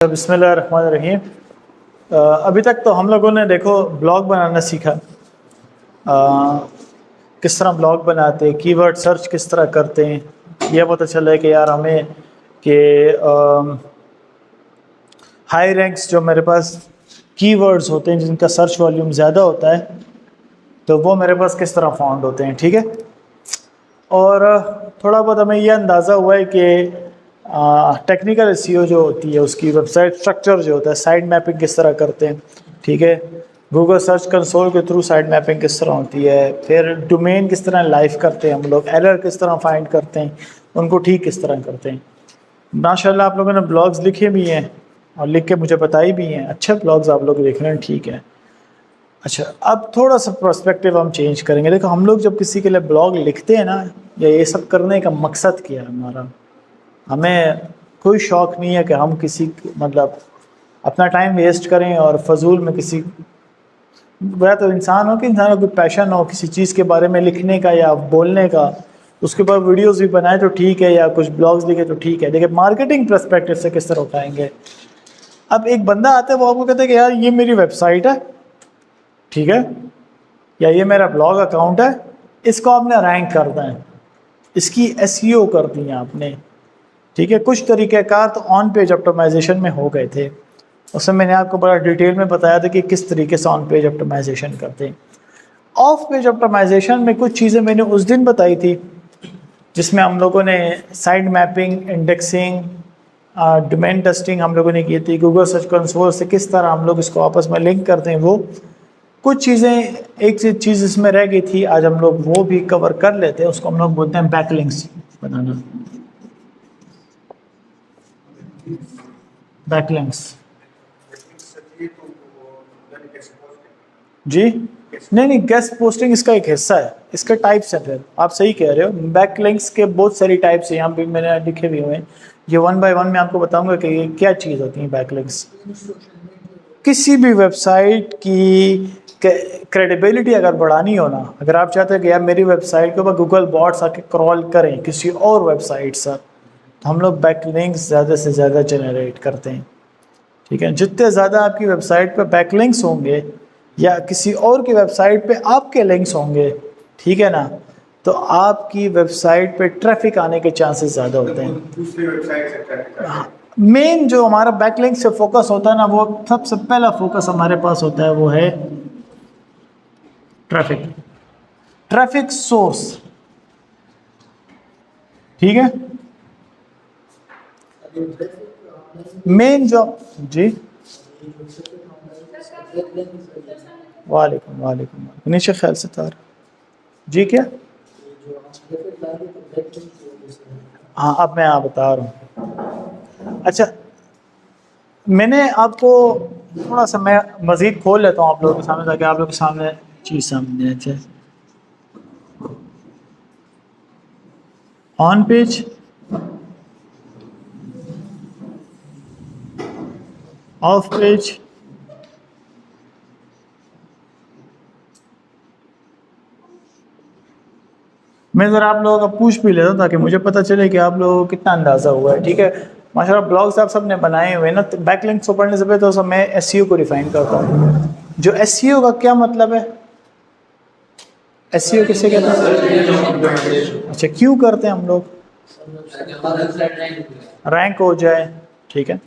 बिस्मिल्लाहिर्रहमानिर्रहीम। अभी तक तो हम लोगों ने देखो ब्लॉग बनाना सीखा, किस तरह ब्लॉग बनाते हैं, कीवर्ड सर्च किस तरह करते हैं। यह पता चला है कि यार हमें कि हाई रैंक्स जो मेरे पास कीवर्ड्स होते हैं जिनका सर्च वॉल्यूम ज़्यादा होता है, तो वो मेरे पास किस तरह फाउंड होते हैं। ठीक है, और थोड़ा बहुत हमें यह अंदाज़ा हुआ है कि टेक्निकल एसईओ जो होती है उसकी वेबसाइट स्ट्रक्चर जो होता है, साइट मैपिंग किस तरह करते हैं। ठीक है, गूगल सर्च कंसोल के थ्रू साइट मैपिंग किस तरह होती है, फिर डोमेन किस तरह लाइव करते हैं हम लोग, एरर किस तरह फाइंड करते हैं, उनको ठीक किस तरह करते हैं। माशाल्लाह आप लोगों ने ब्लॉग्स लिखे भी हैं और लिख के मुझे बताई भी हैं, अच्छे ब्लॉग्स आप लोग देख रहे हैं, ठीक है। अच्छा, अब थोड़ा सा पर्सपेक्टिव हम चेंज करेंगे। देखो, हम लोग जब किसी के लिए ब्लॉग लिखते हैं ना, या ये सब करने का मकसद क्या है हमारा, हमें कोई शौक़ नहीं है कि हम किसी मतलब अपना टाइम वेस्ट करें और फजूल में किसी, वह तो इंसान हो कि इंसान का कोई पैशन हो किसी चीज़ के बारे में लिखने का या बोलने का, उसके बाद वीडियोस भी बनाए तो ठीक है, या कुछ ब्लॉग्स लिखे तो ठीक है। देखिए, मार्केटिंग पर्सपेक्टिव से किस तरह उठाएंगे। अब एक बंदा आता है, वो आपको कहता है कि यार ये मेरी वेबसाइट है, ठीक है, या ये मेरा ब्लॉग अकाउंट है, इसको आपने रैंक करना है, इसकी एसईओ करनी है आपने। ठीक है, कुछ तरीक़ेकार तो ऑन पेज ऑप्टिमाइजेशन में हो गए थे, उसमें मैंने आपको बड़ा डिटेल में बताया था कि किस तरीके से ऑन पेज ऑप्टिमाइजेशन करते हैं। ऑफ पेज ऑप्टिमाइजेशन में कुछ चीज़ें मैंने उस दिन बताई थी, जिसमें हम लोगों ने site mapping, indexing, domain testing हम लोगों ने की थी। गूगल सर्च कंसोल से किस तरह हम लोग इसको आपस में लिंक करते हैं, वो कुछ चीज़ें, एक चीज़ इसमें रह गई थी, आज हम लोग वो भी कवर कर लेते हैं। उसको हम लोग बोलते हैं बैकलिंक्स बनाना। बैकलिंक्स जी, नहीं, गेस्ट पोस्टिंग इसका एक हिस्सा है, इसके टाइप्स हैं। फिर आप सही कह रहे हो, बैकलिंक्स के बहुत सारी टाइप्स हैं, यहाँ पे मैंने लिखे भी हुए हैं। ये वन बाय वन मैं आपको बताऊंगा कि ये क्या चीज़ होती है बैकलिंक्स। किसी भी वेबसाइट की क्रेडिबिलिटी अगर बढ़ानी हो ना, अगर आप चाहते हैं कि यार मेरी वेबसाइट के ऊपर गूगल बॉट्स आके क्रॉल करें किसी और वेबसाइट से, तो हम लोग बैकलिंक्स ज़्यादा से ज़्यादा जनरेट करते हैं। ठीक है, जितने ज़्यादा आपकी वेबसाइट पर बैकलिंक्स होंगे या किसी और की वेबसाइट पे आपके लिंक्स होंगे, ठीक है ना, तो आपकी वेबसाइट पे ट्रैफिक आने के चांसेस ज़्यादा होते हैं। मेन जो हमारा बैकलिंक से फोकस होता है ना, वो सबसे पहला फोकस हमारे पास होता है, वो है ट्रैफिक सोर्स। ठीक है, मेन जो जी, वालेकुम नीचे ख्याल से तार जी, क्या? हाँ, अब मैं आप बता रहा हूँ। अच्छा, मैंने आपको थोड़ा सा मैं मज़ीद खोल लेता हूँ आप लोगों के सामने, ताकि आप लोगों के सामने चीज़ सामने अच्छे। ऑन पेज, ऑफ पेज, मैं ज़रा आप लोगों का पूछ भी लेता हूँ ताकि मुझे पता चले कि आप लोगों को कितना अंदाज़ा हुआ है। ठीक है, माशाल्लाह ब्लॉग्स आप सब ने बनाए हुए हैं ना, तो बैकलिंक्स को पढ़ने से पहले तो मैं एसईओ को डिफाइन करता हूँ। जो एसईओ का क्या मतलब है, एसईओ किसे कहते हैं? अच्छा, क्यों करते हैं हम लोग? रैंक हो जाए। ठीक है,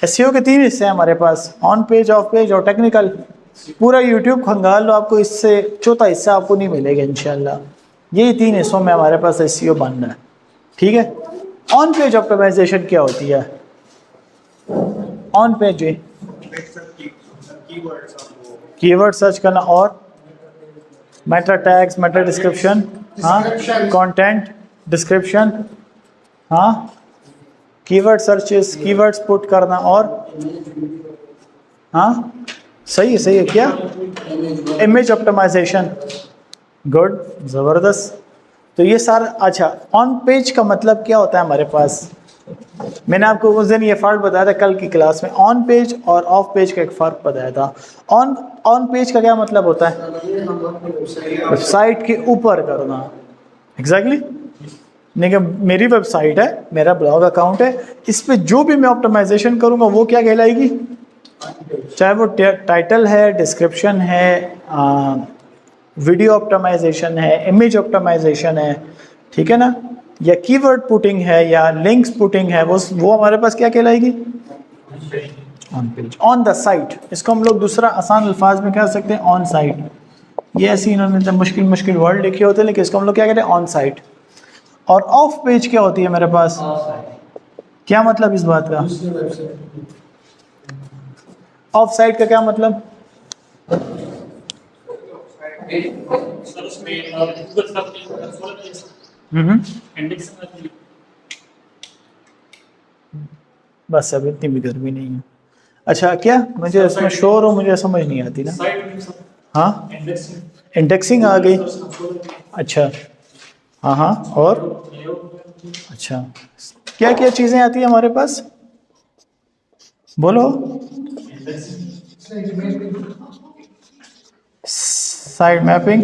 एसईओ के 3 हिस्से हैं हमारे पास, ऑन पेज, ऑफ पेज और टेक्निकल। पूरा यूट्यूब खंगाल लो, आपको इससे चौथा हिस्सा आपको नहीं मिलेगा इंशाल्लाह। यही 3 हिस्सों में हमारे पास एसईओ बन रहा है। ठीक है, ऑन पेज ऑप्टिमाइजेशन क्या होती है? ऑन पेज कीवर्ड सर्च करना और मेटा टैग्स, मेटा डिस्क्रिप्शन, हाँ, कंटेंट डिस्क्रिप्शन, हाँ, कीवर्ड सर्चेस, कीवर्ड्स पुट करना, और हाँ, सही है क्या? इमेज ऑप्टिमाइजेशन, गुड, ज़बरदस्त। तो ये सारा। अच्छा, ऑन पेज का मतलब क्या होता है हमारे पास? मैंने आपको उस दिन ये फ़र्क बताया था कल की क्लास में, ऑन पेज और ऑफ पेज का एक फ़र्क बताया था। ऑन पेज का क्या मतलब होता है? वेबसाइट के ऊपर करना। एग्जैक्टली, देखिए मेरी वेबसाइट है, मेरा ब्लॉग अकाउंट है, इस पे जो भी मैं ऑप्टिमाइजेशन करूँगा वो क्या कहलाएगी, चाहे वो टाइटल है, डिस्क्रिप्शन है, वीडियो ऑप्टिमाइजेशन है, इमेज ऑप्टिमाइजेशन है, ठीक है ना, या कीवर्ड पुटिंग है, या लिंक्स पुटिंग है, वो हमारे पास क्या कहलाएगी, on page, on the site. इसको हम लोग दूसरा आसान अल्फाज में कह सकते हैं ऑन साइट। ये ऐसी इन्होंने मुश्किल मुश्किल वर्ड लिखे होते हैं, लेकिन इसको हम लोग क्या कहते हैं, ऑन साइट। और ऑफ पेज क्या होती है मेरे पास, क्या मतलब इस बात का, ऑफ साइट का क्या मतलब, बस अब इतनी भी गर्मी नहीं है। अच्छा क्या, मुझे इसमें शोर हो, मुझे समझ नहीं आती ना। हाँ इंडेक्सिंग आ गई, अच्छा हाँ हाँ, और अच्छा क्या क्या चीज़ें आती है हमारे पास, बोलो। साइड मैपिंग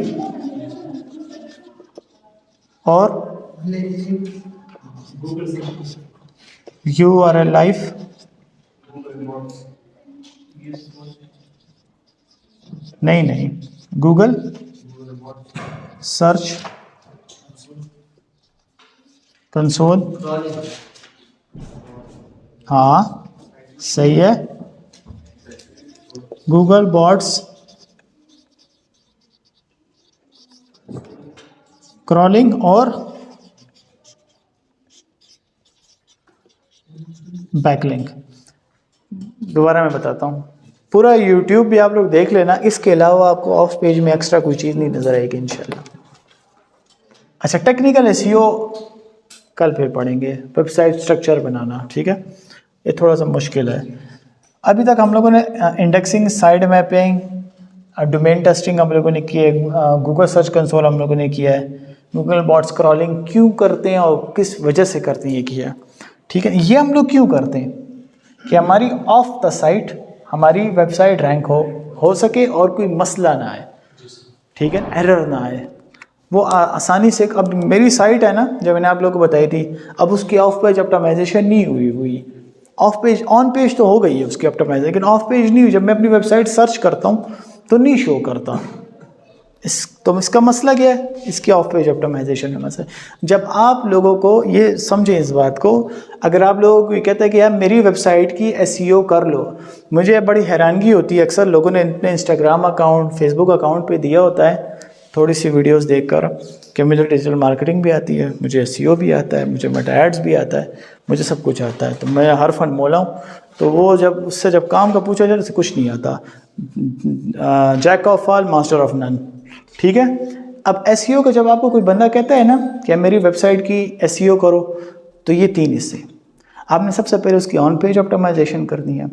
और URL लाइफ, नहीं गूगल सर्च कंसोल, हाँ सही है, गूगल बॉट्स, क्रॉलिंग और बैकलिंक। दोबारा मैं बताता हूँ, पूरा YouTube भी आप लोग देख लेना, इसके अलावा आपको ऑफ पेज में एक्स्ट्रा कोई चीज़ नहीं नज़र आएगी इंशाल्लाह। अच्छा टेक्निकल एसईओ कल फिर पढ़ेंगे, वेबसाइट स्ट्रक्चर बनाना, ठीक है, ये थोड़ा सा मुश्किल है। अभी तक हम लोगों ने indexing, side mapping, domain testing हम लोगों ने किया है, गूगल सर्च कंसोल हम लोगों ने किया है, गूगल बॉट स्क्रॉलिंग क्यों करते हैं और किस वजह से करते हैं ये किया है, ठीक है। ये हम लोग क्यों करते हैं कि हमारी ऑफ द साइट हमारी वेबसाइट रैंक हो सके और कोई मसला ना आए, ठीक है, एरर ना आए, वो आसानी से। अब मेरी साइट है ना जो मैंने आप लोगों को बताई थी, अब उसकी ऑफ पेज ऑप्टिमाइजेशन नहीं हुई, ऑफ पेज, ऑन पेज तो हो गई है उसकी ऑप्टिमाइजेशन, लेकिन ऑफ पेज नहीं हुई। जब मैं अपनी वेबसाइट सर्च करता हूँ तो नहीं शो करता, तो इसका मसला क्या है, इसकी ऑफ पेज ऑप्टिमाइजेशन में मसला। जब आप लोगों को ये समझें इस बात को, अगर आप लोगों को ये कहता है कि यार मेरी वेबसाइट की एसईओ कर लो, मुझे बड़ी हैरानगी होती है, अक्सर लोगों ने अपने इंस्टाग्राम अकाउंट, फेसबुक अकाउंट पे दिया होता है थोड़ी सी वीडियोस देखकर कि मुझे डिजिटल मार्केटिंग भी आती है, मुझे एसईओ भी आता है, मुझे मेटा एड्स भी आता है, मुझे सब कुछ आता है, तो मैं हर फन मौला हूँ। तो वो जब उससे जब काम का पूछा जाए तो कुछ नहीं आता, jack of all master of none, ठीक है। अब एसईओ का जब आपको कोई बंदा कहता है ना कि मेरी वेबसाइट की एसईओ करो, तो ये 3 हिस्से आपने सबसे पहले उसकी ऑन पेज ऑप्टिमाइजेशन करनी है,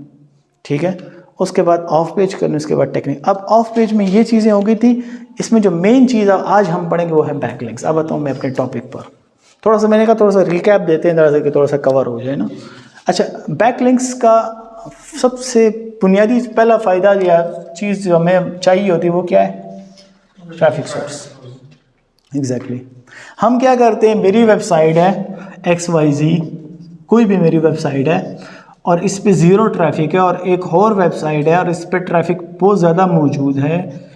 ठीक है, उसके बाद ऑफ पेज करनी, उसके बाद टेक्निक। अब ऑफ पेज में ये चीज़ें हो गई थी, इसमें जो मेन चीज़ आज हम पढ़ेंगे वो है बैकलिंक्स। अब बताऊँ मैं अपने टॉपिक पर थोड़ा सा, मैंने कहा थोड़ा सा रिकैप देते हैं जरा कि थोड़ा सा कवर हो जाए ना। अच्छा बैकलिंक्स का सबसे बुनियादी पहला फ़ायदा या चीज़ जो हमें चाहिए होती है वो क्या है, ट्रैफिक सोर्स। एग्जैक्टली हम क्या करते हैं, मेरी वेबसाइट है XYZ, कोई भी मेरी वेबसाइट है और इस पे ज़ीरो ट्रैफिक है, और एक और वेबसाइट है और इस पे ट्रैफिक बहुत ज़्यादा मौजूद है,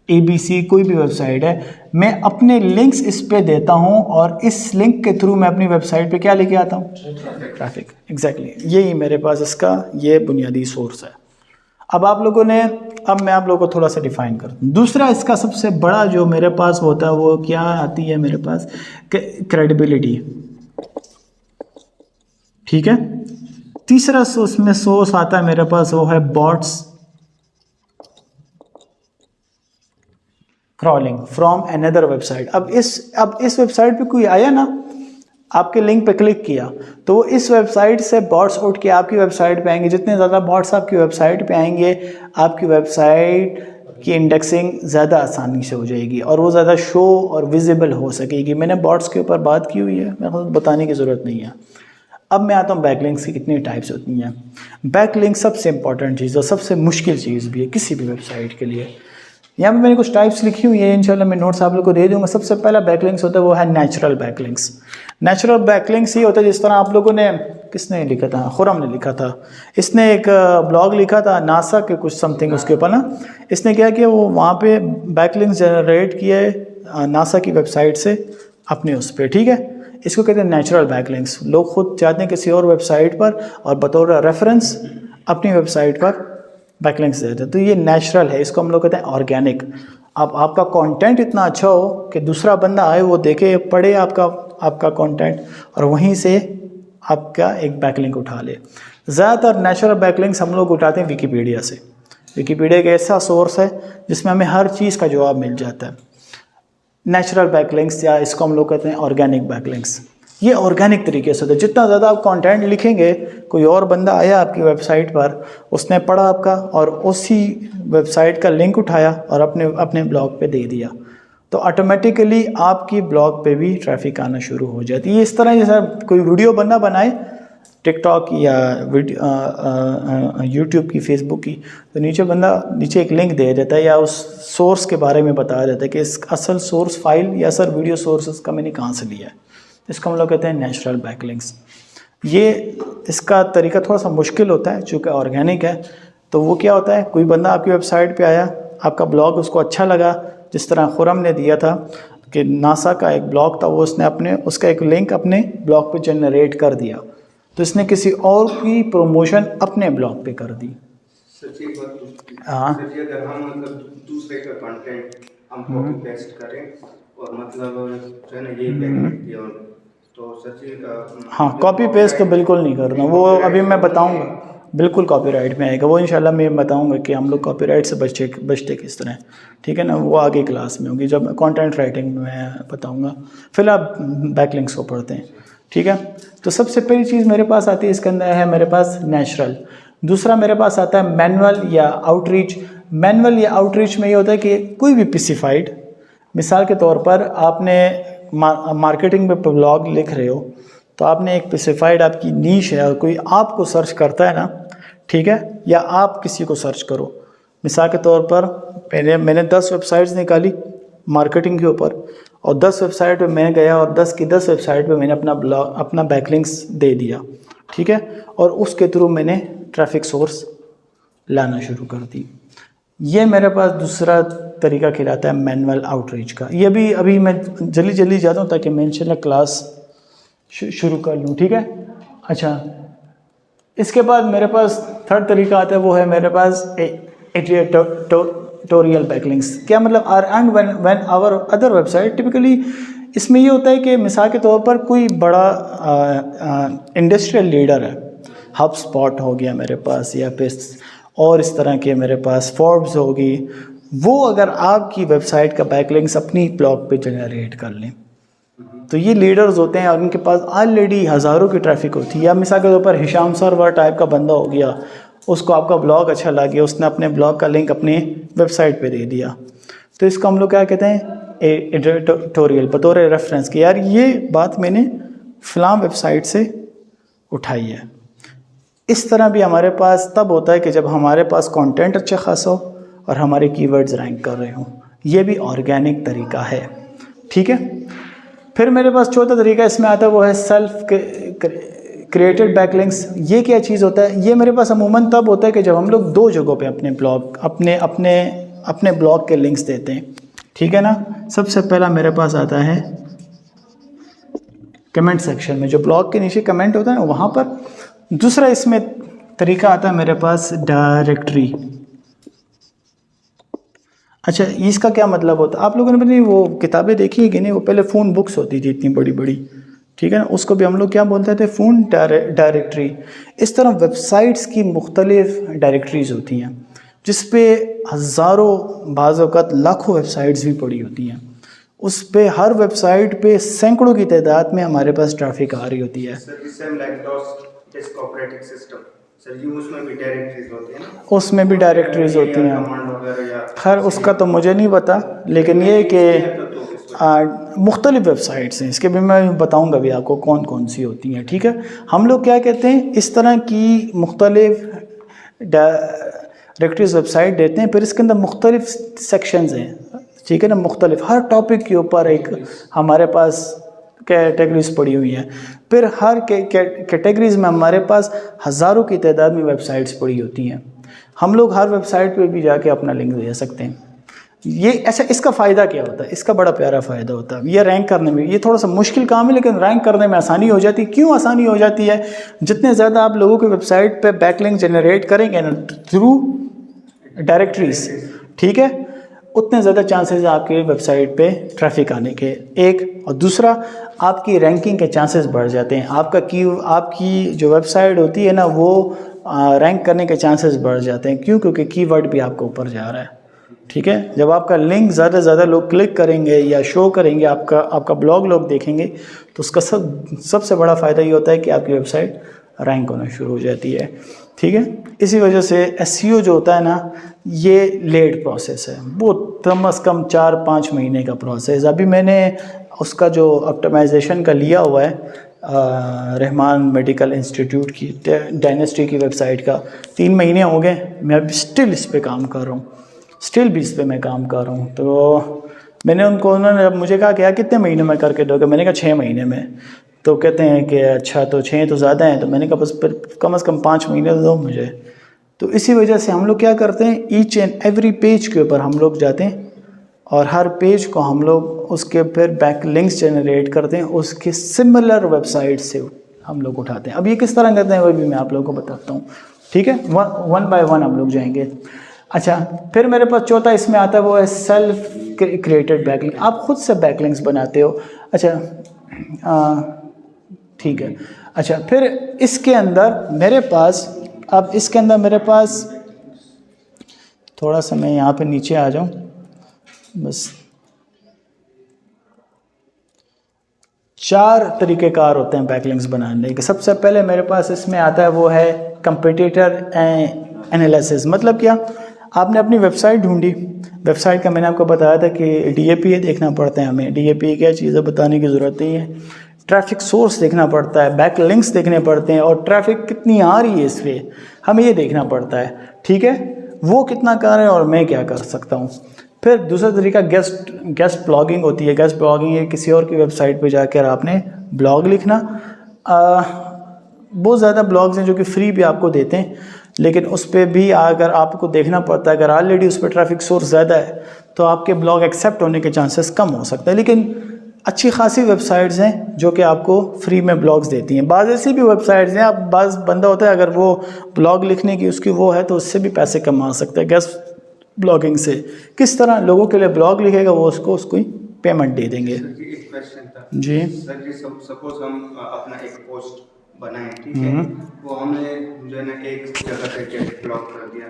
ABC कोई भी वेबसाइट है, मैं अपने लिंक्स इस पे देता हूँ और इस लिंक के थ्रू मैं अपनी वेबसाइट पे क्या लेके आता हूँ, ट्रैफिक। एग्जैक्टली यही मेरे पास इसका ये बुनियादी सोर्स है। अब आप लोगों ने, अब मैं आप लोगों को थोड़ा सा डिफाइन कर दूँ। दूसरा इसका सबसे बड़ा जो मेरे पास होता है वो क्या आती है मेरे पास, क्रेडिबिलिटी, ठीक है। तीसरा उसमें सोर्स आता है मेरे पास, वो है bots crawling from another website. अब इस वेबसाइट पे कोई आया ना, आपके लिंक पे क्लिक किया, तो वो इस वेबसाइट से बॉट्स उठ के आपकी वेबसाइट पे आएंगे। जितने ज़्यादा बॉट्स आपकी वेबसाइट पे आएंगे, आपकी वेबसाइट की इंडेक्सिंग ज़्यादा आसानी से हो जाएगी और वो ज़्यादा शो और विजिबल हो सकेगी। मैंने बॉट्स के ऊपर बात की हुई है, मेरे को बताने की ज़रूरत नहीं है। अब मैं आता हूँ बैकलिंक्स की कितनी टाइप्स होती हैं। बैकलिंक सबसे इंपॉर्टेंट चीज़ और सबसे मुश्किल चीज़ भी है किसी भी वेबसाइट के लिए। यहाँ पे मैंने कुछ टाइप्स लिखी हुई है, इंशाल्लाह मैं नोट्स आप लोग को दे दूंगा। सबसे पहला बैकलिंक्स होता है वो है नेचुरल बैकलिंक्स। नेचुरल बैकलिंक्स ये होता है जिस तरह आप लोगों ने, किसने लिखा था, खुरम ने लिखा था, इसने एक ब्लॉग लिखा था नासा के कुछ समथिंग उसके ऊपर ना, इसने क्या किया वो वहाँ पे बैकलिंक्स जनरेट किया है नासा की वेबसाइट से अपने उस पर, ठीक है। इसको कहते हैं नेचुरल बैकलिंक्स। लोग खुद चाहते हैं किसी और वेबसाइट पर और बतौर रेफरेंस अपनी वेबसाइट पर बैकलिंक्स देते हैं, तो ये नेचुरल है, इसको हम लोग कहते हैं ऑर्गेनिक। अब आपका कंटेंट इतना अच्छा हो कि दूसरा बंदा आए वो देखे पढ़े आपका कंटेंट और वहीं से आपका एक बैकलिंक उठा ले। ज़्यादातर नेचुरल बैकलिंक्स हम लोग उठाते हैं विकीपीडिया से। विकीपीडिया एक ऐसा सोर्स है जिसमें हमें हर चीज़ का जवाब मिल जाता है। नेचुरल बैकलिंक्स या इसको हम लोग कहते हैं ऑर्गेनिक बैकलिंक्स, ये ऑर्गेनिक तरीके से होता है। जितना ज़्यादा आप कंटेंट लिखेंगे, कोई और बंदा आया आपकी वेबसाइट पर, उसने पढ़ा आपका और उसी वेबसाइट का लिंक उठाया और अपने ब्लॉग पे दे दिया, तो ऑटोमेटिकली आपकी ब्लॉग पे भी ट्रैफिक आना शुरू हो जाती है। इस तरह जैसा कोई वीडियो बंदा बनाए टिकटॉक या यूट्यूब की, फेसबुक की, तो नीचे एक लिंक दे देता है या उस सोर्स के बारे में बता देता है कि इस असल सोर्स फाइल या असल वीडियो सोर्स इसका मैंने कहाँ से लिया है। इसको हम लोग कहते हैं नेचुरल बैकलिंक्स। ये इसका तरीका थोड़ा सा मुश्किल होता है चूँकि ऑर्गेनिक है। तो वो क्या होता है, कोई बंदा आपकी वेबसाइट पे आया, आपका ब्लॉग उसको अच्छा लगा, जिस तरह खुरम ने दिया था कि नासा का एक ब्लॉग था, वो उसने उसका एक लिंक अपने ब्लॉग पे जनरेट कर दिया, तो इसने किसी और की प्रमोशन अपने ब्लॉग पे कर दी। हाँ, अगर हम मतलब दूसरे का कंटेंट हम कॉपी पेस्ट करें और मतलब जो है ना ये बैकलिंक दिया तो सचिन हाँ, कॉपी पेस्ट तो बिल्कुल नहीं करना, वो अभी मैं बताऊंगा, बिल्कुल कॉपीराइट में आएगा वो, इंशाल्लाह मैं बताऊंगा कि हम लोग कॉपीराइट से बचते किस तरह, ठीक है ना, वो आगे क्लास में होगी जब कंटेंट राइटिंग में मैं बताऊंगा। फिलहाल आप बैकलिंक्स को पढ़ते हैं, ठीक है। तो सबसे पहली चीज़ मेरे पास आती है, इसके अंदर है मेरे पास नेचुरल। दूसरा मेरे पास आता है मैनुअल या आउटरीच। मैनुअल या आउटरीच में ये होता है कि कोई भी स्पेसिफाइड, मिसाल के तौर पर आपने मार्केटिंग में ब्लॉग लिख रहे हो, तो आपने एक स्पेसिफाइड आपकी नीश है और कोई आपको सर्च करता है ना, ठीक है, या आप किसी को सर्च करो। मिसाल के तौर पर मैंने 10 वेबसाइट्स निकाली मार्केटिंग के ऊपर और 10 वेबसाइट पे मैं गया और 10 की 10 वेबसाइट पे मैंने अपना बैकलिंक्स दे दिया, ठीक है, और उसके थ्रू मैंने ट्रैफिक सोर्स लाना शुरू कर दी। ये मेरे पास दूसरा तरीका खिलाता है मैनुअल आउटरीच का। ये भी अभी मैं जल्दी जाता हूँ ताकि मैं इंशाल्लाह क्लास शुरू कर लूँ, ठीक है। अच्छा, इसके बाद मेरे पास थर्ड तरीका आता है, वो है मेरे पास एडिटोरियल बैकलिंक्स। क्या मतलब, and when our other website typically, इसमें ये होता है कि मिसाल के तौर पर कोई बड़ा इंडस्ट्रियल लीडर है, हब स्पॉट हो गया मेरे पास, या फिर और इस तरह के मेरे पास फोर्ब्स होगी, वो अगर आपकी वेबसाइट का बैकलिंक्स अपनी ब्लॉग पे जनरेट कर लें, तो ये लीडर्स होते हैं और उनके पास ऑलरेडी हज़ारों की ट्रैफिक होती है। या मिसाल के तौर पर हिशाम सरवर टाइप का बंदा हो गया, उसको आपका ब्लॉग अच्छा लग गया, उसने अपने ब्लॉग का लिंक अपने वेबसाइट पे दे दिया, तो इसको हम लोग क्या कहते हैं, एडिटोरियल, बतौर रेफरेंस कि यार ये बात मैंने फ़लाँ वेबसाइट से उठाई है। इस तरह भी हमारे पास तब होता है कि जब हमारे पास कंटेंट अच्छा खासा हो और हमारे कीवर्ड्स रैंक कर रहे हों। ये भी ऑर्गेनिक तरीका है, ठीक है। फिर मेरे पास चौथा तरीका इसमें आता है, वो है सेल्फ क्रिएटेड बैकलिंक्स। ये क्या चीज़ होता है, ये मेरे पास अमूमन तब होता है कि जब हम लोग दो जगहों पे अपने ब्लॉग के लिंक्स देते हैं, ठीक है ना। सबसे पहला मेरे पास आता है कमेंट सेक्शन में, जो ब्लॉग के नीचे कमेंट होता है ना, वहाँ पर। दूसरा इसमें तरीका आता है मेरे पास डायरेक्टरी। अच्छा, इसका क्या मतलब होता है, आप लोगों ने पता नहीं वो किताबें देखी है कि नहीं, वो पहले फ़ोन बुक्स होती थी इतनी बड़ी बड़ी, ठीक है ना, उसको भी हम लोग क्या बोलते थे, फ़ोन डायरेक्टरी। इस तरह वेबसाइट्स की मुख्तलिफ डायरेक्टरीज़ होती हैं जिस पे हज़ारों, बाज़ औक़ात लाखों वेबसाइट्स भी पड़ी होती हैं। उस पे हर वेबसाइट पे सैकड़ों की तादाद में हमारे पास ट्रैफिक आ रही होती है। उसमें भी डायरेक्टरीज होती हैं ना? उसमें भी डायरेक्टरीज होती हैं, खैर उसका तो मुझे नहीं पता, लेकिन ये कि मुख्तलिफ वेबसाइट्स हैं, इसके भी मैं बताऊंगा भी आपको कौन कौन सी होती हैं, ठीक है। हम लोग क्या कहते हैं, इस तरह की मुख्तलिफ डायरेक्टरीज वेबसाइट देते हैं, फिर इसके अंदर मुख्तलिफ सेक्शंस हैं, ठीक है ना, मुख्तलिफ हर टॉपिक के ऊपर एक हमारे पास कैटेगरीज पड़ी हुई हैं। फिर हर कैटेगरीज में हमारे पास हज़ारों की तादाद में वेबसाइट्स पड़ी होती हैं। हम लोग हर वेबसाइट पे भी जाके अपना लिंक दे सकते हैं। ये अच्छा, इसका फ़ायदा क्या होता है? इसका बड़ा प्यारा फ़ायदा होता है, ये रैंक करने में, ये थोड़ा सा मुश्किल काम है लेकिन रैंक करने में आसानी हो जाती है। क्यों आसानी हो जाती है? जितने ज़्यादा आप लोगों की वेबसाइट पे बैकलिंक जनरेट करेंगे ना थ्रू डायरेक्टरीज, ठीक है, उतने ज़्यादा चांसेस आपके वेबसाइट पे ट्रैफिक आने के, एक। और दूसरा, आपकी रैंकिंग के चांसेस बढ़ जाते हैं। आपकी जो वेबसाइट होती है ना वो रैंक करने के चांसेस बढ़ जाते हैं। क्यों? क्योंकि कीवर्ड भी आपको ऊपर जा रहा है, ठीक है। जब आपका लिंक ज़्यादा से ज़्यादा लोग क्लिक करेंगे या शो करेंगे, आपका ब्लॉग लोग देखेंगे, तो उसका सबसे बड़ा फ़ायदा ये होता है कि आपकी वेबसाइट रैंक होना शुरू हो जाती है, ठीक है। इसी वजह से SEO जो होता है ना, ये लेट प्रोसेस है, वो कम अज़ कम 4-5 महीने का प्रोसेस। अभी मैंने उसका जो ऑप्टिमाइजेशन का लिया हुआ है रहमान मेडिकल इंस्टीट्यूट की डायनेस्टी की वेबसाइट का, 3 महीने हो गए, मैं अभी स्टिल इस पे काम कर रहा हूँ, स्टिल भी इस पे मैं काम कर रहा हूँ। तो उन्होंने मुझे कहा कि यार कितने महीने में करके दोगे? मैंने कहा 6 महीने में। तो कहते हैं कि अच्छा, तो 6 तो ज़्यादा हैं। तो मैंने कहा बस फिर कम से कम 5 महीने दो मुझे। तो इसी वजह से हम लोग क्या करते हैं, ईच एंड एवरी पेज के ऊपर हम लोग जाते हैं और हर पेज को हम लोग उसके फिर बैक लिंक्स जनरेट करते हैं, उसके सिमिलर वेबसाइट से हम लोग उठाते हैं। अब ये किस तरह करते हैं वो भी मैं आप लोगों को बताता हूँ, ठीक है। वन बाय वन हम लोग जाएंगे। अच्छा, फिर मेरे पास चौथा इसमें आता है, वो है सेल्फ क्रिएटेड बैकलिंक। आप खुद से बैकलिंक्स बनाते हो। अच्छा, ठीक है। अच्छा, फिर इसके अंदर मेरे पास थोड़ा सा मैं यहाँ पे नीचे आ जाऊँ बस। 4 तरीक़ेकार होते हैं बैकलिंक्स बनाने के। सबसे पहले मेरे पास इसमें आता है वो है कंपटीटर एनालिसिस। मतलब क्या? आपने अपनी वेबसाइट ढूंढी, वेबसाइट का मैंने आपको बताया था कि DAPA देखना पड़ता है हमें। DAPA क्या चीज़ है बताने की ज़रूरत नहीं है। ट्रैफिक सोर्स देखना पड़ता है, बैक लिंक्स देखने पड़ते हैं, और ट्रैफिक कितनी आ रही है इसलिए हमें ये देखना पड़ता है, ठीक है। वो कितना कर रहे हैं और मैं क्या कर सकता हूँ। फिर दूसरा तरीका गेस्ट ब्लॉगिंग होती है। गेस्ट ब्लॉगिंग है किसी और की वेबसाइट पे जाकर आपने ब्लॉग लिखना। बहुत ज़्यादा ब्लॉग्स हैं जो कि फ्री भी आपको देते हैं, लेकिन उस पर भी अगर आपको देखना पड़ता है, अगर ऑलरेडी उस पर ट्रैफिक सोर्स ज़्यादा है तो आपके ब्लॉग एक्सेप्ट होने के चांसेस कम हो सकते हैं। लेकिन अच्छी खासी वेबसाइट्स हैं जो कि आपको फ्री में ब्लॉग्स देती हैं। बाज़ ऐसी भी वेबसाइट्स हैं, आप बाज़ बंदा होता है अगर वो ब्लॉग लिखने की उसकी वो है तो उससे भी पैसे कमा सकते हैं गेस्ट ब्लॉगिंग से। किस तरह? लोगों के लिए ब्लॉग लिखेगा, वो उसको ही पेमेंट दे देंगे। एक क्वेश्चन था जी सर जी, सपोज हम अपना एक पोस्ट बनाएं, ठीक है, वो हमने जो है ना एक जगह पे गेट ब्लॉक कर दिया,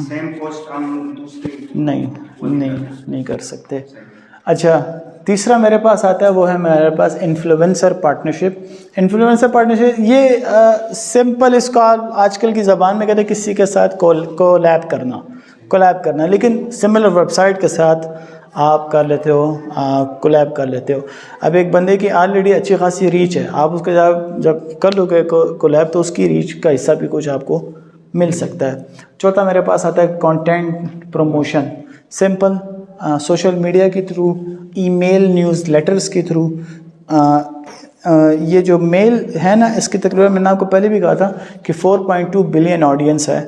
सेम पोस्ट हम दूसरी नहीं कर सकते। अच्छा, तीसरा मेरे पास आता है वो है मेरे पास इन्फ्लुएंसर पार्टनरशिप। इन्फ्लुएंसर पार्टनरशिप ये सिंपल, इसका आजकल की ज़बान में कहते हैं किसी के साथ कोलैब करना, लेकिन सिमिलर वेबसाइट के साथ आप कर लेते हो, कोलैब कर लेते हो। अब एक बंदे की ऑलरेडी अच्छी खासी रीच है, आप उसके जब कर लोगे कोलैब तो उसकी रीच का हिस्सा भी कुछ आपको मिल सकता है। चौथा मेरे पास आता है content promotion. Simple, social media के थ्रू, ईमेल न्यूज़लेटर्स के थ्रू। ये जो मेल है ना, इसकी तकरीबन मैंने आपको पहले भी कहा था कि 4.2 बिलियन ऑडियंस है।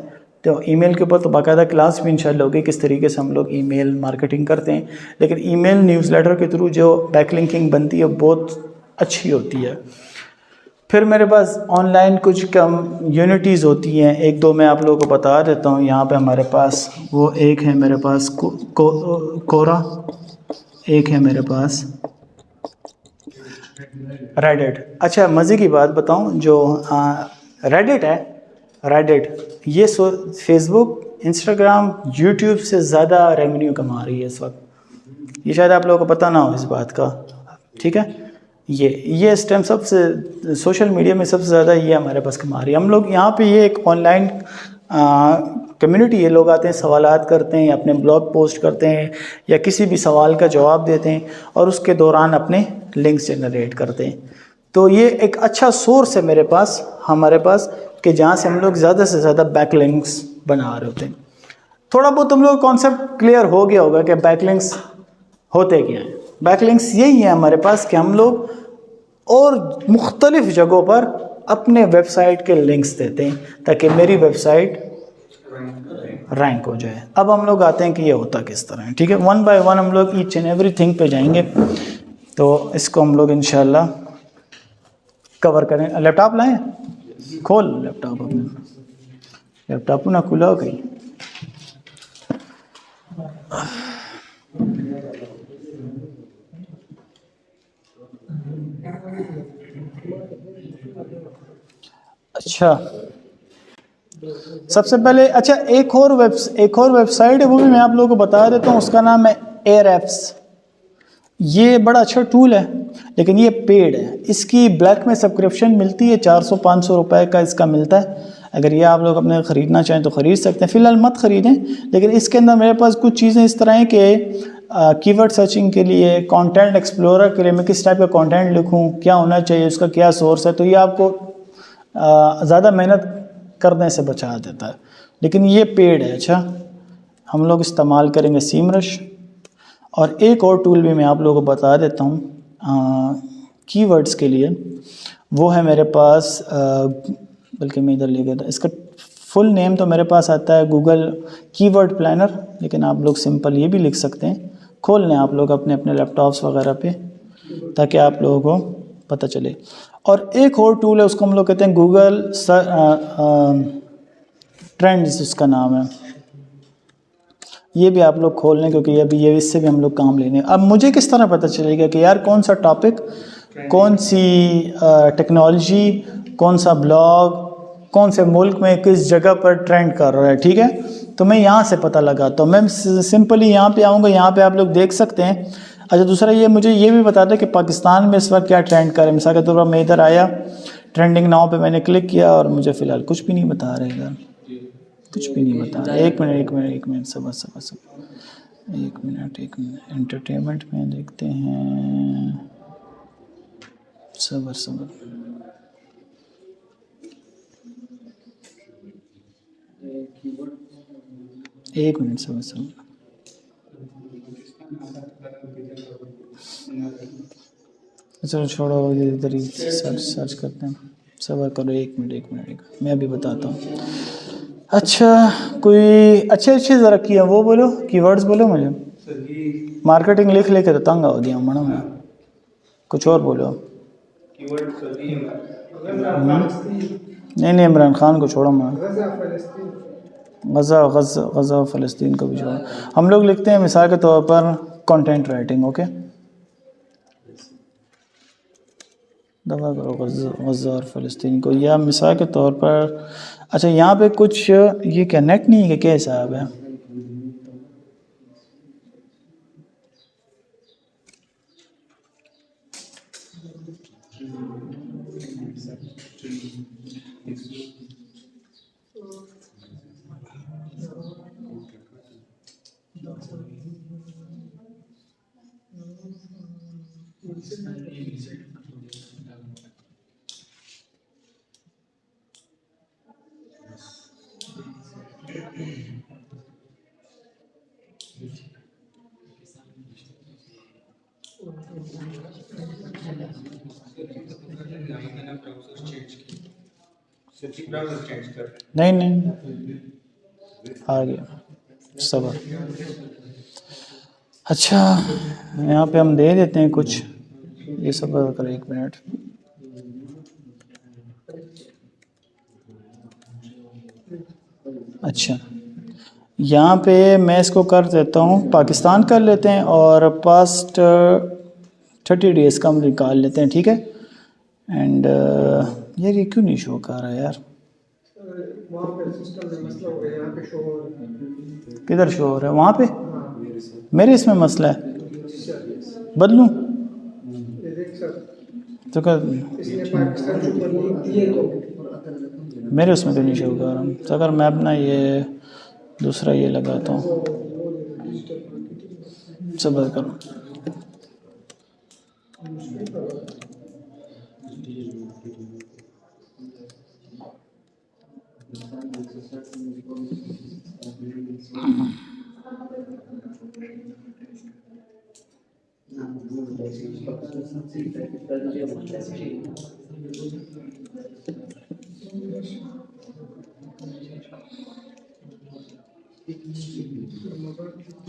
तो ईमेल के ऊपर तो बाकायदा क्लास भी इंशाल्लाह होगी किस तरीके से हम लोग ईमेल मार्केटिंग करते हैं, लेकिन ईमेल न्यूज़लेटर के थ्रू जो बैकलिंकिंग बनती है बहुत अच्छी होती है। फिर मेरे पास ऑनलाइन कुछ कम्युनिटीज़ होती हैं, एक दो मैं आप लोगों को बता देता हूँ। यहाँ पे हमारे पास वो एक है मेरे पास कोरा, एक है मेरे पास रेडिट। अच्छा, मज़े की बात बताऊँ, जो रेडिट है, रेडिट ये फेसबुक, इंस्टाग्राम, यूट्यूब से ज़्यादा रेवेन्यू कमा रही है इस वक्त। ये शायद आप लोगों को पता ना हो इस बात का, ठीक है। ये इस टाइम सबसे सोशल मीडिया में सबसे ज़्यादा ये हमारे पास कमा रही है। हम लोग यहाँ पे ये एक ऑनलाइन कम्युनिटी है, लोग आते हैं, सवालात करते हैं, अपने ब्लॉग पोस्ट करते हैं या किसी भी सवाल का जवाब देते हैं और उसके दौरान अपने लिंक्स जनरेट करते हैं। तो ये एक अच्छा सोर्स है हमारे पास कि जहाँ से हम लोग ज़्यादा से ज़्यादा बैक लिंक्स बना रहे होते हैं। थोड़ा बहुत तुम लोग कॉन्सेप्ट क्लियर हो गया होगा कि बैकलिंक्स होते क्या हैं। बैकलिंक्स यही है हमारे पास कि हम लोग और मुख्तलिफ जगहों पर अपने वेबसाइट के लिंक्स देते हैं ताकि मेरी वेबसाइट रैंक हो जाए। अब हम लोग आते हैं कि ये होता किस तरह है, ठीक है। वन बाय वन हम लोग ईच एंड एवरीथिंग पे जाएंगे, तो इसको हम लोग इंशाल्लाह कवर करें। लैपटॉप लाएं, खोल लैपटॉप अपने, लैपटॉप ना खुला हो गई। अच्छा, सबसे पहले अच्छा एक और वेबसाइट है, वो भी मैं आप लोगों को बता देता हूँ, उसका नाम है एयरएप्स। ये बड़ा अच्छा टूल है लेकिन ये पेड है। इसकी ब्लैक में सब्सक्रिप्शन मिलती है, 400-500 रुपए का इसका मिलता है। अगर ये आप लोग अपने ख़रीदना चाहें तो ख़रीद सकते हैं, फ़िलहाल मत ख़रीदें। लेकिन इसके अंदर मेरे पास कुछ चीज़ें इस तरह हैं कि कीवर्ड सर्चिंग के लिए, कंटेंट एक्सप्लोरर के लिए मैं किस टाइप का कंटेंट लिखूं, क्या होना चाहिए, उसका क्या सोर्स है, तो ये आपको ज़्यादा मेहनत करने से बचा देता है। लेकिन ये पेड है। अच्छा, हम लोग इस्तेमाल करेंगे सीमरश। और एक और टूल भी मैं आप लोगों को बता देता हूँ कीवर्ड्स के लिए, वो है मेरे पास, बल्कि मैं इधर ले गया था, इसका फुल नेम तो मेरे पास आता है गूगल कीवर्ड प्लानर, लेकिन आप लोग सिंपल ये भी लिख सकते हैं। खोल लें आप लोग अपने अपने लैपटॉप्स वगैरह पे ताकि आप लोगों को पता चले। और एक और टूल है, उसको हम लोग कहते हैं गूगल ट्रेंड्स, उसका नाम है। ये भी आप लोग खोल लें क्योंकि अभी ये इससे भी हम लोग काम लेने। अब मुझे किस तरह पता चलेगा कि यार कौन सा टॉपिक, कौन सी टेक्नोलॉजी, कौन सा ब्लॉग, कौन से मुल्क में किस जगह पर ट्रेंड कर रहा है, ठीक है। तो मैं यहाँ से पता लगाता हूँ। मैं सिंपली यहाँ पे आऊँगा, यहाँ पे आप लोग देख सकते हैं। अच्छा, दूसरा ये मुझे ये भी बता दें कि पाकिस्तान में इस वक्त क्या ट्रेंड कर रहे हैं। मिसाल के तौर पर मैं इधर आया, ट्रेंडिंग नाउ पे मैंने क्लिक किया और मुझे फ़िलहाल कुछ भी नहीं बता रहे इधर, कुछ भी नहीं बता रहे। एक मिनट सबर, एक मिनट एंटरटेनमेंट में देखते हैं। सबर एक मिनट, सबर। चलो छोड़ो, इधर ही सर्च करते हैं। सबर करो, एक मिनट मैं भी बताता हूँ। अच्छा, कोई अच्छे ज़रा किया वो बोलो, कीवर्ड्स बोलो मुझे। मार्केटिंग लिख लेके तो तंग हो गया मना मैं, कुछ और बोलो। नहीं, इमरान खान को छोड़ो मैं, गज़ा फ़लस्तीन को भी छोड़ो। हम लोग लिखते हैं मिसाल के तौर पर कंटेंट राइटिंग, ओके। दवा करो गज़ा और फ़लस्तीन को, या मिसाल के तौर पर अच्छा यहाँ पे कुछ, ये क्या नेट नहीं है क्या हिसाब है? नहीं आ गया, सबर। अच्छा, यहाँ पे हम दे देते हैं कुछ, ये सबर करो एक मिनट। अच्छा, यहाँ पे मैं इसको कर देता हूँ, पाकिस्तान कर लेते हैं और पास्ट 30 डेज़ का हम निकाल लेते हैं, ठीक है। एंड यार ये क्यों नहीं शो कर रहा है यार, किधर शो हो रहा है? वहाँ पे मेरे इसमें मसला है, बदलूँ तो कर, मेरे उसमें तो नहीं शो कर रहा। तो अगर मैं अपना ये दूसरा ये लगाता हूँ, सबर करो।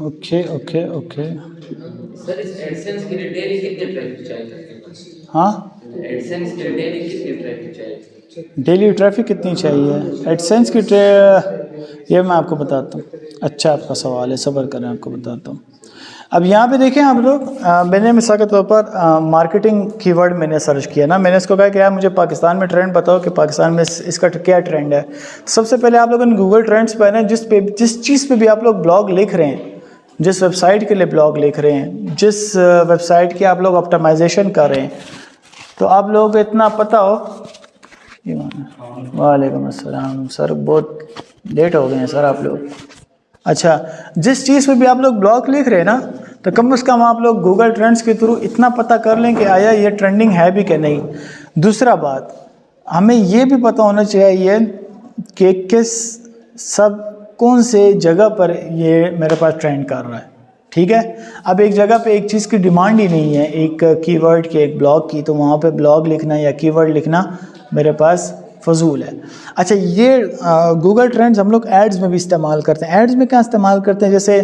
Okay okay okay. सर इस एडसेंस के लिए डेली कितने ट्रैफिक चाहिए? हाँ, एडसेंस के लिए डेली कितने ट्रैफिक चाहिए? डेली ट्रैफिक कितनी चाहिए एडसेंस की ये मैं आपको बताता हूँ। अच्छा आपका सवाल है, सब्र करें, आपको बताता हूँ। अब यहाँ पे देखें आप लोग, मैंने मिसाल के तौर पर मार्केटिंग कीवर्ड मैंने सर्च किया ना, मैंने इसको कहा कि यार मुझे पाकिस्तान में ट्रेंड बताओ कि पाकिस्तान में इसका क्या ट्रेंड है। सबसे पहले आप लोगों ने गूगल ट्रेंड्स पर ना, जिस चीज़ पे भी आप लोग ब्लॉग लिख रहे हैं, जिस वेबसाइट के लिए ब्लॉग लिख रहे हैं, जिस वेबसाइट की आप लोग ऑप्टिमाइजेशन कर रहे हैं, तो आप लोगों को इतना पता हो। वालेकुम अस्सलाम सर, बहुत लेट हो गए हैं सर आप लोग। अच्छा, जिस चीज़ पे भी आप लोग ब्लॉग लिख रहे हैं ना, तो कम से कम आप लोग गूगल ट्रेंड्स के थ्रू इतना पता कर लें कि आया ये ट्रेंडिंग है भी कि नहीं। दूसरा बात, हमें ये भी पता होना चाहिए कि कौन से जगह पर ये मेरे पास ट्रेंड कर रहा है। ठीक है, अब एक जगह पे एक चीज़ की डिमांड ही नहीं है, एक कीवर्ड की, एक ब्लॉग की, तो वहाँ पे ब्लॉग लिखना या कीवर्ड लिखना मेरे पास फजूल है। अच्छा, ये गूगल ट्रेंड्स हम लोग एड्स में भी इस्तेमाल करते हैं। एड्स में क्या इस्तेमाल करते हैं, जैसे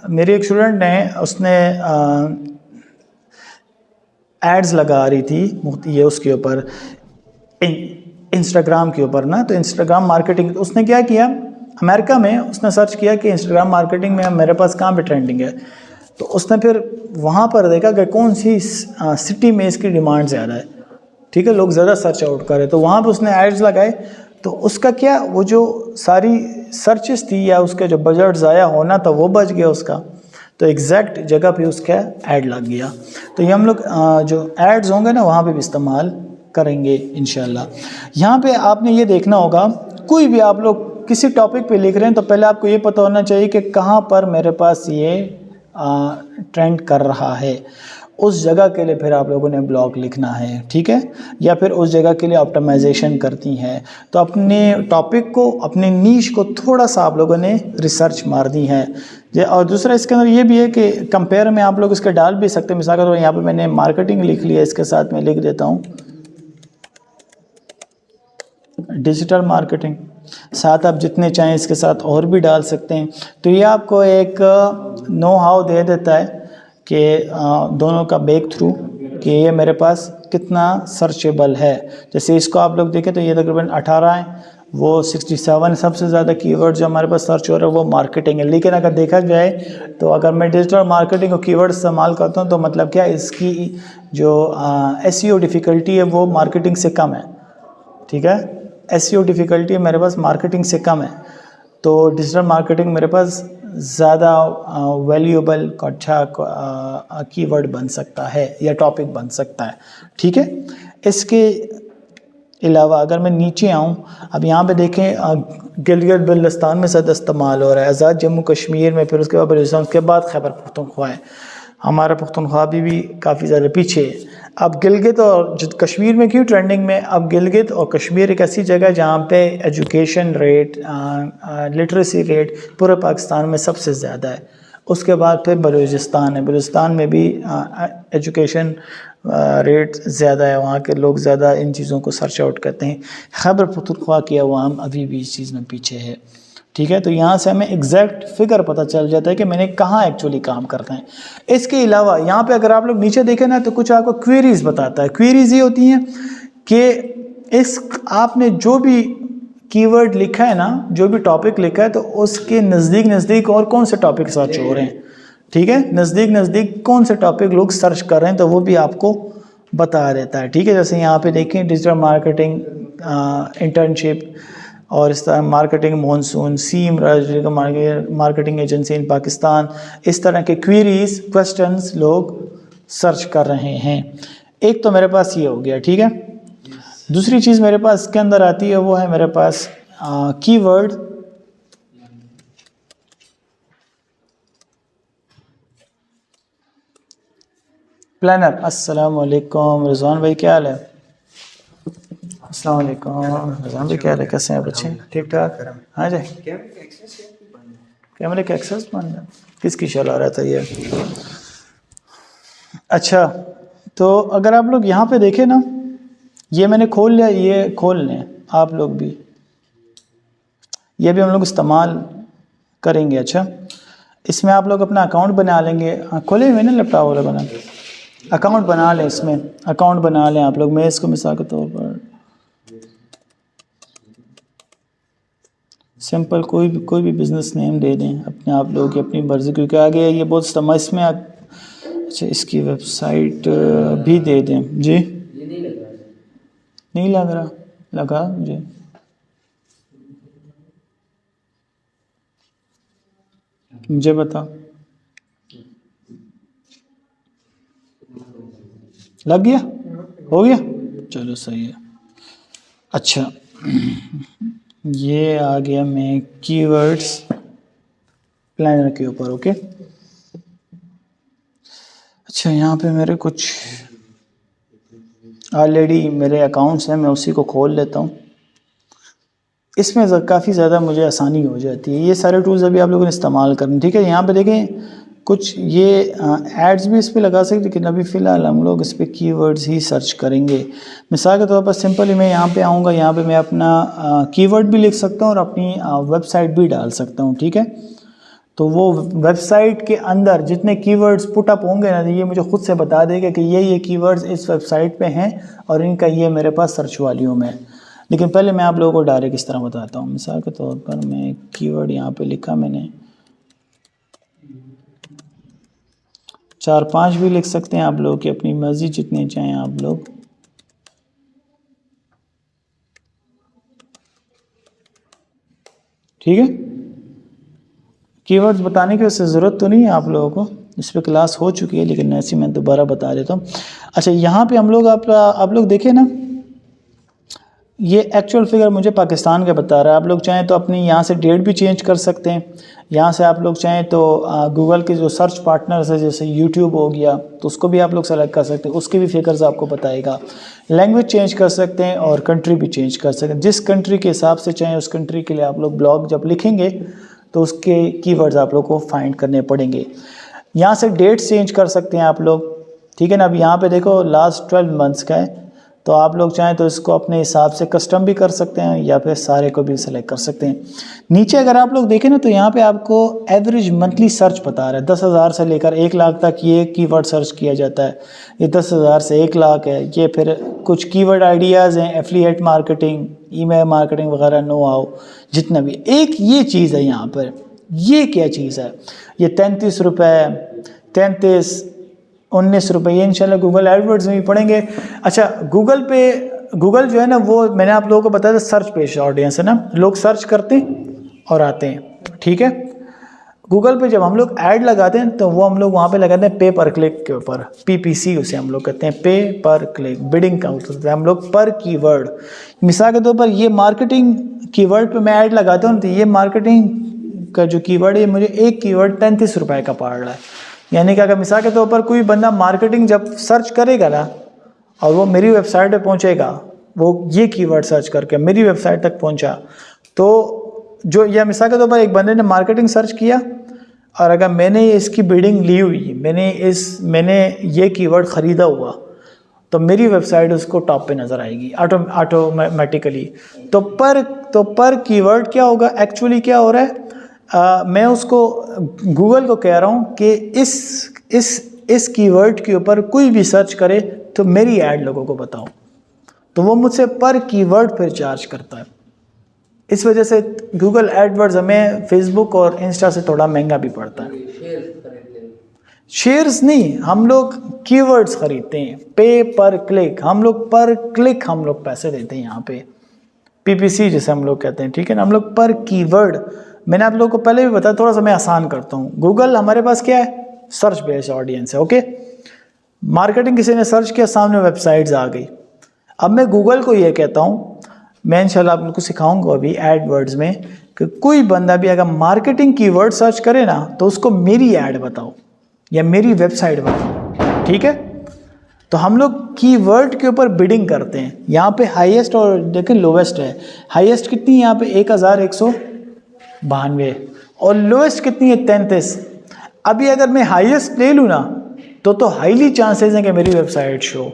मेरे एक स्टूडेंट ने, उसने एड्स लगा रही थी ये उसके ऊपर, इंस्टाग्राम के ऊपर ना, तो इंस्टाग्राम मार्केटिंग, उसने क्या किया, अमेरिका में उसने सर्च किया कि इंस्टाग्राम मार्केटिंग में मेरे पास कहाँ पे ट्रेंडिंग है, तो उसने फिर वहाँ पर देखा कि कौन सी सिटी में इसकी डिमांड ज़्यादा है। ठीक है, लोग ज़्यादा सर्च आउट करें, तो वहाँ पे उसने एड्स लगाए, तो उसका क्या, वो जो सारी सर्चेस थी या उसका जो बजट ज़ाया होना था वो बच गया उसका, तो एग्जैक्ट जगह पे उसका ऐड लग गया। तो ये हम लोग जो एड्स होंगे ना वहाँ पे भी इस्तेमाल करेंगे इंशाल्लाह। यहाँ पे आपने ये देखना होगा, कोई भी आप लोग किसी टॉपिक पे लिख रहे हैं तो पहले आपको ये पता होना चाहिए कि कहाँ पर मेरे पास ये ट्रेंड कर रहा है, उस जगह के लिए फिर आप लोगों ने ब्लॉग लिखना है। ठीक है, या फिर उस जगह के लिए ऑप्टिमाइजेशन करती हैं, तो अपने टॉपिक को, अपने नीश को थोड़ा सा आप लोगों ने रिसर्च मारनी है। और दूसरा इसके अंदर ये भी है कि कंपेयर में आप लोग इसके डाल भी सकते हैं। मिसाल के तौर पर यहाँ पे मैंने मार्केटिंग लिख लिया, इसके साथ मैं लिख देता हूँ डिजिटल मार्केटिंग, साथ आप जितने चाहें इसके साथ और भी डाल सकते हैं। तो ये आपको एक नो हाउ दे देता है कि दोनों का बैक थ्रू कि ये मेरे पास कितना सर्चेबल है। जैसे इसको आप लोग देखें तो ये तकरीबन 18 है, वो 67 सबसे ज़्यादा कीवर्ड जो हमारे पास सर्च हो रहा है वो मार्केटिंग है। लेकिन अगर देखा जाए तो अगर मैं डिजिटल मार्केटिंग और कीवर्ड इस्तेमाल करता हूँ तो मतलब क्या, इसकी जो SEO डिफ़िकल्टी है वो मार्केटिंग से कम है। ठीक है, SEO डिफ़िकल्टी मेरे पास मार्केटिंग से कम है, तो डिजिटल मार्केटिंग मेरे पास ज़्यादा वैल्यूएबल अच्छा कीवर्ड बन सकता है या टॉपिक बन सकता है। ठीक है, इसके अलावा अगर मैं नीचे आऊँ, अब यहाँ पे देखें गिलगित बल्तिस्तान में ज़्यादा इस्तेमाल हो रहा है, आज़ाद जम्मू कश्मीर में, फिर उसके बाद बलूचिस्तान, उसके बाद खैबर पख्तूनख्वा है। हमारा पख्तूनख्वा भी काफ़ी ज़्यादा पीछे है। अब गिलगित और कश्मीर में क्यों ट्रेंडिंग में, अब गिलगित और कश्मीर एक ऐसी जगह जहाँ पे एजुकेशन रेट, लिटरेसी रेट पूरे पाकिस्तान में सबसे ज़्यादा है। उसके बाद फिर बलूचिस्तान है, बलूचिस्तान में भी एजुकेशन रेट ज़्यादा है, वहाँ के लोग ज़्यादा इन चीज़ों को सर्च आउट करते हैं। खैबर पख्तूनख्वा की अवाम अभी भी इस चीज़ में पीछे है। ठीक है, तो यहाँ से हमें एग्जैक्ट फिगर पता चल जाता है कि मैंने कहाँ एक्चुअली काम करना है। इसके अलावा यहाँ पे अगर आप लोग नीचे देखें ना तो कुछ आपको क्वेरीज बताता है। क्वेरीज ये होती हैं कि आपने जो भी कीवर्ड लिखा है ना, जो भी टॉपिक लिखा है, तो उसके नज़दीक और कौन से टॉपिक सर्च हो रहे हैं। ठीक है, नज़दीक कौन से टॉपिक लोग सर्च कर रहे हैं तो वो भी आपको बता देता है। ठीक है, जैसे यहाँ पे देखें डिजिटल मार्केटिंग, इंटर्नशिप, और इस तरह मार्केटिंग मॉनसून, सीम मार्केटिंग एजेंसी इन पाकिस्तान, इस तरह के क्वेरीज, क्वेश्चंस लोग सर्च कर रहे हैं। एक तो मेरे पास ये हो गया। ठीक है, दूसरी चीज़ मेरे पास इसके अंदर आती है, वो है मेरे पास कीवर्ड प्लानर। अस्सलाम वालेकुम रिजवान भाई, क्या हाल है? अस्सलाम वालेकुम रिजवान भाई, क्या हाल है, कैसे हैं बच्चे? ठीक ठाक? हाँ जी, कैमरे का एक्सेस बंद है, किसकी चला रहा था ये? अच्छा, तो अगर आप लोग यहाँ पे देखें ना, ये मैंने खोल लिया, ये खोल लें आप लोग भी, ये भी हम लोग इस्तेमाल करेंगे। अच्छा, इसमें आप लोग अपना अकाउंट बना लेंगे। खोले हुए ना लैपटॉप वाला, बना अकाउंट बना लें, इसमें अकाउंट बना लें आप लोग। मैं इसको मिसाल के तौर पर सिंपल कोई भी बिज़नेस नेम दे दें अपने आप लोगों की अपनी मर्ज़ी, क्योंकि आगे ये बहुत इस्तेमाल इसमें अच्छा, इसकी वेबसाइट भी दे दें जी। ये नहीं लग रहा है। नहीं लग रहा, लगा मुझे। मुझे बता, लग गया, हो गया, चलो सही है। अच्छा, ये आ गया मैं कीवर्ड्स प्लानर के ऊपर। ओके, अच्छा, यहाँ पे मेरे कुछ ऑलरेडी मेरे अकाउंट्स हैं, मैं उसी को खोल लेता हूँ। इसमें काफ़ी ज़्यादा मुझे आसानी हो जाती है। ये सारे टूल्स अभी आप लोगों ने इस्तेमाल करने, ठीक है। यहाँ पे देखें कुछ ये एड्स भी इस पर लगा सकते, लेकिन अभी फ़िलहाल हम लोग इस पर कीवर्ड्स ही सर्च करेंगे। मिसाल के तौर पर सिंपली मैं यहाँ पे आऊँगा, यहाँ पे मैं अपना कीवर्ड भी लिख सकता हूँ और अपनी वेबसाइट भी डाल सकता हूँ, ठीक है। तो वो वेबसाइट के अंदर जितने कीवर्ड्स पुट अप होंगे ना, ये मुझे खुद से बता देगा कि ये कीवर्ड्स इस वेबसाइट पे हैं और इनका ये मेरे पास सर्च वॉल्यूम है। लेकिन पहले मैं आप लोगों को डायरेक्ट इस तरह बताता हूँ। मिसाल के तौर पर मैं कीवर्ड यहाँ पे लिखा, मैंने 4-5 भी लिख सकते हैं आप लोग की अपनी मर्जी, जितने चाहें आप लोग। ठीक है, कीवर्ड्स बताने की वैसे ज़रूरत तो नहीं है आप लोगों को, इस पर क्लास हो चुकी है, लेकिन ऐसे मैं दोबारा बता देता हूँ। अच्छा, यहाँ पे हम लोग आप लोग देखें ना, ये एक्चुअल फिगर मुझे पाकिस्तान का बता रहा है। आप लोग चाहें तो अपनी यहाँ से डेट भी चेंज कर सकते हैं। यहाँ से आप लोग चाहें तो गूगल के जो सर्च पार्टनर्स है, जैसे यूट्यूब हो गया, तो उसको भी आप लोग सेलेक्ट कर सकते हैं, उसके भी फिगर्स आपको बताएगा। लैंग्वेज चेंज कर सकते हैं और कंट्री भी चेंज कर सकते हैं। जिस कंट्री के हिसाब से चाहें उस कंट्री के लिए आप लोग ब्लॉग जब लिखेंगे तो उसके कीवर्ड्स आप लोग को फाइंड करने पड़ेंगे। यहाँ से डेट्स चेंज कर सकते हैं आप लोग, ठीक है ना। अब यहाँ पे देखो लास्ट 12 मंथ्स का है, तो आप लोग चाहें तो इसको अपने हिसाब से कस्टम भी कर सकते हैं या फिर सारे को भी सिलेक्ट कर सकते हैं। नीचे अगर आप लोग देखें ना, तो यहाँ पे आपको एवरेज मंथली सर्च बता रहा है। 10,000 से लेकर 1 लाख तक ये कीवर्ड सर्च किया जाता है। ये 10,000 से 1 लाख है। ये फिर कुछ कीवर्ड आइडियाज़ हैं, एफिलिएट मार्केटिंग, ईमेल मार्केटिंग वगैरह, नो हाउ, जितना भी। एक ये चीज़ है यहाँ पर, ये क्या चीज़ है, ये 33 रुपये, 33, 19 रुपये, ये इंशाल्लाह गूगल एडवर्ड्स में भी पढ़ेंगे। अच्छा, गूगल जो है ना, वो मैंने आप लोगों को बताया था सर्च पेज ऑडियंस है ना, लोग सर्च करते हैं और आते हैं, ठीक है। गूगल पे जब हम लोग ऐड लगाते हैं तो वो हम लोग वहाँ पे लगाते हैं पे पर क्लिक के ऊपर, PPC उसे हम लोग कहते हैं, पे पर क्लिक, बिडिंग काउंट होता है हम लोग पर कीवर्ड। मिसाल के तौर पर ये मार्केटिंग कीवर्ड पे मैं ऐड लगाता हूँ, तो ये मार्केटिंग का जो कीवर्ड है, मुझे एक कीवर्ड 33 रुपये का पड़ रहा है। यानी कि अगर मिसाल के तौर पर कोई बंदा मार्केटिंग जब सर्च करेगा ना, और वो मेरी वेबसाइट पे पहुंचेगा, वो ये कीवर्ड सर्च करके मेरी वेबसाइट तक पहुंचा, तो जो यह मिसाल के तौर पर एक बंदे ने मार्केटिंग सर्च किया और अगर मैंने इसकी बिडिंग ली हुई, मैंने ये कीवर्ड ख़रीदा हुआ, तो मेरी वेबसाइट उसको टॉप पे नज़र आएगी ऑटोमेटिकली। तो पर कीवर्ड क्या होगा, एक्चुअली क्या हो रहा है, मैं उसको गूगल को कह रहा हूँ कि इस कीवर्ड के ऊपर कोई भी सर्च करे तो मेरी ऐड लोगों को बताओ, तो वो मुझसे पर कीवर्ड फिर चार्ज करता है। इस वजह से गूगल एडवर्ड्स हमें फेसबुक और इंस्टा से थोड़ा महंगा भी पड़ता है। शेयर्स नहीं, हम लोग कीवर्ड्स खरीदते हैं, पे पर क्लिक, हम लोग पर क्लिक हम लोग पैसे देते हैं यहाँ पे, PPC जिसे हम लोग कहते हैं, ठीक है ना। हम लोग पर कीवर्ड, मैंने आप लोगों को पहले भी बताया, थोड़ा सा मैं आसान करता हूँ। गूगल हमारे पास क्या है, सर्च बेस्ड ऑडियंस है, ओके। मार्केटिंग किसी ने सर्च किया, सामने वेबसाइट्स आ गई। अब मैं गूगल को ये कहता हूँ, मैं इंशाल्लाह आप लोग को सिखाऊंगा अभी एडवर्ड्स में, कि कोई बंदा भी अगर मार्केटिंग कीवर्ड सर्च करे ना, तो उसको मेरी ऐड बताओ या मेरी वेबसाइट बताओ, ठीक है। तो हम लोग कीवर्ड के ऊपर बिडिंग करते हैं। यहाँ पे हाईएस्ट और देखें लोवेस्ट है। हाईएस्ट कितनी है यहाँ पे, 1100, 92 और लोएस्ट कितनी है 33। अभी अगर मैं हाईएस्ट ले लूँ ना तो हाईली चांसेस हैं कि मेरी वेबसाइट शो,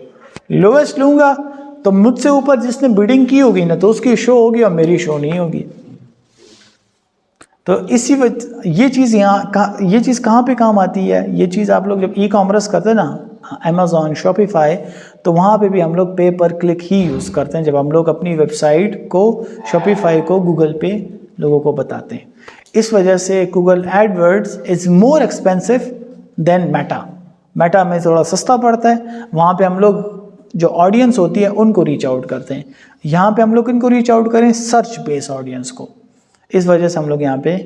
लोएस्ट लूँगा तो मुझसे ऊपर जिसने बिडिंग की होगी ना तो उसकी शो होगी और मेरी शो नहीं होगी। तो इसी वजह ये चीज़ ये चीज़ कहाँ पे काम आती है, ये चीज़ आप लोग जब ई कॉमर्स करते हैं ना अमेज़ॉन शॉपिफाई, तो वहाँ पे भी हम लोग पे पर क्लिक ही यूज़ करते हैं जब हम लोग अपनी वेबसाइट को शॉपिफाई को गूगल पे लोगों को बताते हैं। इस वजह से Google AdWords is more expensive than Meta में थोड़ा सस्ता पड़ता है। वहाँ पे हम लोग जो ऑडियंस होती है उनको रीच आउट करते हैं, यहाँ पे हम लोग इनको रीच आउट करें सर्च बेस ऑडियंस को। इस वजह से हम लोग यहाँ पे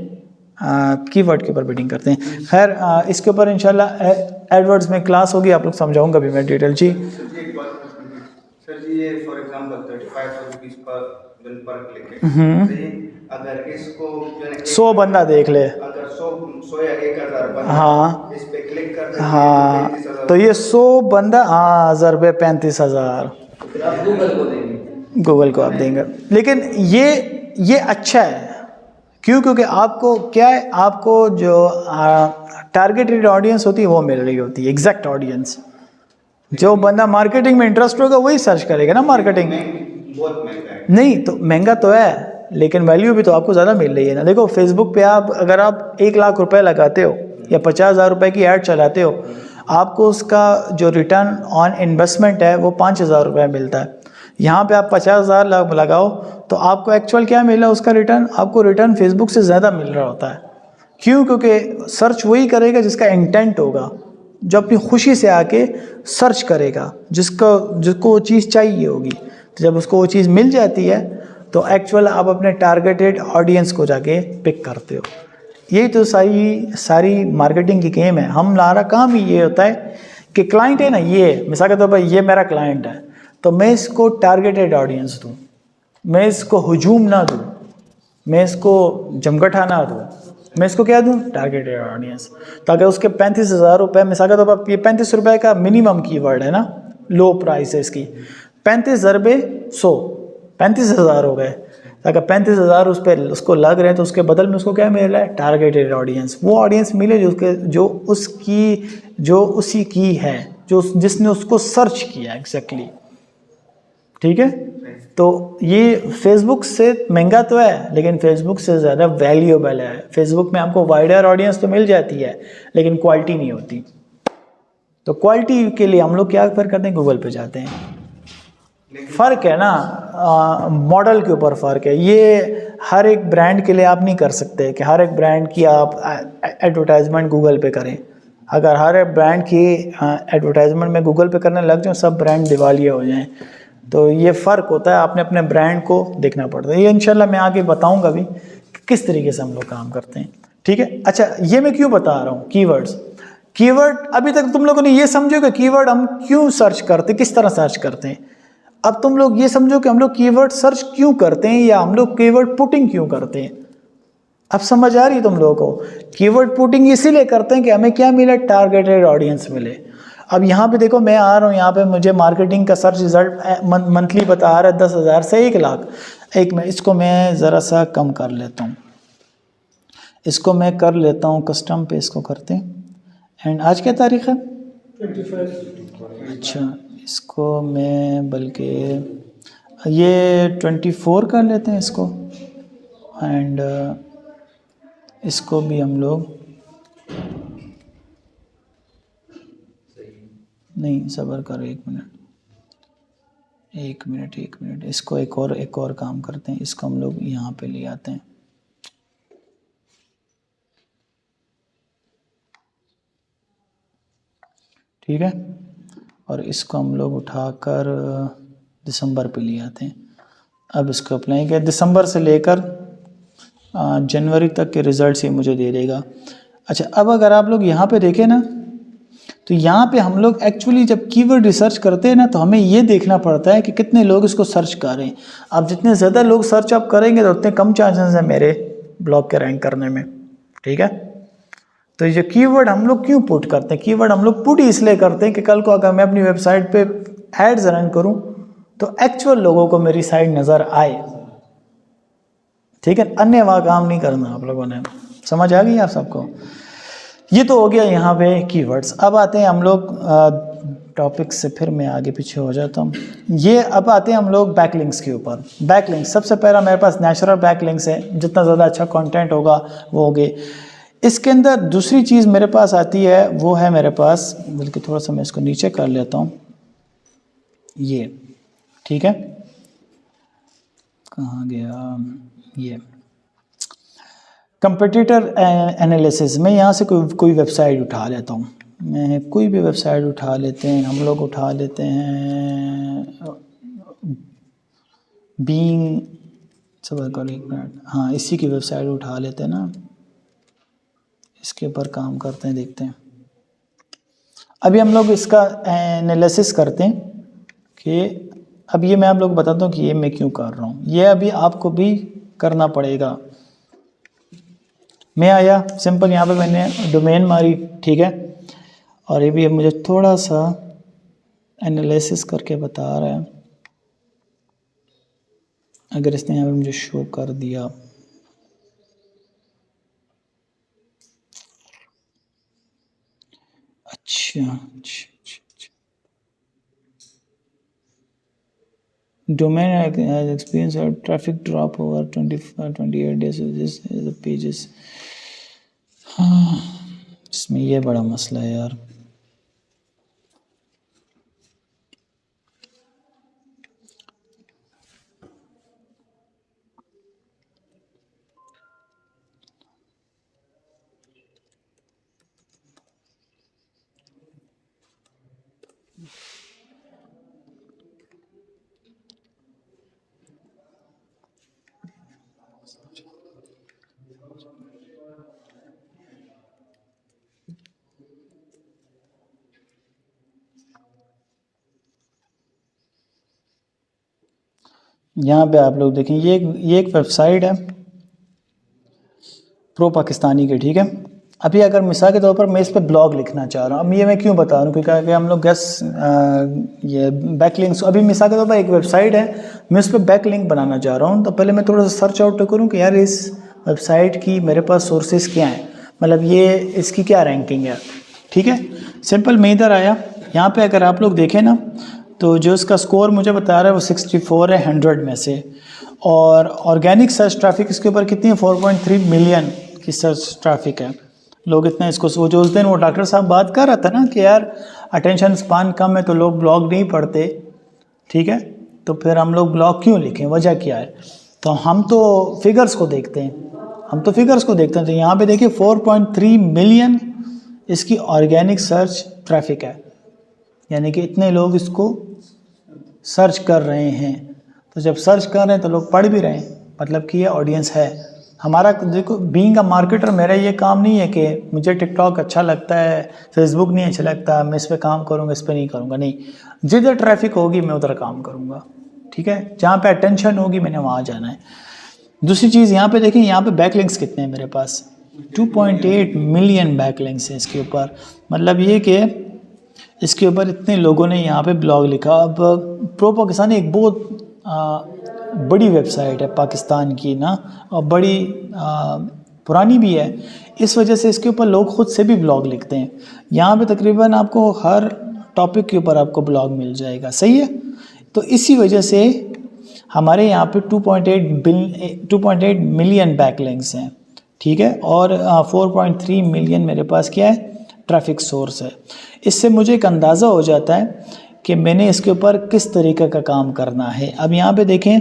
कीवर्ड के ऊपर बिडिंग करते हैं। खैर इसके ऊपर इंशाल्लाह एडवर्ड्स में क्लास होगी, आप लोग समझाऊंगा भी मैं डिटेल। जी सर जी, ये फॉर एग्जांपल 35 रुपीस पर क्लिक है, अगर इसको 100 बंदा देख ले, अगर 100 या 1000 बंदा हाँ इस पे क्लिक कर दे, हाँ तो ये 100 बंदा, हाँ 1000 रुपये 35,000 आप गूगल को देंगे, गूगल को आप देंगे। लेकिन ये अच्छा है, क्यों? क्योंकि आपको क्या है, आपको जो टारगेटेड ऑडियंस होती है वो मिल रही होती है, एग्जैक्ट ऑडियंस। जो बंदा मार्केटिंग में इंटरेस्ट होगा वही सर्च करेगा ना मार्केटिंग। बहुत महंगा है। नहीं तो महंगा तो है, लेकिन वैल्यू भी तो आपको ज़्यादा मिल रही है ना। देखो फेसबुक पे अगर आप 1 लाख रुपए लगाते हो या 50,000 रुपये की ऐड चलाते हो, आपको उसका जो रिटर्न ऑन इन्वेस्टमेंट है वो 5,000 रुपये मिलता है। यहाँ पे आप 50,000 लगाओ तो आपको एक्चुअल क्या मिला उसका रिटर्न, आपको रिटर्न फेसबुक से ज़्यादा मिल रहा होता है। क्यों? क्योंकि सर्च वही करेगा जिसका इंटेंट होगा, जो अपनी खुशी से आके सर्च करेगा, जिसको वो चीज़ चाहिए होगी। तो जब उसको वो चीज़ मिल जाती है तो एक्चुअल आप अपने टारगेटेड ऑडियंस को जाके पिक करते हो। यही तो सारी मार्केटिंग की गेम है। हमारा काम ही ये होता है कि क्लाइंट है ना, ये मिसाल के तौर पर ये मेरा क्लाइंट है तो मैं इसको टारगेटेड ऑडियंस दूँ, मैं इसको हुजूम ना दूँ, मैं इसको जमगठा ना दूँ, मैं इसको क्या दूँ, टारगेटेड ऑडियंस। ताकि उसके 35,000 रुपये, मिसाल के तौर पर ये 35 रुपये का मिनिमम कीवर्ड है ना, लो प्राइस है इसकी, 35 ज़रबे 100, 35,000 हो गए। अगर 35,000 उस पर उसको लग रहे हैं तो उसके बदल में उसको क्या मिल रहा है, टारगेटेड ऑडियंस। वो ऑडियंस मिले जो उसी की है, जिसने उसको सर्च किया एग्जैक्टली। ठीक है, तो ये फेसबुक से महंगा तो है लेकिन फेसबुक से ज़्यादा वैल्यूएबल है। फेसबुक में आपको वाइडर ऑडियंस तो मिल जाती है लेकिन क्वालिटी नहीं होती। तो क्वालिटी के लिए हम लोग क्या फिर करते हैं, गूगल पे जाते हैं। फ़र्क है ना, मॉडल के ऊपर फ़र्क है। ये हर एक ब्रांड के लिए आप नहीं कर सकते कि हर एक ब्रांड की आप एडवर्टाइजमेंट गूगल पे करें। अगर हर एक ब्रांड की एडवर्टाइजमेंट में गूगल पे करने लग जाओ, सब ब्रांड दिवालिया हो जाएं। तो ये फ़र्क होता है, आपने अपने ब्रांड को देखना पड़ता है। ये इंशाल्लाह मैं आगे बताऊंगा भी कि किस तरीके से हम लोग काम करते हैं। ठीक है, अच्छा ये मैं क्यों बता रहा हूँ कीवर्ड अभी तक तुम लोगों ने ये समझो कि कीवर्ड हम क्यों सर्च करते, किस तरह सर्च करते हैं। अब तुम लोग ये समझो कि हम लोग कीवर्ड सर्च क्यों करते हैं या हम लोग कीवर्ड पुटिंग क्यों करते हैं। अब समझ आ रही है तुम लोगों को? कीवर्ड पुटिंग इसीलिए करते हैं कि हमें क्या मिले, टारगेटेड ऑडियंस मिले। अब यहाँ पे देखो, मैं आ रहा हूँ यहाँ पे, मुझे मार्केटिंग का सर्च रिजल्ट मंथली बता रहा है 10,000 से 1 लाख। इसको मैं ज़रा सा कम कर लेता हूँ, इसको मैं कर लेता हूँ कस्टम पे, इसको करते हैं। एंड आज क्या तारीख़ है, 25। अच्छा, इसको मैं बल्कि ये 24 कर लेते हैं इसको। एंड इसको भी हम लोग नहीं, सब्र करो 1 मिनट, इसको एक और काम करते हैं। इसको हम लोग यहाँ पे ले आते हैं। ठीक है, और इसको हम लोग उठाकर दिसंबर पे ले आते हैं। अब इसको अप्लाई किया, दिसंबर से लेकर जनवरी तक के रिज़ल्ट ही मुझे दे देगा। अच्छा, अब अगर आप लोग यहाँ पे देखें ना, तो यहाँ पे हम लोग एक्चुअली जब कीवर्ड रिसर्च करते हैं ना, तो हमें ये देखना पड़ता है कि कितने लोग इसको सर्च कर रहे हैं। अब जितने ज़्यादा लोग सर्च अप करेंगे तो उतने कम चांसेस हैं मेरे ब्लॉग के रैंक करने में। ठीक है, तो ये कीवर्ड हम लोग क्यों पुट करते हैं, कीवर्ड हम लोग पुट इसलिए करते हैं कि कल को अगर मैं अपनी वेबसाइट पे एड्स रन करूं तो एक्चुअल लोगों को मेरी साइट नज़र आए। ठीक है, अन्य वहाँ काम नहीं करना आप लोगों ने। समझ आ गई आप सबको? ये तो हो गया यहाँ पे कीवर्ड्स। अब आते हैं हम लोग टॉपिक से, फिर मैं आगे पीछे हो जाता हूँ। ये अब आते हैं हम लोग बैकलिंक्स के ऊपर। बैकलिंक्स सबसे पहला मेरे पास नेचुरल बैकलिंक्स है, जितना ज़्यादा अच्छा कंटेंट होगा वो होगे। इसके अंदर दूसरी चीज़ मेरे पास आती है, वो है मेरे पास, बल्कि थोड़ा सा मैं इसको नीचे कर लेता हूँ, ये ठीक है, कहाँ गया ये कंपटीटर एनालिसिस। मैं यहाँ से कोई वेबसाइट उठा लेता हूँ, मैं कोई भी वेबसाइट उठा लेते हैं हम लोग, उठा लेते हैं बीइंग, सबर करो एक मिनट, हाँ इसी की वेबसाइट उठा लेते हैं ना, इसके ऊपर काम करते हैं, देखते हैं। अभी हम लोग इसका एनालिसिस करते हैं कि अब ये मैं आप लोग को बताता हूँ कि ये मैं क्यों कर रहा हूँ, ये अभी आपको भी करना पड़ेगा। मैं आया सिंपल, यहाँ पे मैंने डोमेन मारी, ठीक है, और ये भी अब मुझे थोड़ा सा एनालिसिस करके बता रहा है। अगर इसने यहाँ पे मुझे शो कर दिया, अच्छा domain has experienced a traffic drop over 28 days. This is the pages. हाँ, इसमें ये बड़ा मसला है यार। यहाँ पे आप लोग देखें, ये एक वेबसाइट है प्रो पाकिस्तानी की, ठीक है। अभी अगर मिसाल के तौर पर मैं इस पर ब्लॉग लिखना चाह रहा हूँ, अब ये मैं क्यों बता रहा हूँ, क्योंकि हम लोग ये बैकलिंक्स, अभी मिसाल के तौर पर एक वेबसाइट है, मैं उस पर बैकलिंक बनाना चाह रहा हूँ, तो पहले मैं थोड़ा सा सर्च आउट करूँ कि यार इस वेबसाइट की मेरे पास सोर्सेज क्या हैं, मतलब ये इसकी क्या रैंकिंग है, ठीक है। सिंपल मैं इधर आया, यहाँ पे अगर आप लोग देखें ना, तो जो इसका स्कोर मुझे बता रहा है वो 64 है 100 में से, और ऑर्गेनिक सर्च ट्रैफिक इसके ऊपर कितनी है, 4.3 मिलियन की सर्च ट्रैफिक है। लोग इतना इसको, वो जो उस दिन वो डॉक्टर साहब बात कर रहा था ना कि यार अटेंशन स्पान कम है तो लोग ब्लॉग नहीं पढ़ते, ठीक है, तो फिर हम लोग ब्लॉग क्यों लिखें, वजह क्या है, तो हम तो फिगर्स को देखते हैं, तो यहाँ पे देखिए 4.3 मिलियन इसकी ऑर्गेनिक सर्च ट्रैफिक है, यानी कि इतने लोग इसको सर्च कर रहे हैं। तो जब सर्च कर रहे हैं तो लोग पढ़ भी रहे हैं, मतलब कि ये ऑडियंस है हमारा। देखो बीइंग अ मार्केटर मेरा ये काम नहीं है कि मुझे टिकटॉक अच्छा लगता है, फेसबुक नहीं अच्छा लगता, मैं इस पर काम करूँगा, इस पर नहीं करूँगा, नहीं, जिधर ट्रैफिक होगी मैं उधर काम करूँगा, ठीक है, जहाँ पे अटेंशन होगी मैंने वहाँ जाना है। दूसरी चीज़ यहाँ पे देखिए, यहाँ पे बैकलिंक्स कितने हैं मेरे पास, 2.8 मिलियन बैकलिंक्स हैं इसके ऊपर, मतलब ये कि इसके ऊपर इतने लोगों ने यहाँ पे ब्लॉग लिखा। अब प्रो पाकिस्तानी एक बहुत बड़ी वेबसाइट है पाकिस्तान की ना, और बड़ी पुरानी भी है, इस वजह से इसके ऊपर लोग ख़ुद से भी ब्लॉग लिखते हैं। यहाँ पे तकरीबन आपको हर टॉपिक के ऊपर आपको ब्लॉग मिल जाएगा, सही है। तो इसी वजह से हमारे यहाँ पे 2.8 मिलियन बैकलिंक्स हैं, ठीक है, और 4.3 मिलियन मेरे पास क्या है, ट्रैफिक सोर्स है। इससे मुझे एक अंदाज़ा हो जाता है कि मैंने इसके ऊपर किस तरीके का काम करना है। अब यहाँ पे देखें,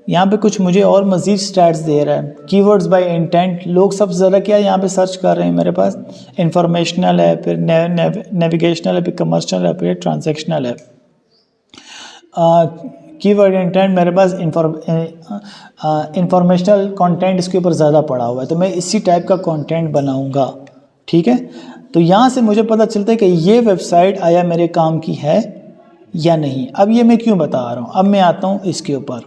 यहाँ पे कुछ मुझे और मज़ीद स्टैट्स दे रहा है। कीवर्ड्स बाय इंटेंट, लोग सबसे ज़्यादा क्या यहाँ पे सर्च कर रहे हैं, मेरे पास इंफॉर्मेशनल है, फिर नेविगेशनल है, फिर कमर्शियल है, फिर ट्रांजेक्शनल है। कीवर्ड इंटेंट मेरे पास इंफॉर्मेशनल कंटेंट इसके ऊपर ज़्यादा पड़ा हुआ है, तो मैं इसी टाइप का कंटेंट बनाऊँगा, ठीक है। तो यहाँ से मुझे पता चलता है कि ये वेबसाइट आया मेरे काम की है या नहीं। अब ये मैं क्यों बता रहा हूँ, अब मैं आता हूँ इसके ऊपर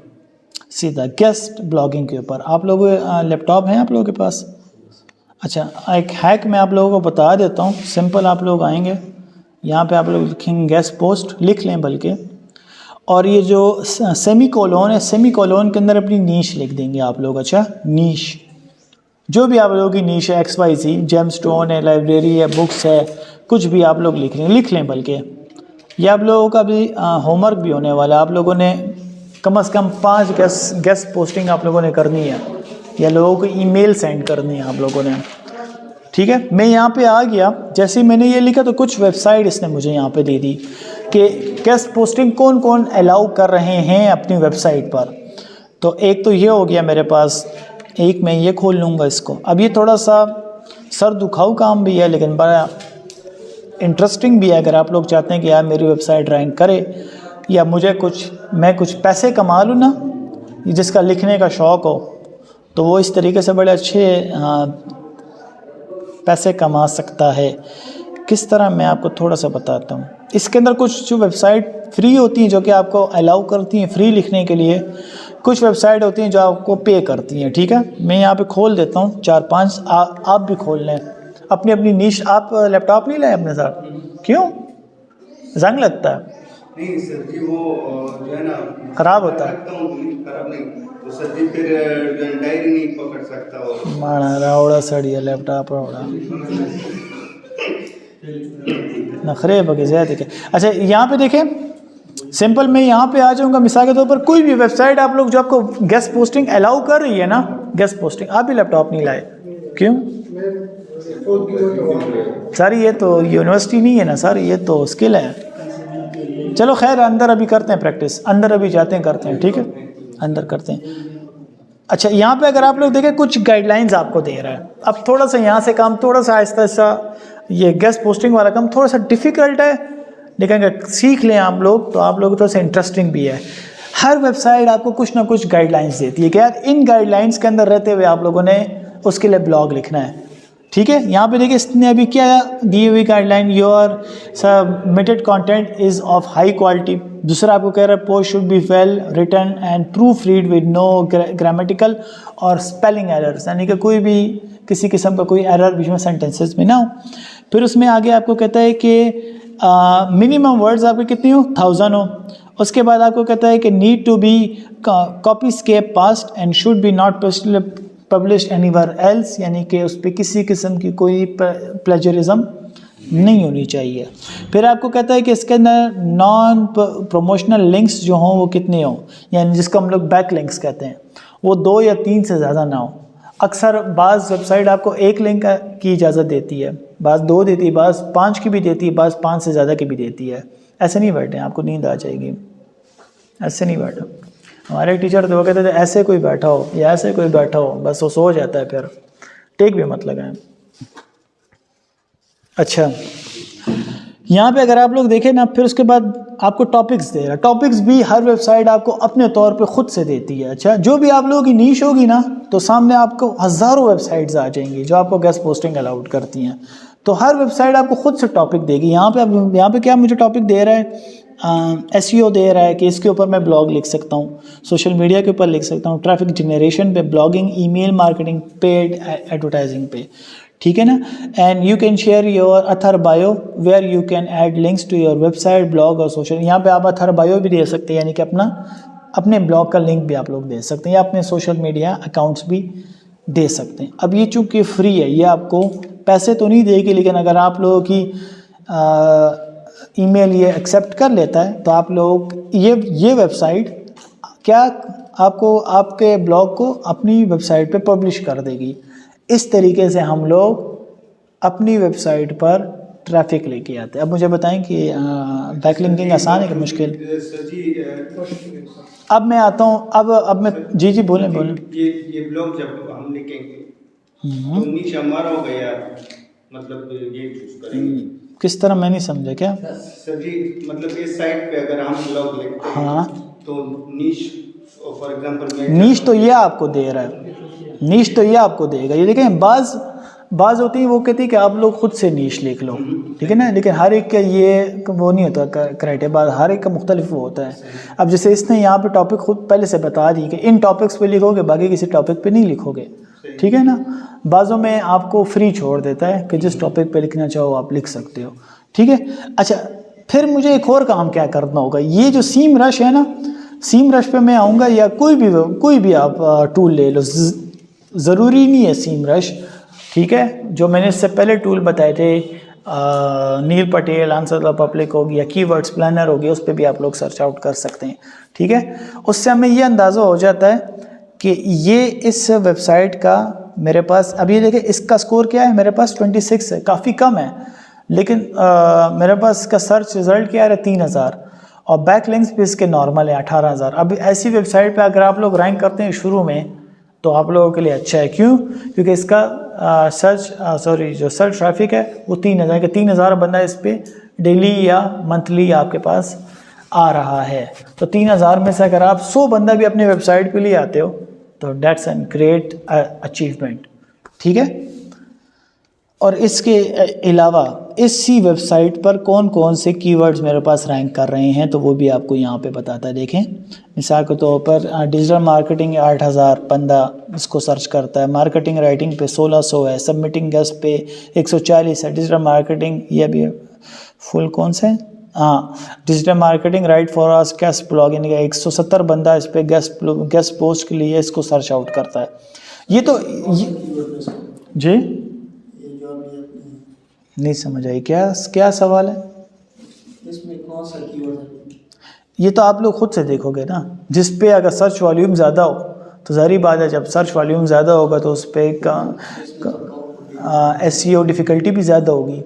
सीधा गेस्ट ब्लॉगिंग के ऊपर। आप लोग लैपटॉप हैं आप लोगों के पास? अच्छा, एक हैक मैं आप लोगों को बता देता हूँ। सिंपल आप लोग आएंगे, यहाँ पे आप लोग लिखेंगे गेस्ट पोस्ट, लिख लें बल्कि, और ये जो सेमी कोलोन है, सेमी कोलोन के अंदर अपनी नीश लिख देंगे आप लोग। अच्छा, नीश जो भी आप लोगों की नीश है, XYZ, जेम स्टोन है, लाइब्रेरी है, बुक्स है, कुछ भी आप लोग लिख लें। बल्कि ये आप लोगों का भी होमवर्क भी होने वाला है। आप लोगों ने कम से कम 5 गेस्ट पोस्टिंग आप लोगों ने करनी है, या लोगों को ईमेल सेंड करनी है आप लोगों ने। ठीक है, मैं यहाँ पे आ गया। जैसे ही मैंने ये लिखा तो कुछ वेबसाइट इसने मुझे यहाँ पे दे दी कि गेस्ट पोस्टिंग कौन कौन अलाउ कर रहे हैं अपनी वेबसाइट पर। तो एक तो ये हो गया मेरे पास, एक मैं ये खोल लूँगा इसको। अब ये थोड़ा सा सर दुखाऊ काम भी है, लेकिन बड़ा इंटरेस्टिंग भी है। अगर आप लोग चाहते हैं कि यार मेरी वेबसाइट रैंक करे, या मैं कुछ पैसे कमा लूँ ना, जिसका लिखने का शौक़ हो, तो वो इस तरीके से बड़े अच्छे पैसे कमा सकता है। किस तरह, मैं आपको थोड़ा सा बताता हूँ। इसके अंदर कुछ जो वेबसाइट फ्री होती हैं जो कि आपको अलाउ करती हैं फ्री लिखने के लिए, कुछ वेबसाइट होती हैं जो आपको पे करती हैं। ठीक है, मैं यहाँ पे खोल देता हूँ 4-5, आप भी खोल लें अपनी अपनी नीश। आप लैपटॉप नहीं लाए अपने साथ? क्यों, जंग लगता है? नहीं सर जी, वो जो है ना ख़राब होता है। खराब नहीं, तो सर जी फिर जो है डायरी नहीं पकड़ सकता। और माना रावड़ा सड़िया लैपटॉप रावड़ा नखरे बगे ज़्यादा के। अच्छा, यहाँ पे देखें, सिंपल मैं यहाँ पे आ जाऊँगा। मिसाल के तौर पर कोई भी वेबसाइट आप लोग जो आपको गेस्ट पोस्टिंग अलाउ कर रही है ना, गेस्ट पोस्टिंग, आप भी लैपटॉप नहीं लाए? क्यों सर? ये तो यूनिवर्सिटी नहीं है ना सर, ये तो स्किल है। चलो खैर, अंदर अभी करते हैं प्रैक्टिस, अंदर अभी जाते हैं, करते हैं। ठीक है, अंदर करते हैं। अच्छा, यहाँ पे अगर आप लोग देखें कुछ गाइडलाइंस आपको दे रहा है। अब थोड़ा सा यहाँ से काम थोड़ा सा आहिस्ता आहिस्ता, ये गेस्ट पोस्टिंग वाला काम थोड़ा सा डिफ़िकल्ट है, लेकिन अगर सीख लें आप लोग तो आप लोग थोड़ा सा इंटरेस्टिंग भी है। हर वेबसाइट आपको कुछ ना कुछ गाइडलाइंस देती है कि यार इन गाइडलाइंस के अंदर रहते हुए आप लोगों ने उसके लिए ब्लॉग लिखना है। ठीक है, यहाँ पे देखिए इसने अभी क्या दी हुई guideline, your submitted content is of high quality. दूसरा आपको कह रहा है post should be well written and proofread with no grammatical और स्पेलिंग एरर्स, यानी कि कोई भी किसी किस्म का कोई एरर बीच में सेंटेंसेस में ना हो। फिर उसमें आगे आपको कहता है कि मिनिमम वर्ड्स आपके कितनी हो, 1000 हो। उसके बाद आपको कहता है कि need to be Copyscape passed and should be not published anywhere else, यानी कि उस पर किसी किस्म की कोई प्लेजरिज्म नहीं होनी चाहिए। फिर आपको कहता है कि इसके अंदर नॉन प्रमोशनल लिंक्स जो हों वो कितने हों, यानी जिसको हम लोग बैक लिंक्स कहते हैं, वो 2 या 3 से ज़्यादा ना हो। अक्सर बाज़ वेबसाइट आपको 1 लिंक की इजाज़त देती है, बाज़ 2 देती है, बाज़ 5 की भी देती है, बाज़ 5 से ज़्यादा की भी देती है। ऐसे नहीं बैठे, आपको नींद आ जाएगी, ऐसे नहीं बैठो। हमारे टीचर तो वो कहते थे ऐसे कोई बैठा हो या ऐसे कोई बैठा हो, बस वो सो जाता है, फिर टेक भी मत लगाएं। अच्छा, यहाँ पे अगर आप लोग देखें ना, फिर उसके बाद आपको टॉपिक्स दे रहा है। टॉपिक्स भी हर वेबसाइट आपको अपने तौर पे ख़ुद से देती है। अच्छा, जो भी आप लोगों की नीश होगी ना, तो सामने आपको हज़ारों वेबसाइट्स आ जाएंगी जो आपको गेस्ट पोस्टिंग अलाउड करती हैं। तो हर वेबसाइट आपको ख़ुद से टॉपिक देगी। यहाँ पे क्या मुझे टॉपिक दे रहा है, SEO दे रहा है कि इसके ऊपर मैं ब्लॉग लिख सकता हूँ, सोशल मीडिया के ऊपर लिख सकता हूँ, ट्रैफिक जनरेशन पे, blogging, email marketing, paid advertising पे। ठीक है ना। And you can share your author bio where you can add links to your website, blog और सोशल। यहाँ पे आप अथर बायो भी दे सकते हैं, यानी कि अपने ब्लॉग का लिंक भी आप लोग दे सकते हैं, या अपने सोशल मीडिया अकाउंट्स भी दे सकते हैं। अब ये चूँकि फ्री है, ये आपको पैसे तो नहीं देगी, लेकिन अगर आप लोगों की ईमेल ये एक्सेप्ट कर लेता है तो आप लोग ये वेबसाइट क्या आपको आपके ब्लॉग को अपनी वेबसाइट पे पब्लिश कर देगी। इस तरीके से हम लोग अपनी वेबसाइट पर ट्रैफिक लेके आते हैं। अब मुझे बताएं कि बैकलिंकिंग आसान है कि मुश्किल? अब मैं आता हूँ, अब मैं जी बोलें। ये ब्लॉग जब हम लिखेंगे तो नीचे हमारा हो गया, मतलब ये चूज करेंगे किस तरह, मैं नहीं समझा क्या सर जी। मतलब इस साइट पे अगर हम ब्लॉग लिखते हैं, हाँ, तो नीश फॉर एग्जांपल नीश तो ये आपको दे रहा है, नीश तो ये आपको देगा। ये देखें, बाज़ होती है वो कहती है कि आप लोग खुद से नीश लिख लो, ठीक है ना, लेकिन हर एक का ये वो नहीं होता क्राइटेरिया, हर एक का मुख्तलिफ वो होता है। अब जैसे इसने यहाँ पे टॉपिक खुद पहले से बता दी कि इन टॉपिक्स पे लिखोगे, बाकी किसी टॉपिक पे नहीं लिखोगे, ठीक है ना। बाज़ों में आपको फ्री छोड़ देता है कि जिस टॉपिक पे लिखना चाहो आप लिख सकते हो, ठीक है। अच्छा, फिर मुझे एक और काम क्या करना होगा, ये जो सीम रश है ना, सीम रश पे मैं आऊँगा, या कोई भी आप टूल ले लो, ज़रूरी नहीं है सीम रश, ठीक है। जो मैंने इससे पहले टूल बताए थे, नील पटेल, आंसर द पब्लिक हो गया, कीवर्ड्स प्लानर हो गया, उस पर भी आप लोग सर्च आउट कर सकते हैं, ठीक है। उससे हमें ये अंदाज़ा हो जाता है कि ये इस वेबसाइट का मेरे पास, अभी ये देखिए इसका स्कोर क्या है, मेरे पास 26 है, काफ़ी कम है, लेकिन मेरे पास इसका सर्च रिज़ल्ट क्या है 3000, और बैक लिंक्स भी इसके नॉर्मल है 18000। अब ऐसी वेबसाइट पे अगर आप लोग रैंक करते हैं शुरू में तो आप लोगों के लिए अच्छा है, क्यों? क्योंकि इसका जो सर्च ट्रैफिक है वो 3000 के 3000 बंदा इस पर डेली या मंथली आपके पास आ रहा है। तो 3000 में से अगर आप 100 बंदा भी अपनी वेबसाइट पे ले आते हो तो डेट्स एन ग्रेट अचीवमेंट, ठीक है। और इसके अलावा इसी वेबसाइट पर कौन कौन से कीवर्ड्स मेरे पास रैंक कर रहे हैं तो वो भी आपको यहाँ पे बताता है। देखें मिसाल के तौर पर डिजिटल मार्केटिंग 8000 बंदा इसको सर्च करता है, मार्केटिंग राइटिंग पे 1600 है, सबमिटिंग गेस्ट पे 140 है, डिजिटल मार्केटिंग ये भी फुल कौन से हाँ digital marketing write for us guest blogging 170 बंदा इस पर गेस्ट पोस्ट के लिए इसको सर्च आउट करता है। ये तो जी नहीं समझ आई, क्या सवाल है इसमें कौन सा कीवर्ड है? ये तो आप लोग खुद से देखोगे ना, जिस पे अगर सर्च वॉल्यूम ज़्यादा हो तो ज़ाहिर बात है जब सर्च वॉल्यूम ज़्यादा होगा तो उस पर SEO डिफ़िकल्टी भी ज़्यादा होगी।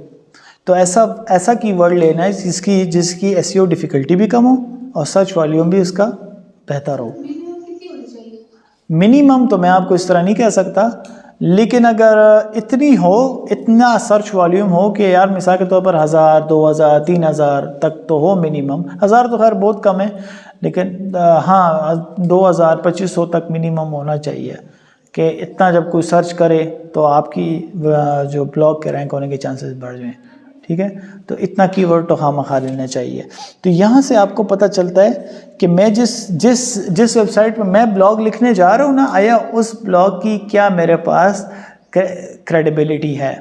तो ऐसा कीवर्ड लेना है जिसकी SEO डिफ़िकल्टी भी कम हो और सर्च वॉल्यूम भी उसका बेहतर हो। मिनिमम तो मैं आपको इस तरह नहीं कह सकता, लेकिन अगर इतना सर्च वॉल्यूम हो कि यार मिसाल के तौर पर 1000 2000 3000 तक तो हो मिनिमम, 1000 तो खैर बहुत कम है, लेकिन हाँ 2000 2500 तक मिनिमम होना चाहिए कि इतना जब कोई सर्च करे तो आपकी जो ब्लॉग के रैंक होने के चांसेस बढ़ जाएँ, ठीक है। तो इतना कीवर्ड तो खामखा लेना चाहिए। तो यहाँ से आपको पता चलता है कि मैं जिस वेबसाइट पर मैं ब्लॉग लिखने जा रहा हूँ ना, आया उस ब्लॉग की क्या मेरे पास क्रेडिबिलिटी है।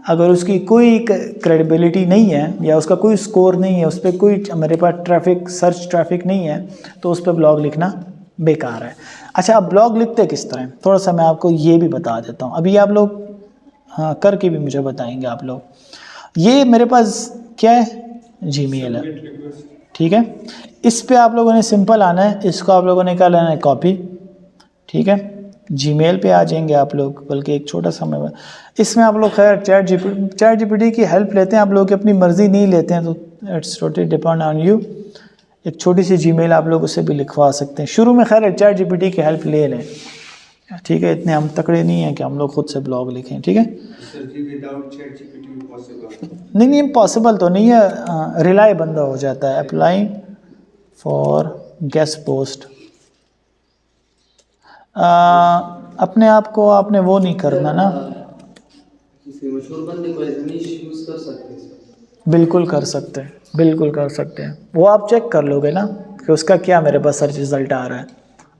अगर उसकी कोई क्रेडिबिलिटी नहीं है या उसका कोई स्कोर नहीं है, उस पर कोई मेरे पास सर्च ट्रैफिक नहीं है, तो उस पर ब्लॉग लिखना बेकार है। अच्छा, अब ब्लॉग लिखते किस तरह, थोड़ा सा मैं आपको ये भी बता देता हूँ। अभी आप लोग हाँ करके भी मुझे बताएंगे आप लोग। ये मेरे पास क्या है, जीमेल है, ठीक है। इस पे आप लोगों ने सिंपल आना है, इसको आप लोगों ने क्या लेना है, कॉपी, ठीक है। जीमेल पे आ जाएंगे आप लोग, बल्कि एक छोटा सा मैं इसमें आप लोग खैर चैट जीपीटी की हेल्प लेते हैं, आप लोग की अपनी मर्ज़ी नहीं लेते हैं तो it's totally depend on you. एक छोटी सी जीमेल आप लोग उससे भी लिखवा सकते हैं। शुरू में खैर चैट जीपीटी की हेल्प ले लें, ठीक है। इतने हम तकड़े नहीं हैं कि हम लोग खुद से ब्लॉग लिखें, ठीक है। नहीं इम्पॉसिबल तो नहीं है, रिलाई बंदा हो जाता है। अप्लाई फॉर गेस्ट पोस्ट, अपने आप को आपने वो नहीं करना ना, किसी मशहूर बंदे को एज निश यूज कर सकते हैं। बिल्कुल कर सकते हैं, बिल्कुल कर सकते हैं। वो आप चेक कर लोगे ना कि उसका क्या मेरे पास सर्च रिज़ल्ट आ रहा है,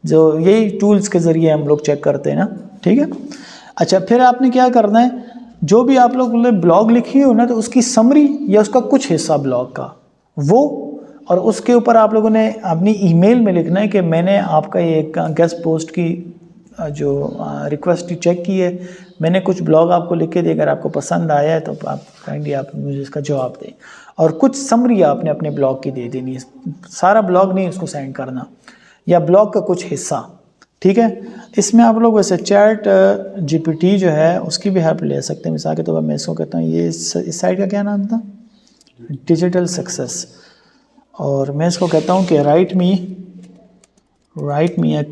जो यही टूल्स के ज़रिए हम लोग चेक करते हैं ना, ठीक है। अच्छा, फिर आपने क्या करना है, जो भी आप लोग ने ब्लॉग लिखी हो ना, तो उसकी समरी या उसका कुछ हिस्सा ब्लॉग का वो, और उसके ऊपर आप लोगों ने अपनी ईमेल में लिखना है कि मैंने आपका ये गेस्ट पोस्ट की जो रिक्वेस्ट चेक की है, मैंने कुछ ब्लॉग आपको लिख के दिए, अगर आपको पसंद आया है तो आप काइंडली आप मुझे इसका जवाब दें। और कुछ समरी आपने अपने ब्लॉग की दे देनी है, सारा ब्लॉग नहीं उसको सेंड करना, या ब्लॉग का कुछ हिस्सा, ठीक है। इसमें आप लोग वैसे चैट जीपीटी जो है उसकी भी हेल्प ले सकते हैं। मिसाल के तौर पर मैं इसको कहता हूँ, ये इस साइट का क्या नाम था, डिजिटल सक्सेस, और मैं इसको कहता हूँ कि राइट मी ए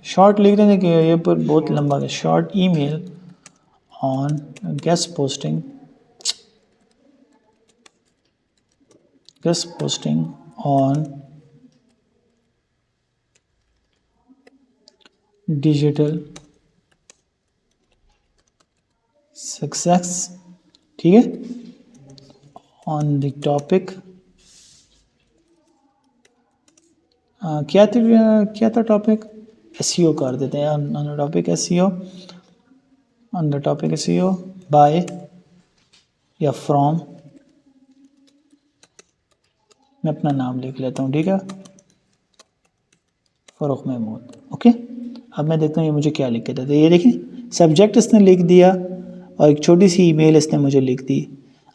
शॉर्ट लिख देने कि ये पर बहुत लंबा है, short email on guest posting on digital success, ठीक है। ऑन द टॉपिक क्या था टॉपिक, SEO कर देते हैं, on the topic SEO by या फ्रॉम मैं अपना नाम लिख लेता हूँ, ठीक है, फ़ारूक महमूद। ओके, अब मैं देखता हूँ ये मुझे क्या लिख के देते। ये देखिए सब्जेक्ट इसने लिख दिया और एक छोटी सी ईमेल इसने मुझे लिख दी।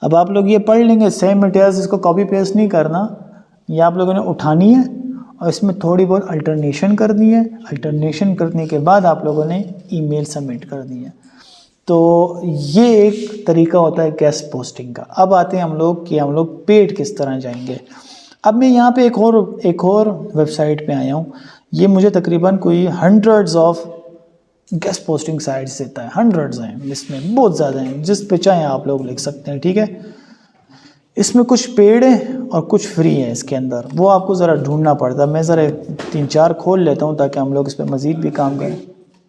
अब आप लोग ये पढ़ लेंगे, सेम मटेरियल्स, इसको कॉपी पेस्ट नहीं करना, ये आप लोगों ने उठानी है और इसमें थोड़ी बहुत अल्टरनेशन करनी है। अल्टरनेशन करने के बाद आप लोगों ने ईमेल सबमिट कर दी है। तो ये एक तरीका होता है गेस्ट पोस्टिंग का। अब आते हैं हम लोग कि हम लोग पेड किस तरह जाएंगे। अब मैं यहाँ पे एक और वेबसाइट पे आया हूँ। ये मुझे तकरीबन कोई hundreds of guest posting sites देता है, हंड्रेड्स हैं इसमें, बहुत ज़्यादा हैं, जिस पे चाहें आप लोग लिख सकते हैं, ठीक है। इसमें कुछ पेड है और कुछ फ्री है इसके अंदर, वो आपको ज़रा ढूंढना पड़ता है। मैं ज़रा 3-4 खोल लेता हूँ ताकि हम लोग इस पर मज़ीद भी काम करें।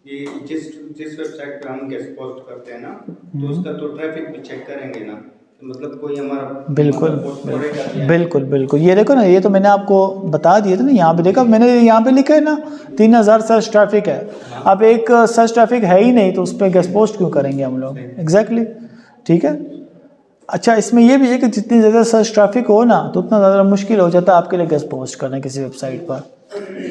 ये जिस वेबसाइट पे हम गेस्ट पोस्ट करते हैं ना, तो उसका तो ट्रैफिक भी चेक करेंगे ना, मतलब कोई हमारा बिल्कुल बिल्कुल ये देखो ना, ये तो मैंने आपको बता दिया था ना, यहाँ पे देखा मैंने, यहाँ पे लिखा है ना 3000 सर्च ट्रैफिक है। अब एक सर्च ट्रैफिक है ही नहीं तो उस पर गेस्ट पोस्ट क्यों करेंगे हम लोग? एग्जैक्टली, ठीक है। अच्छा, इसमें ये भी है कि जितनी ज़्यादा सर्च ट्रैफिक हो ना तो उतना ज़्यादा मुश्किल हो जाता है आपके लिए गेस्ट पोस्ट करना किसी वेबसाइट पर,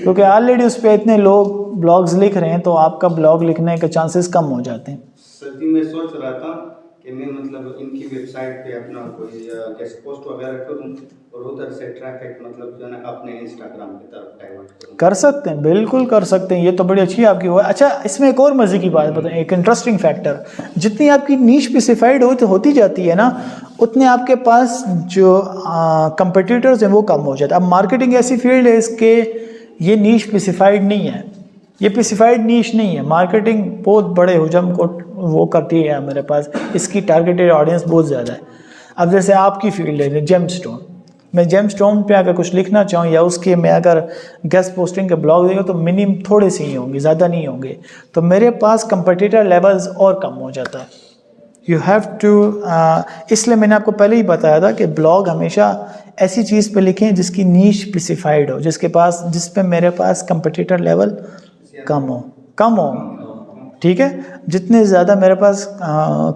क्योंकि ऑलरेडी उस पर इतने लोग ब्लॉग्स लिख रहे हैं तो आपका ब्लॉग लिखने के चांसेस कम हो जाते हैं। सर्दी में सोच रहा था कि मैं मतलब इनकी वेबसाइट पे अपना कोई गेस्ट पोस्ट वगैरह करूं और उधर से ट्रैफिक मतलब जो है ना अपने इंस्टाग्राम की तरफ डाइवर्ट करूं। कर सकते हैं, बिल्कुल कर सकते हैं, ये तो बड़ी अच्छी आपकी हुआ। अच्छा, इसमें एक और मज़े की बात बताएं, एक इंटरेस्टिंग फैक्टर, जितनी आपकी नीश स्पेसिफाइड होती जाती है ना, उतने आपके पास जो कंपटीटर्स हैं वो कम हो जाता है। अब मार्केटिंग ऐसी फील्ड है इसके, ये नीश स्पेसिफाइड नहीं है, ये स्पेसिफाइड नीश नहीं है। मार्केटिंग बहुत बड़े हुजम को वो करती है मेरे पास, इसकी टारगेटेड ऑडियंस बहुत ज़्यादा है। अब जैसे आपकी फील्ड है जेम स्टोन, मैं जेम स्टोन पे अगर कुछ लिखना चाहूँ या उसके मैं अगर गेस्ट पोस्टिंग के ब्लॉग देगा तो मिनिमम थोड़े से ही होंगे, ज़्यादा नहीं होंगे, तो मेरे पास कंपटीटर लेवल्स और कम हो जाता है। यू हैव टू, इसलिए मैंने आपको पहले ही बताया था कि ब्लॉग हमेशा ऐसी चीज़ पे लिखें जिसकी नीश स्पेसिफाइड हो, जिस पे मेरे पास कंपटीटर लेवल कम हो, ठीक है। जितने ज़्यादा मेरे पास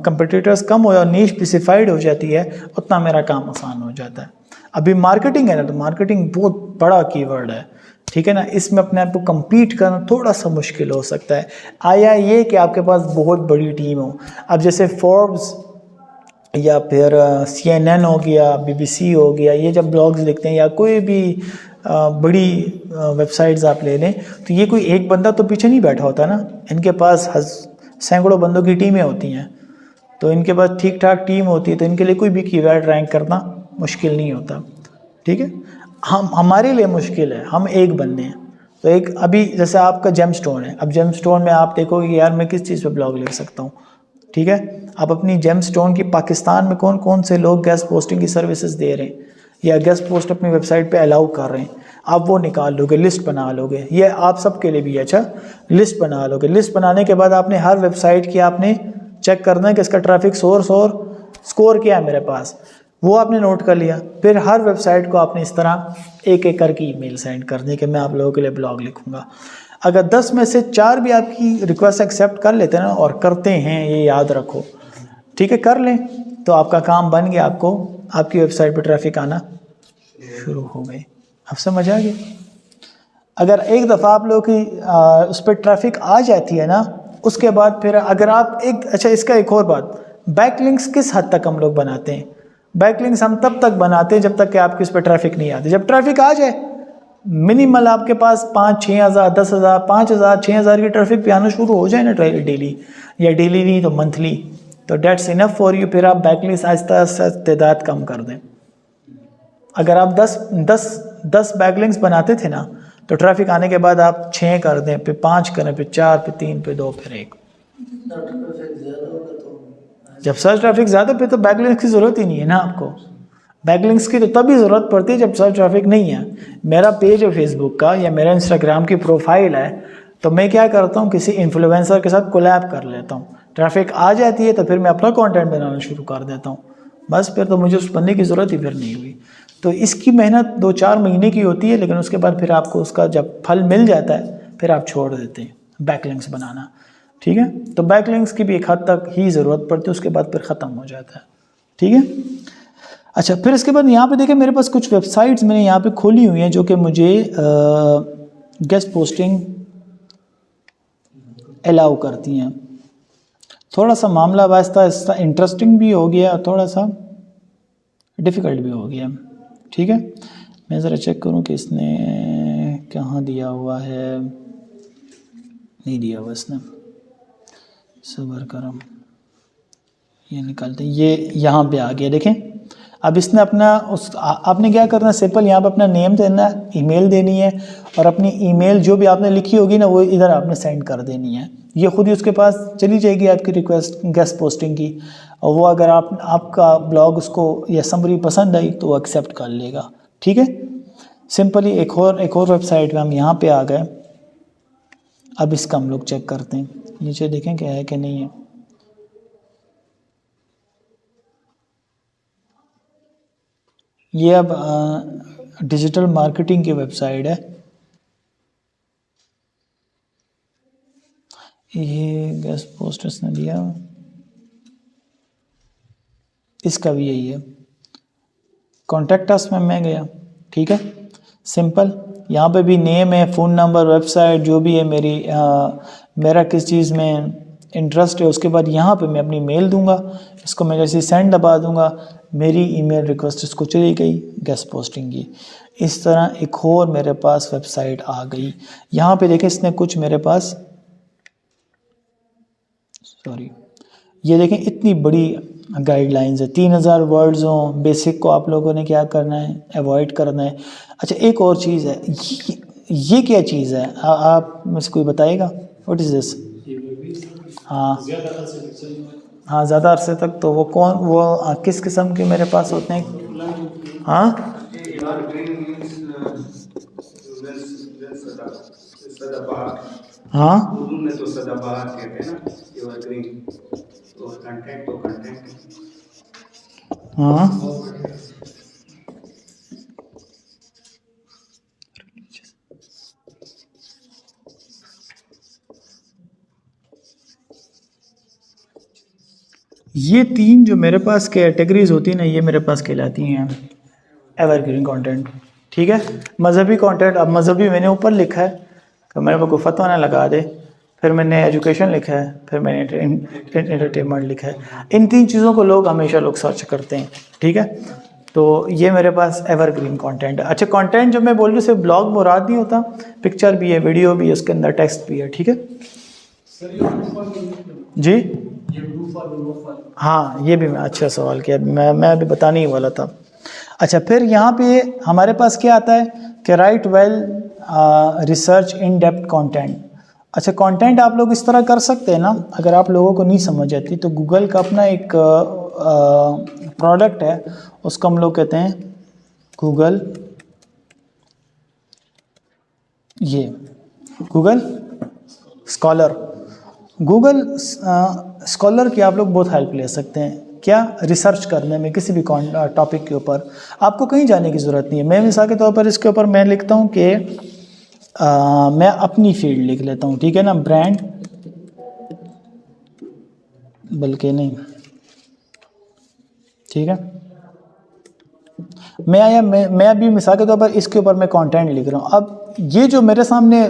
कंपटीटर्स कम हो और नीश स्पेसिफाइड हो जाती है उतना मेरा काम आसान हो जाता है। अभी मार्केटिंग है ना, तो मार्केटिंग बहुत बड़ा कीवर्ड है, ठीक है ना, इसमें अपने आप को compete करना थोड़ा सा मुश्किल हो सकता है। आया ये कि आपके पास बहुत बड़ी टीम हो, अब जैसे फोर्ब्स या फिर CNN हो गया, BBC हो गया, ये जब ब्लॉग्स लिखते हैं या कोई भी बड़ी वेबसाइट्स आप ले लें, तो ये कोई एक बंदा तो पीछे नहीं बैठा होता ना, इनके पास सैकड़ों बंदों की टीमें होती हैं, तो इनके पास ठीक ठाक टीम होती है, तो इनके लिए कोई भी कीवर्ड रैंक करना मुश्किल नहीं होता, ठीक है। हमारे लिए मुश्किल है, हम एक बंदे हैं। तो एक अभी जैसे आपका जेम स्टोन है, अब जेम स्टोन में आप देखोगे यार मैं किस चीज़ पे ब्लॉग लिख सकता हूँ, ठीक है। आप अपनी जेम स्टोन की पाकिस्तान में कौन कौन से लोग गेस्ट पोस्टिंग की सर्विसेज दे रहे हैं या गेस्ट पोस्ट अपनी वेबसाइट पे अलाउ कर रहे हैं, आप वो निकाल लोगे, लिस्ट बना लोगे। ये आप सब के लिए भी अच्छा, लिस्ट बना लोगे। लिस्ट बनाने के बाद आपने हर वेबसाइट की आपने चेक करना है कि इसका ट्रैफिक सोर्स और स्कोर क्या है मेरे पास, वो आपने नोट कर लिया। फिर हर वेबसाइट को आपने इस तरह एक एक करके ईमेल सेंड करनी कि मैं आप लोगों के लिए ब्लॉग लिखूंगा। अगर 10 में से 4 भी आपकी रिक्वेस्ट एक्सेप्ट कर लेते हैं ना, और करते हैं, ये याद रखो, ठीक है, कर लें, तो आपका काम बन गया, आपको आपकी वेबसाइट पर ट्रैफिक आना शुरू हो गई। अब समझ आ गया। अगर एक दफ़ा आप लोगों की उस पर ट्रैफिक आ जाती है ना, उसके बाद फिर अगर आप एक, अच्छा इसका एक और बात, बैकलिंक्स किस हद तक हम लोग बनाते हैं? बैकलिंक्स हम तब तक बनाते हैं जब तक कि आपकी उस पर ट्रैफिक नहीं आती। जब ट्रैफिक आ जाए, मिनिमल आपके पास 5-6 हज़ार, 10 हज़ार, 5 हज़ार, 6 हज़ार की ट्रैफिक पे आना शुरू हो जाए ना डेली, या डेली नहीं तो मंथली, तो डेट्स इनफ फॉर यू। फिर आप बैकलिंक्स आहिस्ता आहिस्ता तादाद कम कर दें। अगर आप 10 बैकलिंक्स बनाते थे ना, तो ट्रैफिक आने के बाद आप 6 कर दें, फिर 5 करें, फिर 4, फिर 3, फिर 2, फिर 1। जब सर्च ट्रैफिक ज़्यादा, फिर तो बैकलिंक्स की ज़रूरत ही नहीं है ना आपको। बैकलिंक्स की तो तभी ज़रूरत पड़ती है जब सर्च ट्रैफिक नहीं है। मेरा पेज है फेसबुक का या मेरा इंस्टाग्राम की प्रोफाइल है, तो मैं क्या करता हूँ, किसी इन्फ्लुएंसर के साथ कोलैब कर लेता हूँ। ट्रैफिक आ जाती है तो फिर मैं अपना कंटेंट बनाना शुरू कर देता हूँ, बस फिर तो मुझे उस बंदे की ज़रूरत ही फिर नहीं हुई। तो इसकी मेहनत 2-4 महीने की होती है, लेकिन उसके बाद फिर आपको उसका जब फल मिल जाता है फिर आप छोड़ देते हैं बैकलिंक्स बनाना, ठीक है। तो बैकलिंक्स की भी एक हद तक ही ज़रूरत पड़ती है, उसके बाद फिर ख़त्म हो जाता है, ठीक है। अच्छा, फिर इसके बाद यहाँ पे देखें मेरे पास कुछ वेबसाइट्स मैंने यहाँ पे खोली हुई हैं जो कि मुझे गेस्ट पोस्टिंग अलाउ करती हैं। थोड़ा सा मामला वास्ता इंटरेस्टिंग भी हो गया, थोड़ा सा डिफ़िकल्ट भी हो गया। ठीक है, मैं ज़रा चेक करूँ कि इसने कहाँ दिया हुआ है, नहीं दिया हुआ इसने, सब्र करो, ये निकालते हैं, ये यहाँ पे आ गया देखें। अब इसने अपना आपने क्या करना है, सिंपल यहाँ पे अपना नेम देना, ईमेल देनी है और अपनी ईमेल जो भी आपने लिखी होगी ना वो इधर आपने सेंड कर देनी है। ये खुद ही उसके पास चली जाएगी आपकी रिक्वेस्ट गेस्ट पोस्टिंग की, और वो अगर आपका ब्लॉग उसको या समरी पसंद आई तो वो एक्सेप्ट कर लेगा। ठीक है, सिंपली एक और वेबसाइट में हम यहाँ पे आ गए। अब इसका हम लोग चेक करते हैं, नीचे देखें क्या है कि नहीं है। ये अब डिजिटल मार्केटिंग की वेबसाइट है। ये गेस्ट पोस्टर्स ने दिया, इसका भी यही है। कॉन्टैक्ट अस में मैं गया, ठीक है, सिंपल यहाँ पे भी नेम है, फ़ोन नंबर, वेबसाइट जो भी है, मेरा किस चीज़ में इंटरेस्ट है, उसके बाद यहाँ पे मैं अपनी मेल दूंगा, इसको मैं जैसे सेंड दबा दूंगा, मेरी ईमेल रिक्वेस्ट इसको चली गई गेस्ट पोस्टिंग की। इस तरह एक और मेरे पास वेबसाइट आ गई। यहाँ पे देखें इसने कुछ मेरे पास, सॉरी, ये देखें इतनी बड़ी गाइडलाइंस है, 3000 वर्ड्स हों, बेसिक को आप लोगों ने क्या करना है, अवॉइड करना है। अच्छा, एक और चीज़ है, ये क्या चीज़ है, आप मुझे कोई बताएगा, व्हाट इज़ दिस? हाँ हाँ, ज़्यादा अरसे तक तो वो किस किस्म के मेरे पास होते हैं? हाँ हाँ, उर्दू में तो सदाबहार कहते हैं ना, एवरग्रीन, तो कंटेंट हाँ, ये 3 जो मेरे पास कैटेगरीज होती हैं ना, ये मेरे पास कहलाती हैं एवरग्रीन कंटेंट। ठीक है, मज़हबी कंटेंट, अब मज़हबी मैंने ऊपर लिखा है कि मेरे को कोई फतवा ना लगा दे, फिर मैंने एजुकेशन लिखा है, फिर मैंने एंटरटेनमेंट लिखा है। इन 3 चीज़ों को हमेशा लोग सर्च करते हैं। ठीक है, तो ये मेरे पास एवरग्रीन कंटेंट है। अच्छा, कंटेंट जब मैं बोल रही हूँ सिर्फ ब्लॉग मुराद नहीं होता, पिक्चर भी है, वीडियो भी है, उसके अंदर टेक्स्ट भी है। ठीक है जी, हाँ, ये भी मैं अच्छा सवाल किया, मैं अभी बताने ही वाला था। अच्छा, फिर यहाँ पे हमारे पास क्या आता है कि right well research in depth content. अच्छा, कंटेंट आप लोग इस तरह कर सकते हैं ना, अगर आप लोगों को नहीं समझ आती तो गूगल का अपना एक प्रोडक्ट है, उसको हम लोग कहते हैं गूगल, ये गूगल स्कॉलर। गूगल स्कॉलर की आप लोग बहुत हेल्प ले सकते हैं, क्या, रिसर्च करने में किसी भी टॉपिक के ऊपर आपको कहीं जाने की ज़रूरत नहीं है। मैं मिसाल के तौर पर इसके ऊपर मैं लिखता हूँ कि मैं अपनी फील्ड लिख लेता हूँ, ठीक है ना, ब्रांड, बल्कि नहीं, ठीक है, मैं अभी मिसाल के तौर पर इसके ऊपर मैं कंटेंट लिख रहा हूँ। अब ये जो मेरे सामने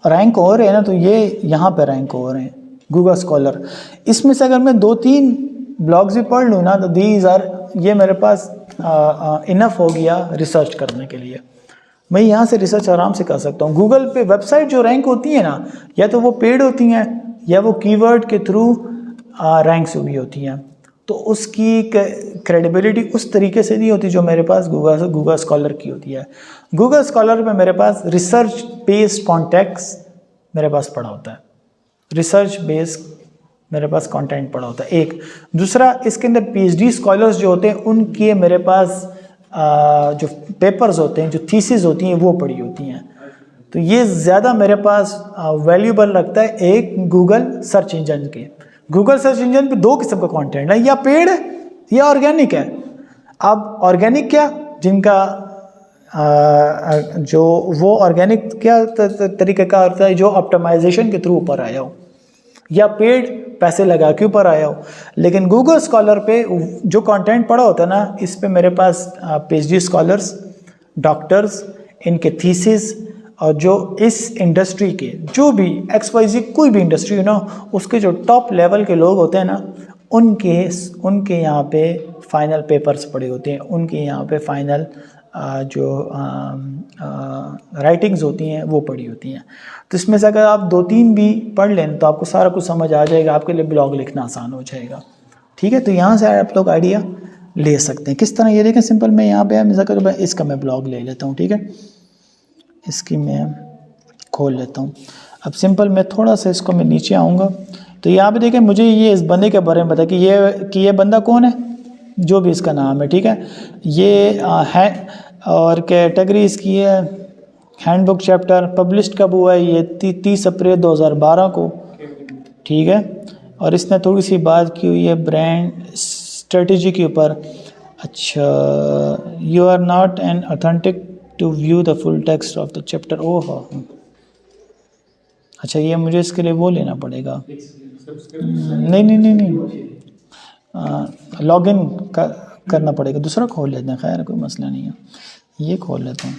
रैंक हो रहे हैं ना, तो ये यहाँ पे रैंक हो रहे हैं गूगल स्कॉलर। इसमें से अगर मैं 2-3 ब्लॉग्स भी पढ़ लूँ ना, तो दीज आर, ये मेरे पास इनफ हो गया रिसर्च करने के लिए। मैं यहाँ से रिसर्च आराम से कर सकता हूँ। गूगल पे वेबसाइट जो रैंक होती है ना, या तो वो पेड होती हैं या वो कीवर्ड के थ्रू रैंक्स हुई होती हैं, तो उसकी क्रेडिबिलिटी उस तरीके से नहीं होती जो मेरे पास गूगल स्कॉलर की होती है। गूगल स्कॉलर में मेरे पास रिसर्च बेस्ड कॉन्टेक्स्ट मेरे पास पड़ा होता है, रिसर्च बेस्ड मेरे पास कंटेंट पड़ा होता है। एक दूसरा, इसके अंदर पीएचडी स्कॉलर्स जो होते हैं उनके मेरे पास जो पेपर्स होते हैं, जो थीसिस होती हैं, वो पड़ी होती हैं। तो ये ज़्यादा मेरे पास वैल्यूबल लगता है एक गूगल सर्च इंजन के। गूगल सर्च इंजन पे 2 किस्म का कंटेंट है, या पेड है या ऑर्गेनिक है। अब ऑर्गेनिक क्या, जिनका जो वो ऑर्गेनिक क्या तरीके का होता है, जो ऑप्टिमाइजेशन के थ्रू ऊपर आया हो, या पेड पैसे लगा के ऊपर आया हो। लेकिन गूगल स्कॉलर पे जो कंटेंट पड़ा होता है ना, इस पे मेरे पास PhD स्कॉलर्स, डॉक्टर्स, इनके थीसिस, और जो इस इंडस्ट्री के जो भी XYZ कोई भी इंडस्ट्री ना, उसके जो टॉप लेवल के लोग होते हैं ना, उनके यहाँ पे फाइनल पेपर्स पड़े होते हैं, उनके यहाँ पे फाइनल जो राइटिंग्स होती हैं वो पढ़ी होती हैं। तो इसमें से अगर आप 2-3 भी पढ़ लें तो आपको सारा कुछ समझ आ जाएगा, आपके लिए ब्लॉग लिखना आसान हो जाएगा। ठीक है, तो यहाँ से आप लोग आइडिया ले सकते हैं किस तरह। ये देखें सिंपल, मैं यहाँ पे मैं इसका मैं ब्लॉग ले लेता हूँ। ठीक है, इसकी मैं खोल लेता हूँ। अब सिंपल मैं थोड़ा सा इसको मैं नीचे आऊँगा तो यहाँ पे देखें मुझे ये इस बंदे के बारे में पता कि ये बंदा कौन है, जो भी इसका नाम है। ठीक है, ये है और कैटेगरी इसकी है हैंडबुक चैप्टर, पब्लिश्ड कब हुआ है, ये 30 अप्रैल 2012 को। ठीक है, और इसने थोड़ी सी बात की हुई है ब्रांड स्ट्रेटजी के ऊपर। अच्छा, you are not an authentic to view the full text of the chapter. Oh, अच्छा, ये मुझे इसके लिए वो लेना पड़ेगा। नहीं, लॉगिन करना पड़ेगा। दूसरा खोल लेते हैं, खैर कोई मसला नहीं है, ये खोल लेता हूँ।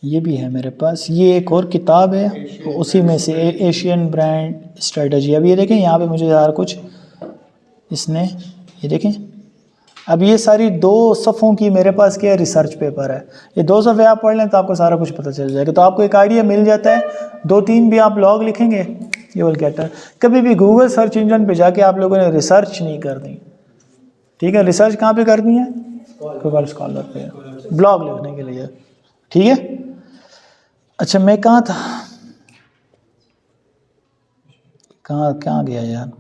ये भी है मेरे पास, ये एक और किताब है उसी में से, एशियन ब्रांड स्ट्रेटजी। अब ये देखें यहाँ पे मुझे यार कुछ इसने, ये देखें, अब ये सारी 2 सफ़ों की मेरे पास क्या रिसर्च पेपर है। ये 2 सफ़े आप पढ़ लें तो आपको सारा कुछ पता चल जाएगा, तो आपको एक आइडिया मिल जाता है। 2-3 भी आप ब्लॉग लिखेंगे, ये विल गेट इट। कभी भी गूगल सर्च इंजन पे जाके आप लोगों ने रिसर्च नहीं करनी। ठीक है, रिसर्च कहाँ पे करनी है? गूगल स्कॉलर पे, ब्लॉग लिखने के लिए। ठीक है, अच्छा मैं कहाँ था, कहाँ गया यार,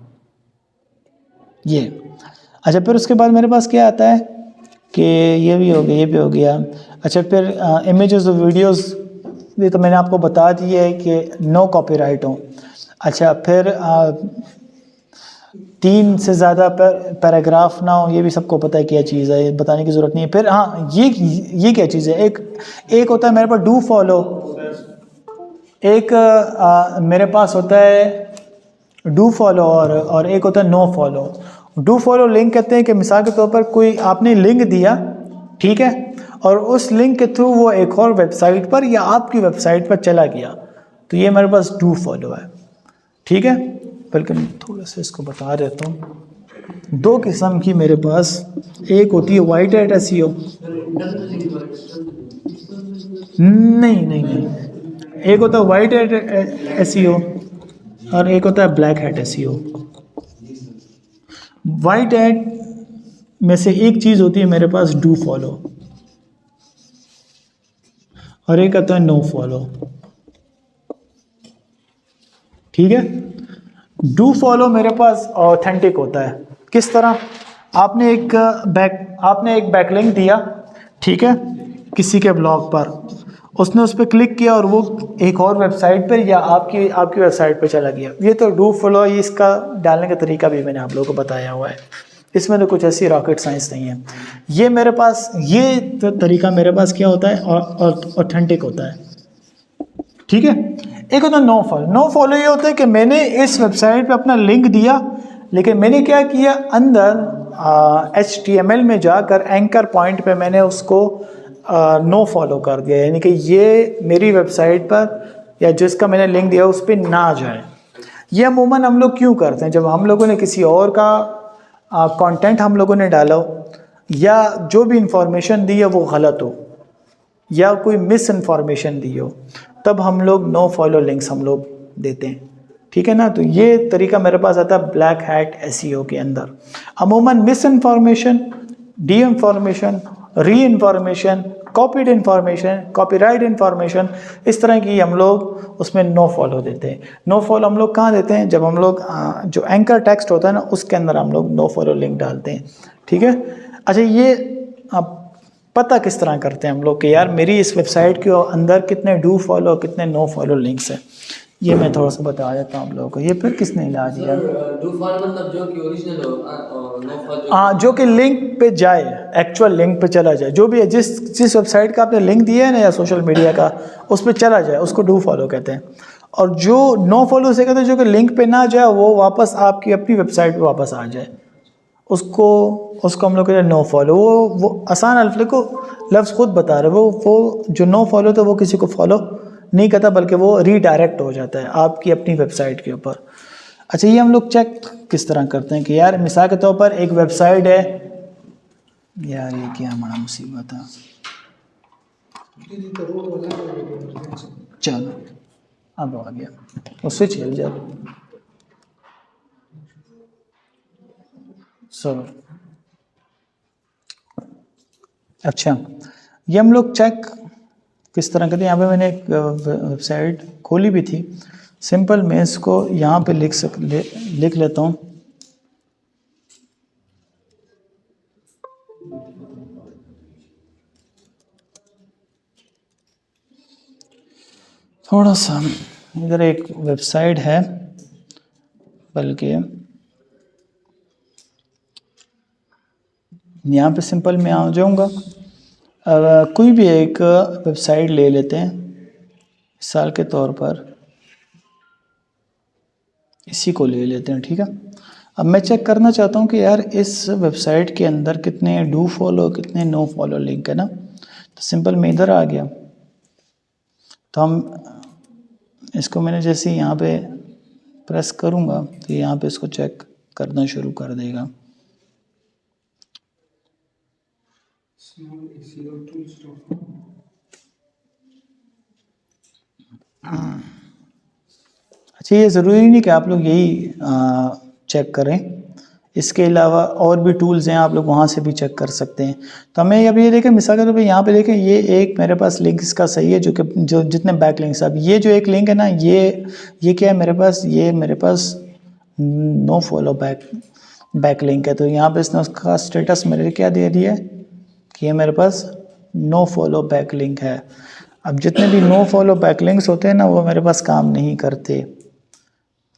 ये। अच्छा, फिर उसके बाद मेरे पास क्या आता है कि ये भी हो गया, ये भी हो गया। अच्छा, फिर इमेजेस और वीडियोस, ये तो मैंने आपको बता दिया है कि नो कॉपीराइट हो। अच्छा, फिर 3 से ज़्यादा पैराग्राफ ना हो, ये भी सबको पता है क्या चीज़ है, ये बताने की ज़रूरत नहीं है। फिर हाँ, ये क्या चीज़ है, एक होता है मेरे पास डू फॉलो, एक मेरे पास होता है डू फॉलो, और एक होता है no follow. Do follow link कहते हैं कि मिसाल के तौर पर कोई आपने लिंक दिया, ठीक है, और उस लिंक के थ्रू वो एक और वेबसाइट पर या आपकी वेबसाइट पर चला गया, तो ये मेरे पास डू फॉलो है। ठीक है, बल्कि मैं थोड़ा सा इसको बता देता हूँ। 2 किस्म की मेरे पास, एक होती है वाइट हैट SEO, नहीं, एक होता है वाइट हैट SEO और एक होता है black hat SEO। White hat में से एक चीज़ होती है मेरे पास डू फॉलो, और एक आता है नो फॉलो। ठीक है, डू फॉलो मेरे पास ऑथेंटिक होता है। किस तरह, आपने एक बैकलिंक दिया, ठीक है, किसी के ब्लॉग पर, उसने उस पर क्लिक किया और वो एक और वेबसाइट पर या आपकी वेबसाइट पर चला गया। ये तो डू फॉलो, ये इसका डालने का तरीका भी मैंने आप लोगों को बताया हुआ है, इसमें तो कुछ ऐसी रॉकेट साइंस नहीं है। ये मेरे पास, ये तो तरीका मेरे पास क्या होता है, और ऑथेंटिक होता है। ठीक है, एक होता है नो फॉलो। नो फॉलो ये होता है कि मैंने इस वेबसाइट पे अपना लिंक दिया, लेकिन मैंने क्या किया, अंदर HTML में जाकर एंकर पॉइंट पे मैंने उसको नो फॉलो कर दिया, यानी कि ये मेरी वेबसाइट पर या जिसका मैंने लिंक दिया उस पर ना जाए। ये अमूमन हम लोग क्यों करते हैं, जब हम लोगों ने किसी और का कंटेंट हम लोगों ने डाला हो, या जो भी इंफॉर्मेशन दी है वो गलत हो, या कोई मिस इन्फॉर्मेशन दी हो, तब हम लोग नो फॉलो लिंक्स हम लोग देते हैं। ठीक है ना, तो ये तरीका मेरे पास आता है ब्लैक हैट SEO के अंदर। अमूमन मिस इन्फॉर्मेशन, डी इन्फॉर्मेशन, री information, copied information, copyright information, इस तरह की हम लोग उसमें नो फॉलो देते हैं। नो फॉलो हम लोग कहाँ देते हैं, जब हम लोग जो एंकर टेक्स्ट होता है ना, उसके अंदर हम लोग नो फॉलो लिंक डालते हैं। ठीक है, अच्छा, ये आप पता किस तरह करते हैं हम लोग कि यार मेरी इस वेबसाइट के अंदर कितने डू फॉलो, कितने नो फॉलो लिंक्स हैं, ये मैं थोड़ा सा बता देता हूँ आप लोगों को। ये फिर किसने ला दिया, डू फॉलो मतलब जो कि ओरिजिनल हो, और नो फॉलो हाँ, जो कि लिंक पे जाए, एक्चुअल लिंक पे चला जाए, जो भी है, जिस वेबसाइट का आपने लिंक दिया है ना या सोशल मीडिया का, उस पर चला जाए, उसको डू फॉलो कहते हैं। और जो नो फॉलो से कहते हैं जो कि लिंक पे ना जाए वो वापस आपकी अपनी वेबसाइट पे वापस आ जाए, उसको हम लोग कहते हैं नो फॉलो। वो आसान अल्फाज को लफ्ज़ खुद बता रहे, वो जो नो फॉलो तो वो किसी को फॉलो नहीं करता बल्कि वो रीडायरेक्ट हो जाता है आपकी अपनी वेबसाइट के ऊपर। अच्छा, ये हम लोग चेक किस तरह करते हैं कि यार मिसाल के तौर पर एक वेबसाइट है, यार ये क्या बड़ा मुसीबत है। चलो अब आ गया, उससे चल जा। अच्छा, ये हम लोग चेक किस तरह करते हैं। यहाँ पे मैंने एक वेबसाइट खोली भी थी, सिंपल मैं इसको यहाँ पे लिख लेता हूँ। थोड़ा सा इधर एक वेबसाइट है, बल्कि यहाँ पे सिंपल मैं आ जाऊँगा। कोई भी एक वेबसाइट ले लेते हैं, मिसाल के तौर पर इसी को ले लेते हैं, ठीक है। अब मैं चेक करना चाहता हूँ कि यार इस वेबसाइट के अंदर कितने डू फॉलो कितने नो फॉलो लिंक है ना। तो सिंपल मैं इधर आ गया, तो हम इसको मैंने जैसे यहाँ पे प्रेस करूँगा तो यहाँ पे इसको चेक करना शुरू कर देगा। अच्छा, ये ज़रूरी नहीं कि आप लोग यही चेक करें, इसके अलावा और भी टूल्स हैं, आप लोग वहाँ से भी चेक कर सकते हैं। तो हमें अब ये देखें, मिसाल के तौर पे यहाँ पे देखें, ये एक मेरे पास लिंक इसका सही है, जो जितने बैक लिंक्स, अब ये जो एक लिंक है ना, ये क्या है मेरे पास, ये मेरे पास नो फॉलो बैक लिंक है। तो यहाँ पे इसने उसका स्टेटस मेरे क्या दे दिया है कि ये मेरे पास नो फॉलो बैक लिंक है। अब जितने भी नो फॉलो बैक लिंक्स होते हैं ना, वो मेरे पास काम नहीं करते।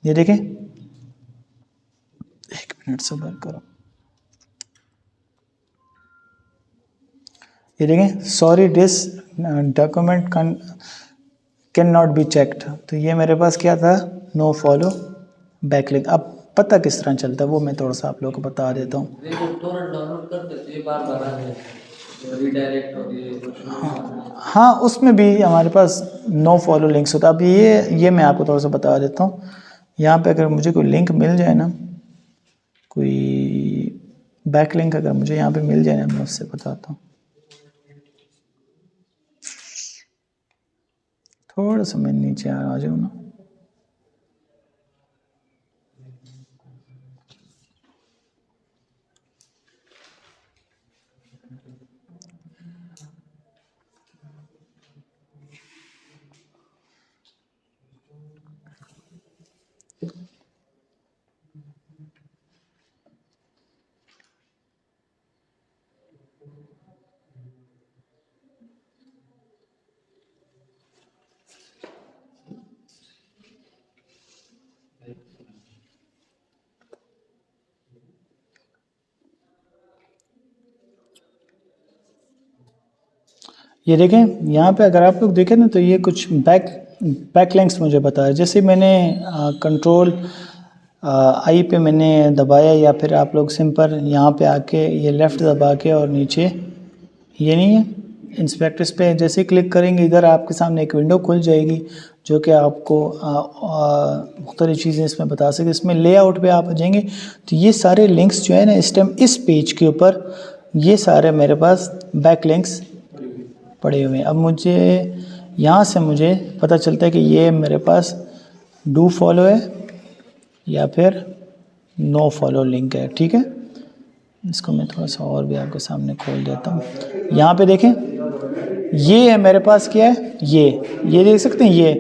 ये देखें, एक मिनट सब्र करो, ये देखें, sorry this document can not be checked. तो ये मेरे पास क्या था, नो फॉलो बैकलिंक। अब पता किस तरह चलता है वो मैं थोड़ा सा आप लोगों को बता देता हूँ। डाउनलोड कर देते हैं, बार-बार आ जाए रीडायरेक्ट हो रही। हाँ, उसमें भी हमारे पास नो फॉलो लिंक्स होता है। अब ये मैं आपको थोड़ा सा बता देता हूँ। यहाँ पे अगर मुझे कोई लिंक मिल जाए ना, कोई बैक लिंक अगर मुझे यहाँ पे मिल जाए ना, मैं उससे बताता हूँ। थोड़ा सा मैं नीचे आ जाऊँ ना, ये देखें, यहाँ पे अगर आप लोग देखें ना, तो ये कुछ बैक लिंक्स मुझे बताया। जैसे मैंने कंट्रोल आई पे मैंने दबाया, या फिर आप लोग सिंपल यहाँ पे आके ये लेफ़्ट दबा के और नीचे ये नहीं है इंस्पेक्टर्स पे जैसे क्लिक करेंगे, इधर आपके सामने एक विंडो खुल जाएगी जो कि आपको मुख्तलिफ़ चीज़ें इसमें बता सके। इसमें लेआउट पे आप आ जाएंगे तो ये सारे लिंक्स जो है ना, इस टाइम इस पेज के ऊपर ये सारे मेरे पास बैक लिंक्स पड़े हुए हैं। अब मुझे यहाँ से मुझे पता चलता है कि ये मेरे पास डू फॉलो है या फिर नो फॉलो लिंक है, ठीक है। इसको मैं थोड़ा सा और भी आपके सामने खोल देता हूँ। यहाँ पे देखें, ये है मेरे पास क्या है, ये देख सकते हैं। ये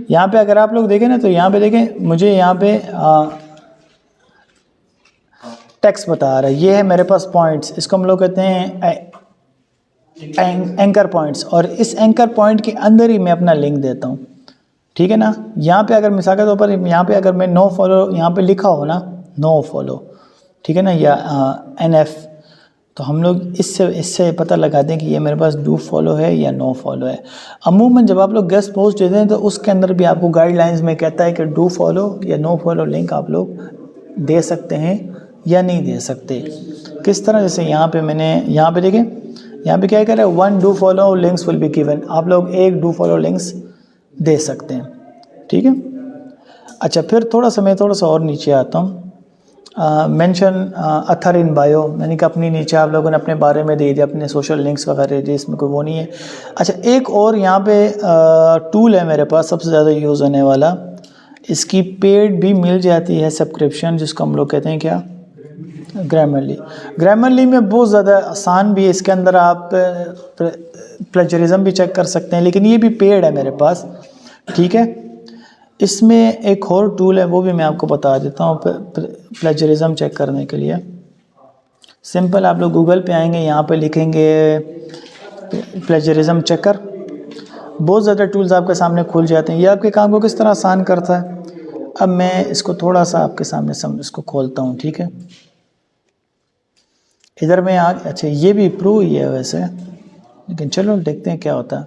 यहाँ पे अगर आप लोग देखें ना, तो यहाँ पे देखें, मुझे यहाँ पे टेक्स्ट बता रहा है। ये है मेरे पास पॉइंट्स, इसको हम लोग कहते हैं एंकर पॉइंट्स, और इस एंकर पॉइंट के अंदर ही मैं अपना लिंक देता हूँ, ठीक है ना। यहाँ पे अगर मिसाल के तौर पर यहाँ पे अगर मैं नो फॉलो यहाँ पे लिखा हो ना, नो फॉलो, ठीक है ना, या NF, तो हम लोग इससे पता लगा दें कि ये मेरे पास डू फॉलो है या नो फॉलो है। अमूमन जब आप लोग गेस्ट पोस्ट देते हैं तो उसके अंदर भी आपको गाइडलाइंस में कहता है कि डू फॉलो या नो फॉलो लिंक आप लोग दे सकते हैं या नहीं दे सकते। किस तरह, जैसे यहाँ पे मैंने यहाँ पे देखें, यहाँ पे क्या कह रहा है, 1 do follow links will be given. आप लोग 1 डू फॉलो लिंक्स दे सकते हैं, ठीक है। अच्छा, फिर मैं थोड़ा सा और नीचे आता हूँ। मेंशन अथर इन बायो, मैंने कहा अपनी नीचे आप लोगों ने अपने बारे में दे दिया, अपने सोशल लिंक्स वगैरह दे, इसमें कोई वो नहीं है। अच्छा, एक और यहाँ पे टूल है मेरे पास सबसे ज़्यादा यूज़ होने वाला, इसकी पेड भी मिल जाती है सब्सक्रिप्शन, जिसको हम लोग कहते हैं क्या, ग्रामरली में बहुत ज़्यादा आसान भी है। इसके अंदर आप प्लेजरिज्म भी चेक कर सकते हैं, लेकिन ये भी पेड है मेरे पास, ठीक है। इसमें एक और टूल है, वो भी मैं आपको बता देता हूँ प्लेजरिज्म चेक करने के लिए। सिंपल, आप लोग गूगल पे आएंगे, यहाँ पे लिखेंगे प्लेजरिज्म चेकर, बहुत ज़्यादा टूल्स आपके सामने खुल जाते हैं। ये आपके काम को किस तरह आसान करता है। अब मैं इसको थोड़ा सा आपके सामने इसको खोलता हूँ, ठीक है। इधर में अच्छा, ये भी प्रो ही है वैसे, लेकिन चलो देखते हैं क्या होता है।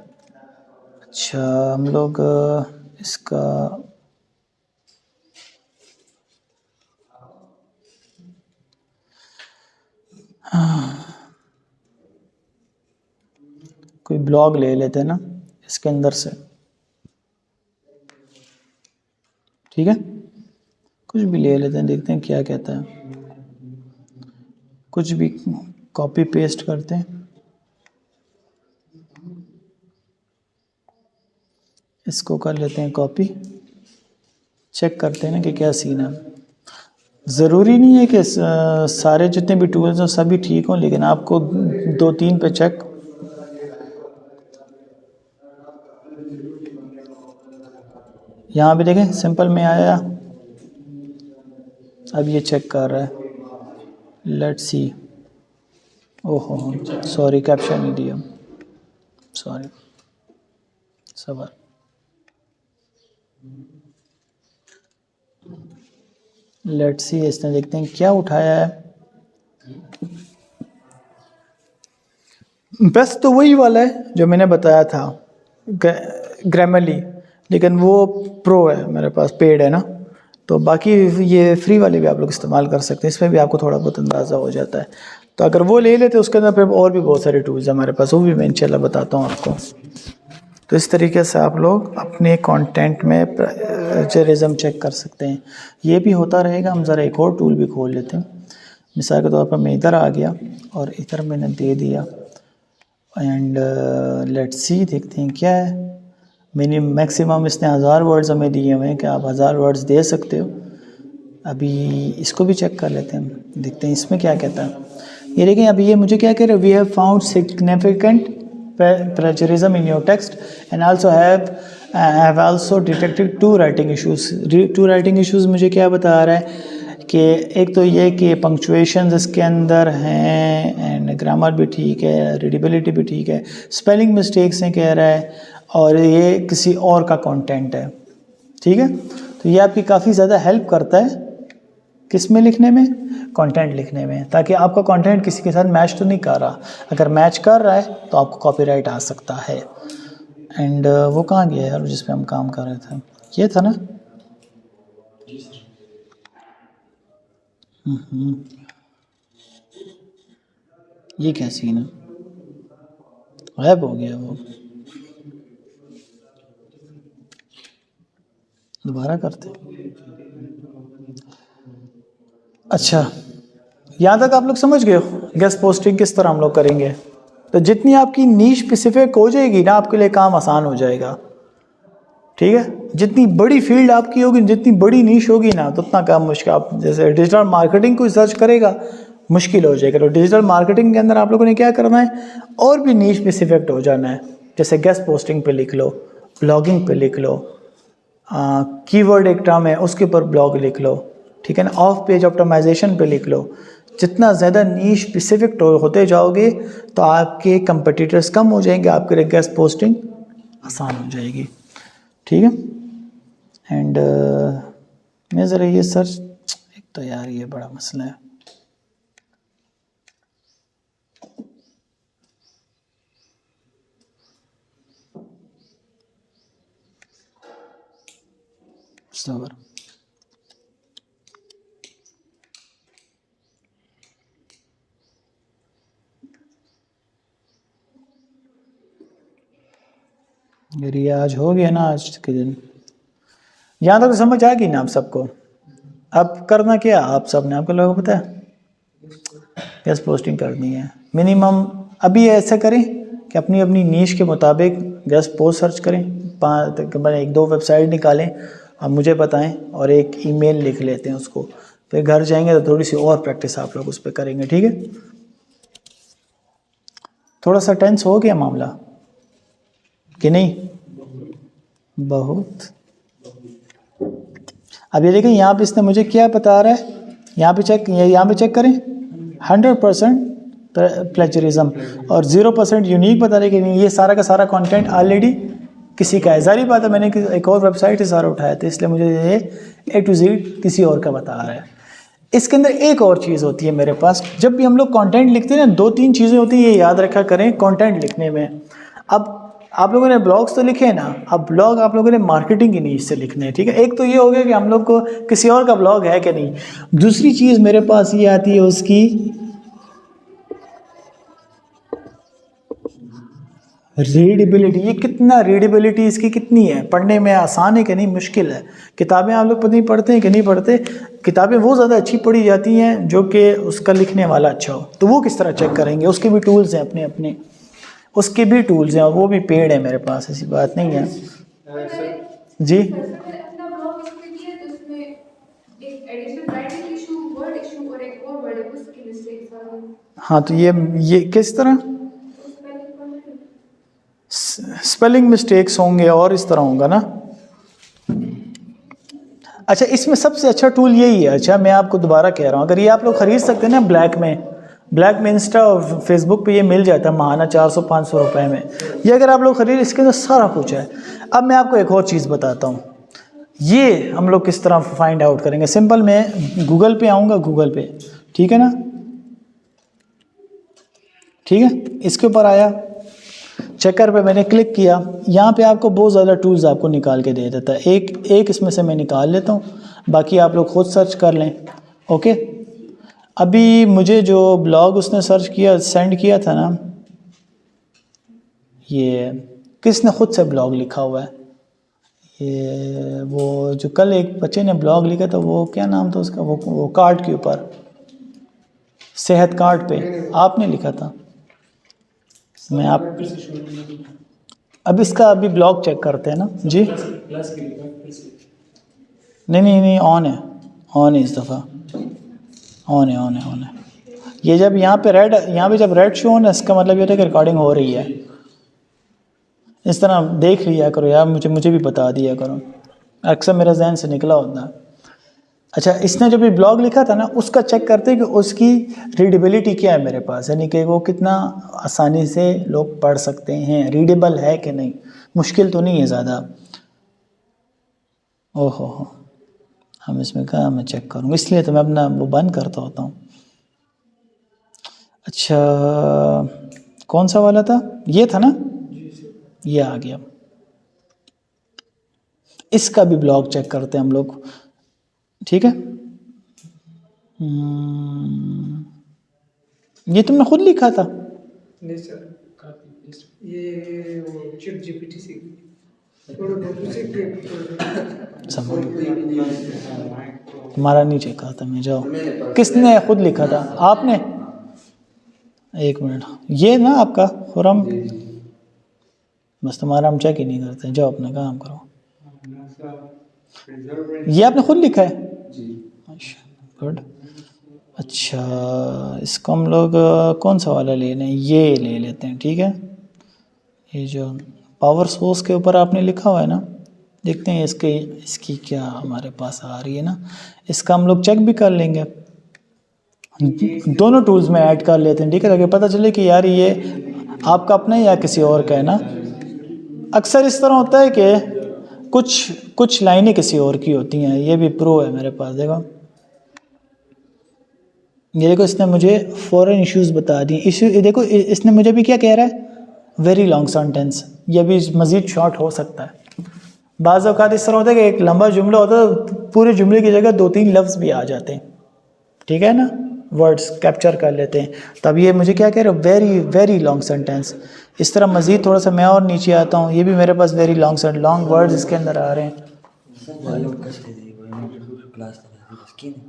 अच्छा, हम लोग इसका कोई ब्लॉग ले लेते हैं ना इसके अंदर से, ठीक है, कुछ भी ले लेते हैं, देखते हैं क्या कहता है। कुछ भी कॉपी पेस्ट करते हैं, इसको कर लेते हैं कॉपी, चेक करते हैं ना कि क्या सीन है। ज़रूरी नहीं है कि सारे जितने भी टूल्स हैं सभी ठीक हों, लेकिन आपको 2-3 पे चेक। यहाँ भी देखें, सिंपल में आया, अब ये चेक कर रहा है। लेट्स सी, ओहो सॉरी, कैप्शन नहीं दिया, सॉरी, सबर। लेट्स सी, इसने देखते हैं क्या उठाया है। बस तो वही वाला है जो मैंने बताया था, ग्रामरली, लेकिन वो प्रो है मेरे पास, पेड है ना। तो बाकी ये फ्री वाले भी आप लोग इस्तेमाल कर सकते हैं, इसमें भी आपको थोड़ा बहुत अंदाज़ा हो जाता है। तो अगर वो ले लेते उसके अंदर फिर और भी बहुत सारे टूल्स हैं हमारे पास, वो भी मैं इंशाल्लाह बताता हूँ आपको। तो इस तरीके से आप लोग अपने कंटेंट में प्लेजरिज्म चेक कर सकते हैं। ये भी होता रहेगा। हम ज़रा एक और टूल भी खोल लेते हैं। मिसाल के तौर पर मैं इधर आ गया और इधर मैंने दे दिया, एंड लेट्स सी, देखते हैं क्या है। मैंने मैक्सिमम इसने 1000 वर्ड्स हमें दिए हुए हैं कि आप 1000 वर्ड्स दे सकते हो। अभी इसको भी चेक कर लेते हैं, देखते हैं इसमें क्या कहता है। ये देखें, अभी ये मुझे क्या कह रहे हैं, we have found significant plagiarism in your text and also have also detected 2 writing issues। 2 writing issues मुझे क्या बता रहा है कि एक तो ये कि पंक्चुएशंस इसके अंदर हैं, एंड ग्रामर भी ठीक है, रीडेबिलिटी भी ठीक है, स्पेलिंग मिस्टेक्स हैं कह रहा है, और ये किसी और का कंटेंट है, ठीक है। तो ये आपकी काफ़ी ज़्यादा हेल्प करता है किस में लिखने में, कंटेंट लिखने में, ताकि आपका कंटेंट किसी के साथ मैच तो नहीं कर रहा। अगर मैच कर रहा है तो आपको कॉपीराइट आ सकता है। एंड वो कहाँ गया यार जिस पे हम काम कर रहे थे, ये था ना। ये क्या सीन है, गायब हो गया वो, दोबारा करते। अच्छा, यहाँ तक आप लोग समझ गए हो गेस्ट पोस्टिंग किस तरह हम लोग करेंगे। तो जितनी आपकी नीश स्पेसिफिक हो जाएगी ना, आपके लिए काम आसान हो जाएगा, ठीक है। जितनी बड़ी फील्ड आपकी होगी, जितनी बड़ी नीश होगी ना, तो उतना काम मुश्किल। आप जैसे डिजिटल मार्केटिंग को सर्च करेगा, मुश्किल हो जाएगा। तो डिजिटल मार्केटिंग के अंदर आप लोगों ने क्या करना है, और भी नीश स्पेसिफिक हो जाना है। जैसे गेस्ट पोस्टिंग पे लिख लो, ब्लॉगिंग पे लिख लो, कीवर्ड एक टर्म है उसके ऊपर ब्लॉग लिख लो, ठीक है ना। ऑफ पेज ऑप्टिमाइजेशन पे लिख लो। जितना ज़्यादा नीश स्पेसिफिक होते जाओगे तो आपके कंपटीटर्स कम हो जाएंगे, आपके लिए गेस्ट पोस्टिंग आसान हो जाएगी, ठीक है। एंड मैं ज़रा ये सर्च, एक तो यार ये बड़ा मसला है। सबर। रियाज हो गया ना आज के दिन। यहाँ तक तो समझ आ गई ना आप सबको। अब करना क्या आप सब ने, आपको लोगों को पता है गेस्ट पोस्टिंग करनी है मिनिमम। अभी ऐसा करें कि अपनी अपनी नीश के मुताबिक गेस्ट पोस्ट सर्च करें, 1-2 वेबसाइट निकालें और मुझे बताएं, और एक ईमेल लिख लेते हैं उसको। फिर घर जाएंगे तो थोड़ी सी और प्रैक्टिस आप लोग उस पर करेंगे, ठीक है। थोड़ा सा टेंस हो गया मामला कि नहीं? बहुत। अब ये देखें यहाँ पे इसने मुझे क्या बता रहा है, यहाँ पे चेक करें 100% प्लेजरिज्म और 0% यूनिक बता रहे कि नहीं, ये सारा का सारा कंटेंट ऑलरेडी किसी का है। जारी बात है मैंने एक और वेबसाइट से सारा उठाया था, इसलिए मुझे ये A to Z किसी और का बता रहा है। इसके अंदर एक और चीज़ होती है मेरे पास, जब भी हम लोग कंटेंट लिखते हैं ना 2-3 चीज़ें होती हैं, ये याद रखा करें कंटेंट लिखने में। अब आप लोगों ने ब्लॉग्स तो लिखे हैं ना, अब ब्लॉग आप लोगों ने मार्केटिंग की नीज से लिखने हैं, ठीक है। एक तो ये हो गया कि हम लोग को किसी और का ब्लॉग है कि नहीं। दूसरी चीज़ मेरे पास ये आती है उसकी रीडेबिलिटी। ये कितना रीडेबिलिटी इसकी कितनी है, पढ़ने में आसान है कि नहीं, मुश्किल है। किताबें आप लोग पता नहीं पढ़ते हैं कि नहीं पढ़ते। किताबें वो ज़्यादा अच्छी पढ़ी जाती हैं जो कि उसका लिखने वाला अच्छा हो। तो वो किस तरह चेक करेंगे, उसके भी टूल्स हैं अपने अपने, उसके भी टूल्स हैं और वो भी पेड है मेरे पास, ऐसी बात नहीं है जी। हाँ तो ये किस तरह स्पेलिंग मिस्टेक्स होंगे और इस तरह होगा ना। अच्छा इसमें सबसे अच्छा टूल यही है। अच्छा मैं आपको दोबारा कह रहा हूँ, अगर ये आप लोग खरीद सकते हैं ना ब्लैक में इंस्टा और फेसबुक पे ये मिल जाता है महाना 400-500 रुपए में। ये अगर आप लोग खरीद, इसके अंदर सारा कुछ है। अब मैं आपको एक और चीज़ बताता हूँ, ये हम लोग किस तरह फाइंड आउट करेंगे। सिंपल, मैं गूगल पे आऊँगा, गूगल पे, ठीक है ना, ठीक है। इसके ऊपर आया, चेकर पे मैंने क्लिक किया, यहाँ पे आपको बहुत ज़्यादा टूल्स आपको निकाल के दे देता है। एक इसमें से मैं निकाल लेता हूँ, बाकी आप लोग खुद सर्च कर लें, ओके। अभी मुझे जो ब्लॉग उसने सर्च किया, सेंड किया था ना, ये किसने खुद से ब्लॉग लिखा हुआ है, ये वो जो कल एक बच्चे ने ब्लॉग लिखा था, वो क्या नाम था उसका, वो कार्ड के ऊपर, सेहत कार्ड पे आपने लिखा था। मैं आप अब इसका अभी ब्लॉग चेक करते हैं ना जी। नहीं ऑन है इस दफ़ा, ऑन है। ये जब यहाँ पे जब रेड शो होना, इसका मतलब ये होता है कि रिकॉर्डिंग हो रही है। इस तरह देख लिया करो यार, मुझे भी बता दिया करो, अक्सर मेरे जहन से निकला होता है। अच्छा इसने जब भी ब्लॉग लिखा था ना, उसका चेक करते हैं कि उसकी रीडेबिलिटी क्या है मेरे पास, यानी कि वो कितना आसानी से लोग पढ़ सकते हैं, रीडेबल है कि नहीं, मुश्किल तो नहीं है ज़्यादा। ओहो हम इसमें कहाँ मैं चेक करूँगा, इसलिए तो मैं अपना वो बंद करता होता हूँ। अच्छा कौन सा वाला था, ये था ना, ये आ गया। इसका भी ब्लॉग चेक करते हैं हम लोग, ठीक है। ये तुमने खुद लिखा था? नहीं सर, ये वो चैट जीपीटी से थोड़ा बहुत तुम्हारा नहीं चेक करता मैं, जाओ। किसने खुद लिखा था, आपने? एक मिनट, ये ना आपका खुरम, बस तुम्हारा हम चेक ही नहीं करते, जाओ अपना काम करो। ये आपने खुद लिखा है? गुड। अच्छा इसको हम लोग कौन सा वाला ले लें, ये ले लेते हैं, ठीक है। ये जो पावर सोर्स के ऊपर आपने लिखा हुआ है ना, देखते हैं इसकी क्या हमारे पास आ रही है ना, इसका हम लोग चेक भी कर लेंगे। दोनों टूल्स में ऐड कर लेते हैं, ठीक है, ताकि पता चले कि यार ये आपका अपना या किसी और का है ना। अक्सर इस तरह होता है कि कुछ लाइनें किसी और की होती हैं। ये भी प्रो है मेरे पास, देखो ये देखो, इसने मुझे फॉरेन इश्यूज बता दिए। इशू देखो, इसने मुझे भी क्या कह रहा है, वेरी लॉन्ग सेंटेंस, ये भी मज़ीद शॉर्ट हो सकता है। बाज़ औक़ात इस तरह होता है कि एक लंबा जुमला होता है तो पूरे जुमले की जगह 2-3 लफ्ज़ भी आ जाते हैं, ठीक है ना, वर्ड्स कैप्चर कर लेते हैं। तब ये मुझे क्या कह रहे हो, वेरी वेरी लॉन्ग सेंटेंस। इस तरह मज़ीद थोड़ा सा मैं और नीचे आता हूँ, ये भी मेरे पास वेरी लॉन्ग वर्ड्स इसके अंदर आ रहे हैं।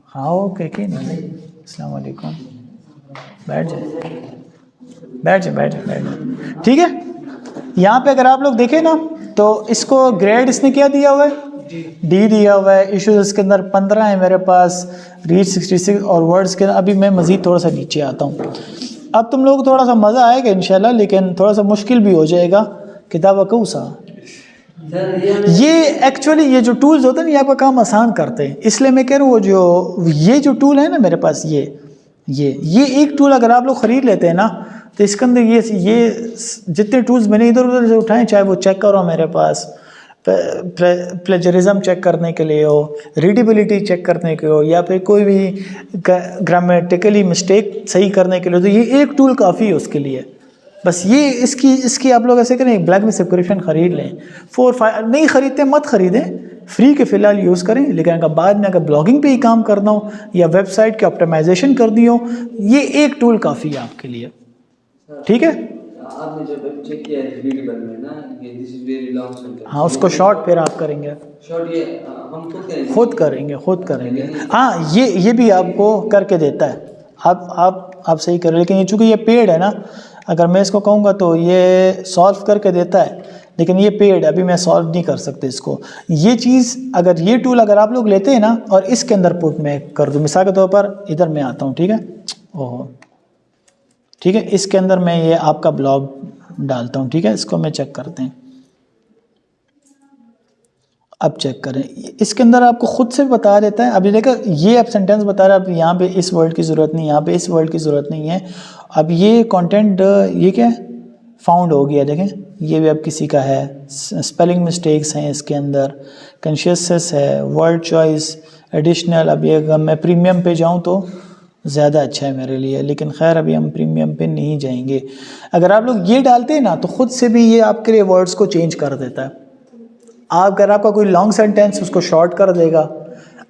हाँ ओके, अस्सलाम वालेकुम, बैठ जाए। ठीक है, यहाँ पे अगर आप लोग देखें ना तो इसको ग्रेड इसने क्या दिया हुआ है, डी दिया हुआ है। इश्यूज इसके अंदर 15 है मेरे पास, रीच 66 और वर्ड्स के अभी मैं मज़ीद थोड़ा सा नीचे आता हूँ। अब तुम लोग को थोड़ा सा मज़ा आएगा इंशाल्लाह, लेकिन थोड़ा सा मुश्किल भी हो जाएगा। किताब कौसा ये एक्चुअली ये जो टूल्स होते हैं ना ये आपका काम आसान करते हैं, इसलिए मैं कह रहा हूँ ये जो टूल है ना मेरे पास, ये एक टूल अगर आप लोग ख़रीद लेते हैं ना तो इसके अंदर ये जितने टूल्स मैंने इधर उधर से उठाए, चाहे वो चेक करो मेरे पास प्लेजरिज्म चेक करने के लिए हो, रीडेबिलिटी चेक करने के हो, या फिर कोई भी ग्रामेटिकली मिस्टेक सही करने के लिए, तो ये एक टूल काफ़ी है उसके लिए। बस ये इसकी आप लोग ऐसे करें, ब्लैक में सब्सक्रिप्शन ख़रीद लें। 4-5 नहीं ख़रीदते मत ख़रीदें, फ्री के फ़िलहाल यूज़ करें, लेकिन अगर बाद में अगर ब्लॉगिंग पे ही काम करना हो या वेबसाइट की ऑप्टिमाइजेशन करनी हो, ये एक टूल काफ़ी है आपके लिए, ठीक है। आपने जब चेक किया है रीडेबल में ना, ये this is very long sentence, हाँ उसको शॉर्ट फिर आप करेंगे, शॉर्ट ये हम खुद करेंगे। हाँ ये भी आपको करके देता है, आप सही करें, लेकिन ये चूँकि ये पेड है ना, अगर मैं इसको कहूँगा तो ये सॉल्व करके देता है, लेकिन ये पेड अभी मैं सॉल्व नहीं कर सकते इसको। ये चीज़ अगर ये टूल अगर आप लोग लेते हैं ना और इसके अंदर पुट मैं कर दूँ, मिसाल के तौर पर इधर मैं आता हूँ, ठीक है, ओहो ठीक है, इसके अंदर मैं ये आपका ब्लॉग डालता हूँ, ठीक है, इसको मैं चेक करते हैं। अब चेक करें, इसके अंदर आपको खुद से बता देता है। अभी देखो ये अब सेंटेंस बता रहा है, अब यहाँ पे इस वर्ड की ज़रूरत नहीं, यहाँ पे इस वर्ड की ज़रूरत नहीं है। अब ये कंटेंट ये क्या है, फाउंड हो गया, देखें ये भी अब किसी का है, स्पेलिंग मिस्टेक्स हैं इसके अंदर, कॉन्शियसनेस है, वर्ड चॉइस एडिशनल। अब ये अगर मैं प्रीमियम पे जाऊँ तो ज़्यादा अच्छा है मेरे लिए, लेकिन खैर अभी हम प्रीमियम पे नहीं जाएंगे। अगर आप लोग ये डालते हैं ना तो ख़ुद से भी ये आपके लिए वर्ड्स को चेंज कर देता है। अगर आपका कोई लॉन्ग सेंटेंस उसको शॉर्ट कर देगा,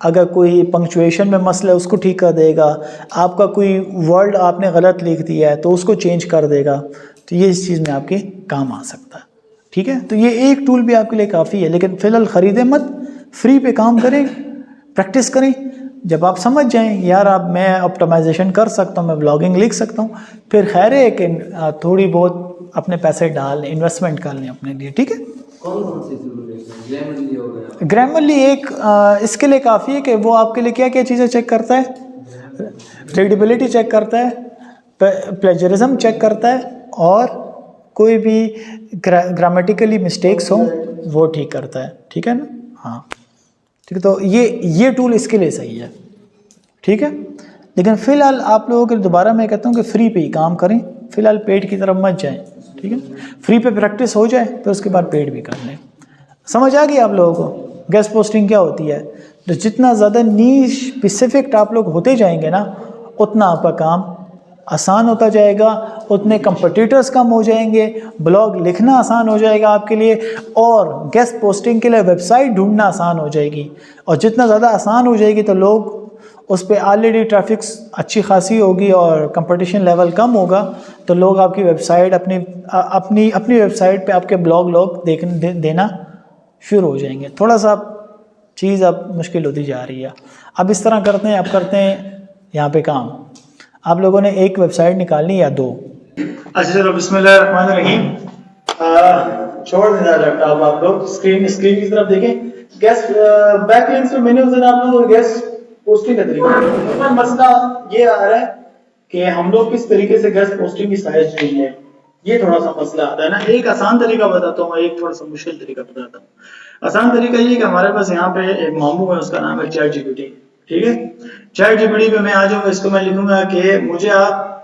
अगर कोई पंक्चुएशन में मसला है उसको ठीक कर देगा, आपका कोई वर्ड आपने गलत लिख दिया है तो उसको चेंज कर देगा। तो ये इस चीज़ में आपके काम आ सकता है, ठीक है। तो ये एक टूल भी आपके लिए काफ़ी है, लेकिन फ़िलहाल ख़रीदें मत, फ्री पे काम करें, प्रैक्टिस करें। जब आप समझ जाएं यार आप मैं ऑप्टिमाइजेशन कर सकता हूँ, मैं ब्लॉगिंग लिख सकता हूँ, फिर खैर है कि थोड़ी बहुत अपने पैसे डाल लें, इन्वेस्टमेंट कर लें अपने लिए, ठीक है। कौन सी जरूरी है? ग्रामरली हो गया, ग्रामरली एक इसके लिए काफ़ी है कि वो आपके लिए क्या क्या चीज़ें चेक करता है, रीडेबिलिटी चेक करता है, प्लेजरिज्म चेक करता है, और कोई भी ग्रामेटिकली मिस्टेक्स हो वो ठीक करता है, ठीक है ना। हाँ ठीक है, तो ये टूल इसके लिए सही है, ठीक है। लेकिन फ़िलहाल आप लोगों के दोबारा मैं कहता हूँ कि फ्री पे ही काम करें, फ़िलहाल पेड की तरफ मत जाएं, ठीक है। फ्री पे प्रैक्टिस हो जाए तो उसके बाद पेड भी कर लें। समझ आ गई आप लोगों को गेस्ट पोस्टिंग क्या होती है। तो जितना ज़्यादा नीश स्पेसिफिक आप लोग होते जाएंगे ना, उतना आपका काम आसान होता जाएगा, उतने कंपटीटर्स कम हो जाएंगे, ब्लॉग लिखना आसान हो जाएगा आपके लिए, और गेस्ट पोस्टिंग के लिए वेबसाइट ढूंढना आसान हो जाएगी। और जितना ज़्यादा आसान हो जाएगी तो लोग उस पर ऑलरेडी ट्रैफिक अच्छी खासी होगी और कंपटीशन लेवल कम होगा, तो लोग आपकी वेबसाइट अपनी वेबसाइट पे आपके ब्लॉग देना शुरू हो जाएंगे। थोड़ा सा चीज़ अब मुश्किल होती जा रही है। अब इस तरह करते हैं यहाँ पे काम, आप लोगों ने एक वेबसाइट निकालनी या 2। अच्छा चलो बिस्मिल्लाहिर्रहमानिर्रहीम, छोड़ देना लैपटॉप, आप लोग स्क्रीन की तरफ देखें। गेस्ट बैकलिंक्स में मैंने उस दिन आप लोगों को गेस्ट पोस्टिंग का तरीका, मसला ये आ रहा है कि हम लोग किस तरीके से गेस्ट पोस्टिंग की साइज ढूंढें, ये थोड़ा सा मसला आता है ना। एक आसान तरीका बताता हूँ, एक थोड़ा सा मुश्किल तरीका बताता हूँ। आसान तरीका ये कि हमारे पास यहाँ पे एक मामू है, उसका नाम है चैट जीपीटी, ठीक है। चैट जीपीटी पे मैं आ जाऊँगा, इसको मैं लिखूंगा कि मुझे आप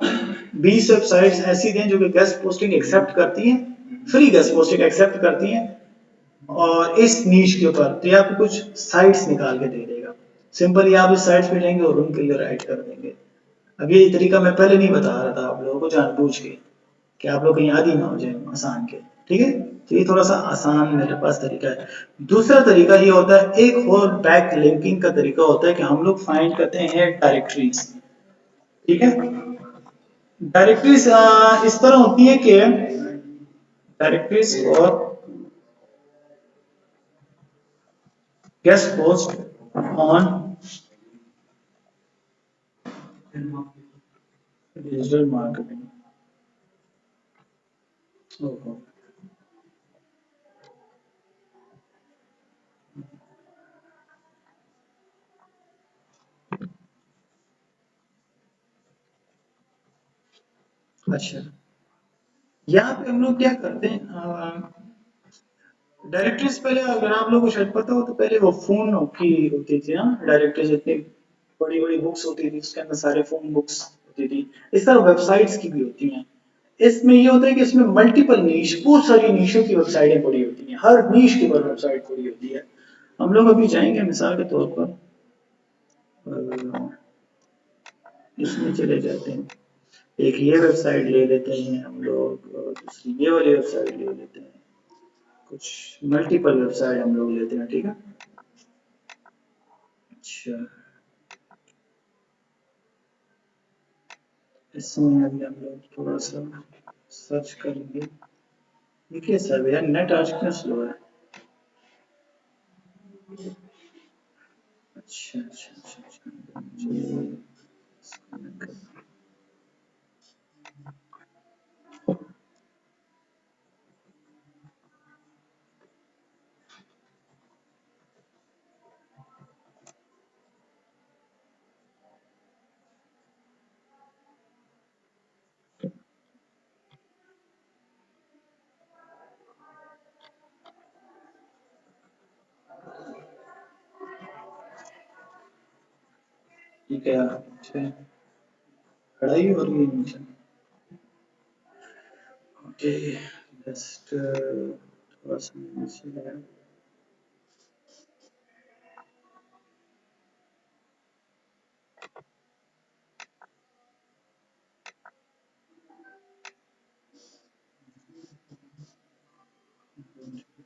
20 वेबसाइट्स ऐसी दें जो कि गेस्ट पोस्टिंग एक्सेप्ट करती हैं, फ्री गेस्ट पोस्टिंग एक्सेप्ट करती हैं और इस नीश के ऊपर, तो ये आपको कुछ साइट्स निकाल के दे देगा। सिंपली आप इस साइट्स पे जाएंगे और उनके लिए राइट कर देंगे। अब ये तरीका मैं पहले नहीं बता रहा था आप लोगों को जानबूझ के, कि आप लोग कहीं आदी ना हो जाए आसान के, ठीक है। तो ये थोड़ा सा आसान मेरे पास तरीका है। दूसरा तरीका ये होता है, एक और बैक लिंकिंग का तरीका होता है कि हम लोग फाइंड करते हैं डायरेक्टरीज। ठीक है, डायरेक्टरीज इस तरह होती है कि डायरेक्टरीज और guest post on digital marketing. ओहो, अच्छा, यहाँ पे हम लोग क्या करते हैं, डायरेक्टरीज पहले अगर आप लोगों को शायद पता हो तो पहले वो फोन की होती थी ना डायरेक्टरीज, इतनी बड़ी बड़ी बुक्स होती थी, उसके अंदर सारे फोन बुक्स होती थी। इस तरह वेबसाइट्स की भी होती हैं। इसमें ये होता है कि इसमें मल्टीपल नीश, बहुत सारी नीशों की वेबसाइटें पड़ी होती हैं, हर नीश के ऊपर वेबसाइट पड़ी होती है। हम लोग अभी जाएंगे मिसाल के तौर पर इसमें चले जाते हैं, एक ये वेबसाइट ले लेते हैं हम लोग, और दूसरी ये वाली वेबसाइट ले लेते हैं, कुछ मल्टीपल वेबसाइट हम लोग लेते हैं। ठीक है, अच्छा, इसमें अभी हम लोग थोड़ा सा सर्च करेंगे। ये क्या सर्वे यार, नेट आज क्यों स्लो है? अच्छा अच्छा अच्छा अच्छा, चलिए इसको मैं कर- ठीक है, अच्छा, पढ़ाई हो रही है नीचे। ओके, जस्ट थोड़ा सा नीचे है।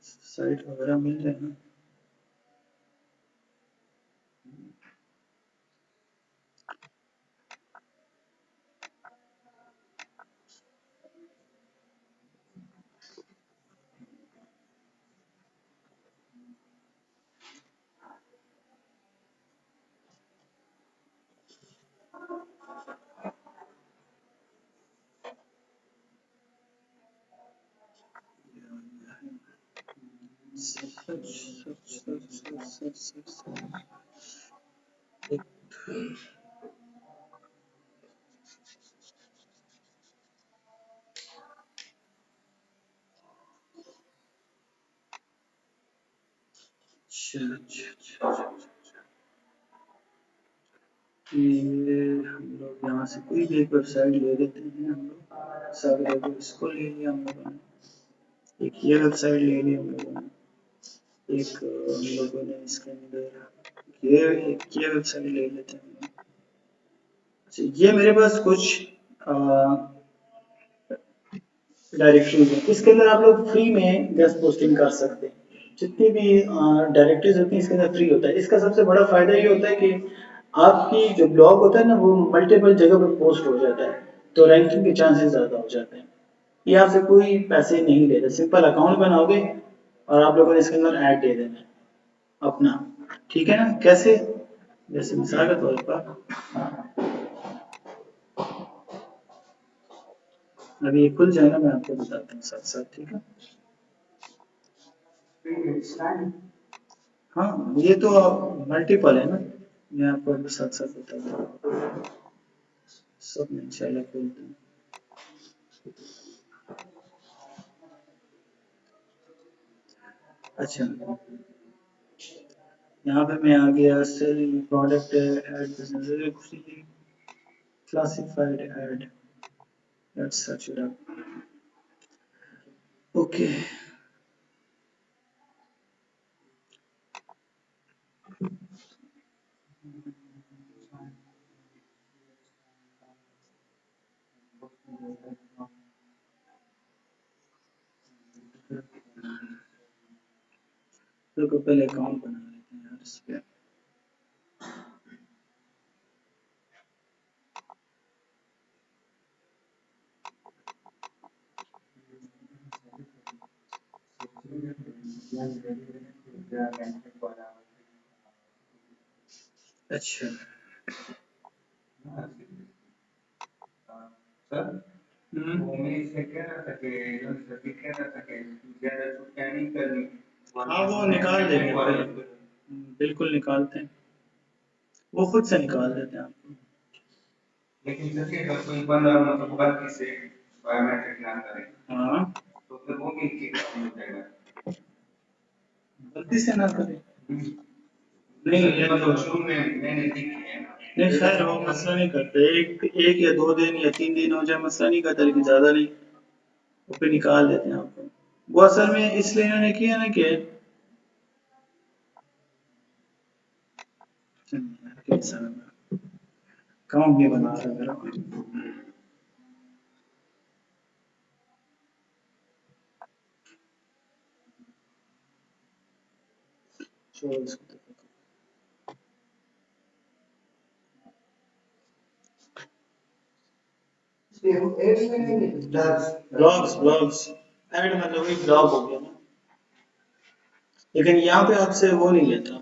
साइट वगैरह मिल जाए ना। Search search search search search search, अच्छा अच्छा अच्छा अच्छा, ये हम लोग यहाँ से कोई भी एक वेबसाइट ले लेते हैं हम लोग। सब इसको ले लिया हम लोगों ने, एक ये वेबसाइट ले ली हम लोगों ने, एक हम लोगों ने इसके अंदर ये वेबसाइट ले लेते हैं। अच्छा, ये मेरे पास कुछ डायरेक्टरीज है, इसके अंदर आप लोग फ्री में गेस्ट पोस्टिंग कर सकते हैं। जितनी भी डायरेक्टरीज होती हैं इसके अंदर फ्री होता है। इसका सबसे बड़ा फायदा ये होता है कि आपकी जो ब्लॉग होता है ना वो मल्टीपल जगह पर पोस्ट हो जाता है, तो रैंकिंग के चांसेस ज़्यादा हो जाते हैं। ये आपसे कोई पैसे नहीं लेते, सिंपल अकाउंट बनाओगे और आप लोगों ने इसके अंदर ऐड दे देना है अपना। ठीक है ना, कैसे, जैसे मिसाल के तौर पर अभी ये खुल जाए ना, मैं आपको बताता हूँ साथ साथ। ठीक है, हाँ ये तो मल्टीपल है ना, मैं आपको अभी साथ साथ बताता हूँ, सब में इंशाल्लाह खोलते हैं। अच्छा, यहाँ पे मैं आ गया, sell product ad business classified ad, let's search it up. Okay, तो पहले अकाउंट बना लेते हैं यार इस पे। अच्छा सर वो मैं इससे कह रहा था कि सभी कह रहा था कि ज्यादा छुट्टियां नहीं करनी। हाँ वो निकाल देंगे बिल्कुल निकालते हैं, वो खुद से निकाल देते हैं आपको। लेकिन सर अगर कोई बंदा मतलब गलती से बायोमेट्रिक ना करे हाँ तो फिर वो भी ठीक हो जाएगा। गलती से ना करें। नहीं सर, ये मतलब तो शुरू में मैंने देखी है। नहीं खैर वो मसला नहीं करते, एक या 2 दिन या 3 दिन हो जाए मसला नहीं करता, लेकिन ज़्यादा नहीं, वो फिर निकाल देते हैं आपको। वो असल में इसलिए इन्होंने किया ना कि अकाउंट नहीं बना रहा मेरा। छोड़ो इसको। ब्लॉग्स ब्लॉग्स ऐड मतलब वही ब्लॉग हो गया ना, लेकिन यहाँ पे आपसे वो नहीं लेता,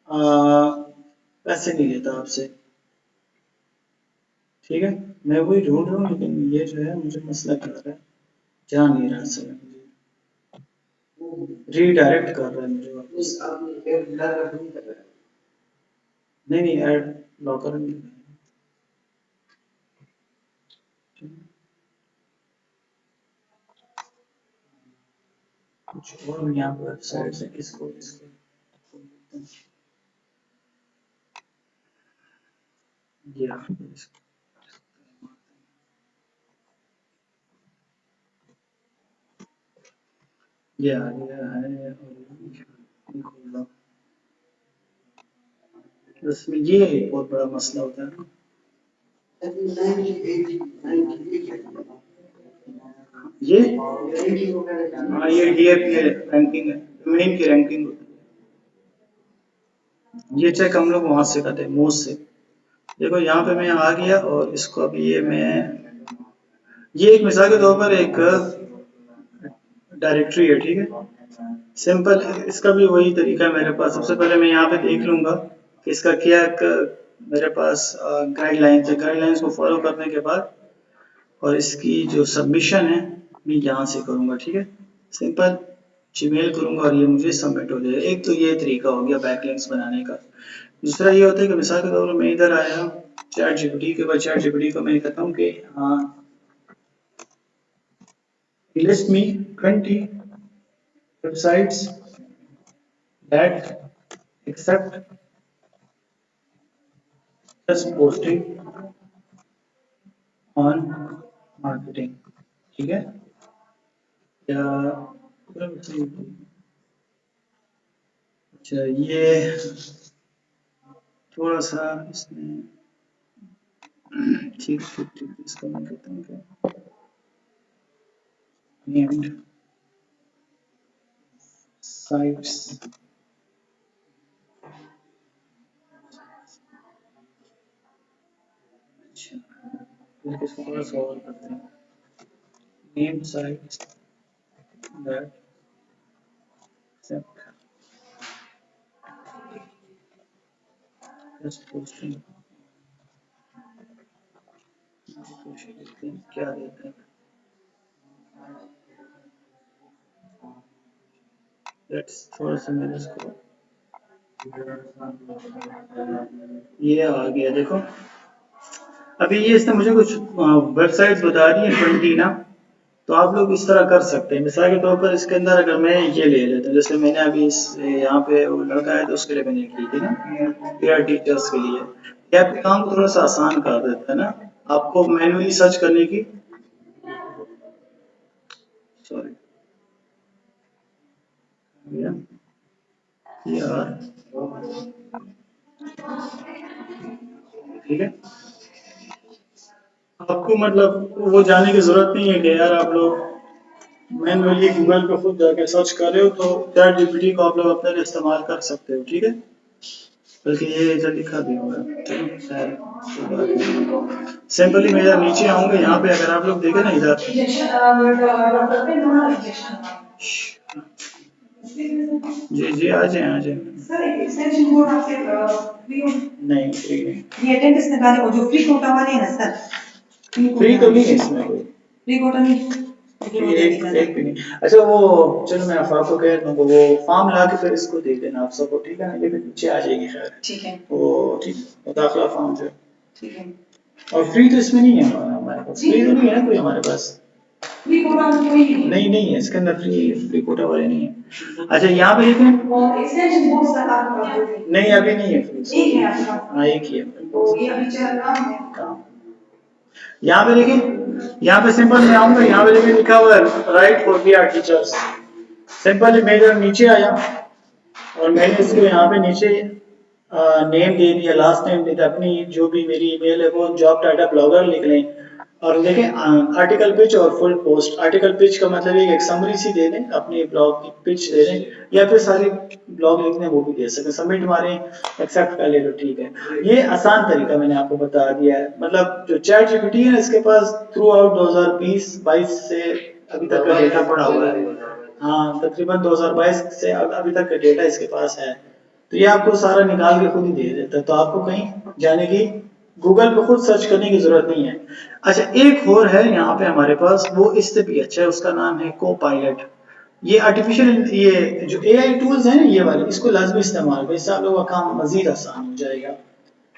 आ, पैसे नहीं लेता आपसे। ठीक है, मैं वही ढूंढ रहा हूँ, लेकिन ये जो है मुझे मसला कर रहा है, जा नहीं रहा सर, रीडायरेक्ट कर रहा है मुझे वापस। नहीं नहीं ऐड लॉकर नहीं है। कुछ और यहाँ पर वेबसाइट से इसको इसको ये ये आ गया है और खोल लो। इसमें ये एक बहुत बड़ा मसला होता है ना, ये हाँ ये डीएपी रैंकिंग है, डोमेन की रैंकिंग होती है, ये चेक हम लोग वहां से करते हैं मोस्ट से। देखो यहाँ पे मैं आ गया और इसको अभी ये एक मिसाल के तौर पर एक डायरेक्टरी है, ठीक है, सिंपल। इसका भी वही तरीका है मेरे पास। सबसे पहले मैं यहाँ पे देख लूंगा कि इसका क्या मेरे पास गाइडलाइंस है, गाइडलाइंस को फॉलो करने के बाद और इसकी जो सबमिशन है मैं यहाँ से करूँगा, ठीक है, सिंपल जीमेल करूँगा और ये मुझे सबमिट हो जाएगा। एक तो ये तरीका हो गया बैकलिंक्स बनाने का। दूसरा ये होता है कि मिसाल के तौर पर मैं इधर आया चैट जीपीटी के बाद, चैट जीपीटी को मैं कहता हूँ कि हाँ list me 20 websites that accept just posting on marketing, ठीक है, या अच्छा ये थोड़ा सा इसमें ठीक ठीक ठीक इसको मैं कहता हूँ कि named sites, अच्छा फिर इसको थोड़ा सा और करते हैं, named sites that accept just posting, क्या देते हैं, लेट्स थोड़ा सा मैंने इसको ये आ गया देखो। अभी ये इसने मुझे कुछ वेबसाइट्स बता दी है 20 ना, तो आप लोग इस तरह कर सकते हैं। मिसाल के तौर पर इसके अंदर अगर मैं ये ले लेता हूँ, जैसे मैंने अभी इस यहाँ पे वो लड़का है तो उसके लिए मैंने की थी ना पीआर टीचर्स के लिए, या फिर काम को थोड़ा सा आसान कर देता है ना आपको मैन्युअली सर्च करने की, सॉरी यार, ठीक है, आपको मतलब वो जाने की जरूरत नहीं है कि यार आप लोग मैनुअली गूगल पे खुद जाके सर्च कर रहे हो तो चैट जीपीटी को आप लोग अपने लिए इस्तेमाल कर सकते हो, ठीक है। बल्कि ये इधर लिखा भी होगा, चलो खैर कोई बात नहीं। सिंपली मैं इधर नीचे आऊंगा, यहाँ पे अगर आप लोग देखें ना इधर, जी जी आ जाए आ जाए। सर एक एक्सटेंशन कोड आपके नहीं फ्री नहीं, ये अटेंडेंस निकाले वो जो फ्री कोटा वाले हैं ना सर, फ्री तो नहीं है इसमें कोई, फ्री कोटा नहीं एक भी नहीं। अच्छा वो चलो मैं अफवाह को कह दूंगा, वो फॉर्म ला के फिर इसको दे देना आप सबको, ठीक है ना, ये भी नीचे आ जाएगी खैर। ठीक है वो ठीक, वो दाखिला फॉर्म जो, ठीक है। और फ्री तो इसमें नहीं है हमारे पास, फ्री तो नहीं है ना कोई हमारे पास, फ्री कोटा में कोई नहीं नहीं है इसके अंदर, फ्री कोटा वाले नहीं है। अच्छा यहाँ पे देखें, और एक्सटेंशन कोड सर आपके पास दो थे। नहीं अभी नहीं है फ्री, एक है आपके पास। हाँ एक ही है तो ये अभी चल रहा है काम। यहाँ पे देखिए, यहाँ पे सिंपल मैं आऊंगा, यहाँ पे देखिए लिखा हुआ है write for we are teachers. Simple मैं इधर नीचे आया और मैंने इसको यहाँ पे नीचे नेम दे दिया, लास्ट नेम दे दिया, अपनी जो भी मेरी ईमेल है वो जॉब टाइटल ब्लॉगर लिख लें। और देखें आर्टिकल पिच और फुल पोस्ट, आर्टिकल पिच का मतलब एक समरी सी दे दें, अपने ब्लॉग की पिच दे दें, या फिर सारे ब्लॉग लिखने वो भी दे सकते, सबमिट मारें, एक्सेप्ट कर ले तो ठीक है। ये आसान तरीका मैंने आपको बता दिया है, मतलब जो चैट जीपीटी है इसके पास थ्रू आउट 2020-22 से अभी तक का डेटा पड़ा हुआ है, हाँ तकरीबन 2022 से अभी तक का डेटा इसके पास है, तो ये आपको सारा निकाल के खुद ही दे देता है, तो आपको कहीं जाने की, गूगल पे खुद सर्च करने की जरूरत नहीं है। अच्छा एक और है यहाँ पे हमारे पास, वो इससे भी अच्छा है, उसका नाम है को पायलट। ये आर्टिफिशियल, ये जो एआई टूल्स हैं ना ये वाले, इसको लाजमी इस्तेमाल करें, इससे आप लोगों का काम मजीद आसान हो जाएगा।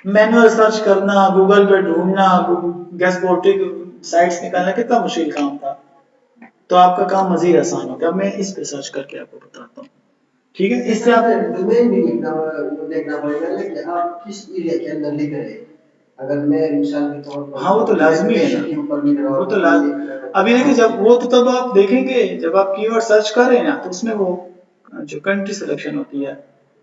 मैनुअल सर्च करना, गूगल पे ढूंढना, गेस बोटिक साइट्स निकालना कितना मुश्किल काम था, तो आपका काम मजीद आसान होगा। मैं इस पे सर्च करके आपको बताता हूँ, ठीक है। इससे आप डोमेन भी देखना पड़ेगा ना कि आप किस एरिया के अंदर लिख रहे हैं। अगर मैं मिसाल के तौर पर, हाँ वो तो लाजमी है ना, वो तो अभी देखिए जब वो तो तब आप देखेंगे जब आप कीवर्ड सर्च कर रहे हैं ना, तो उसमें वो जो कंट्री सिलेक्शन होती है,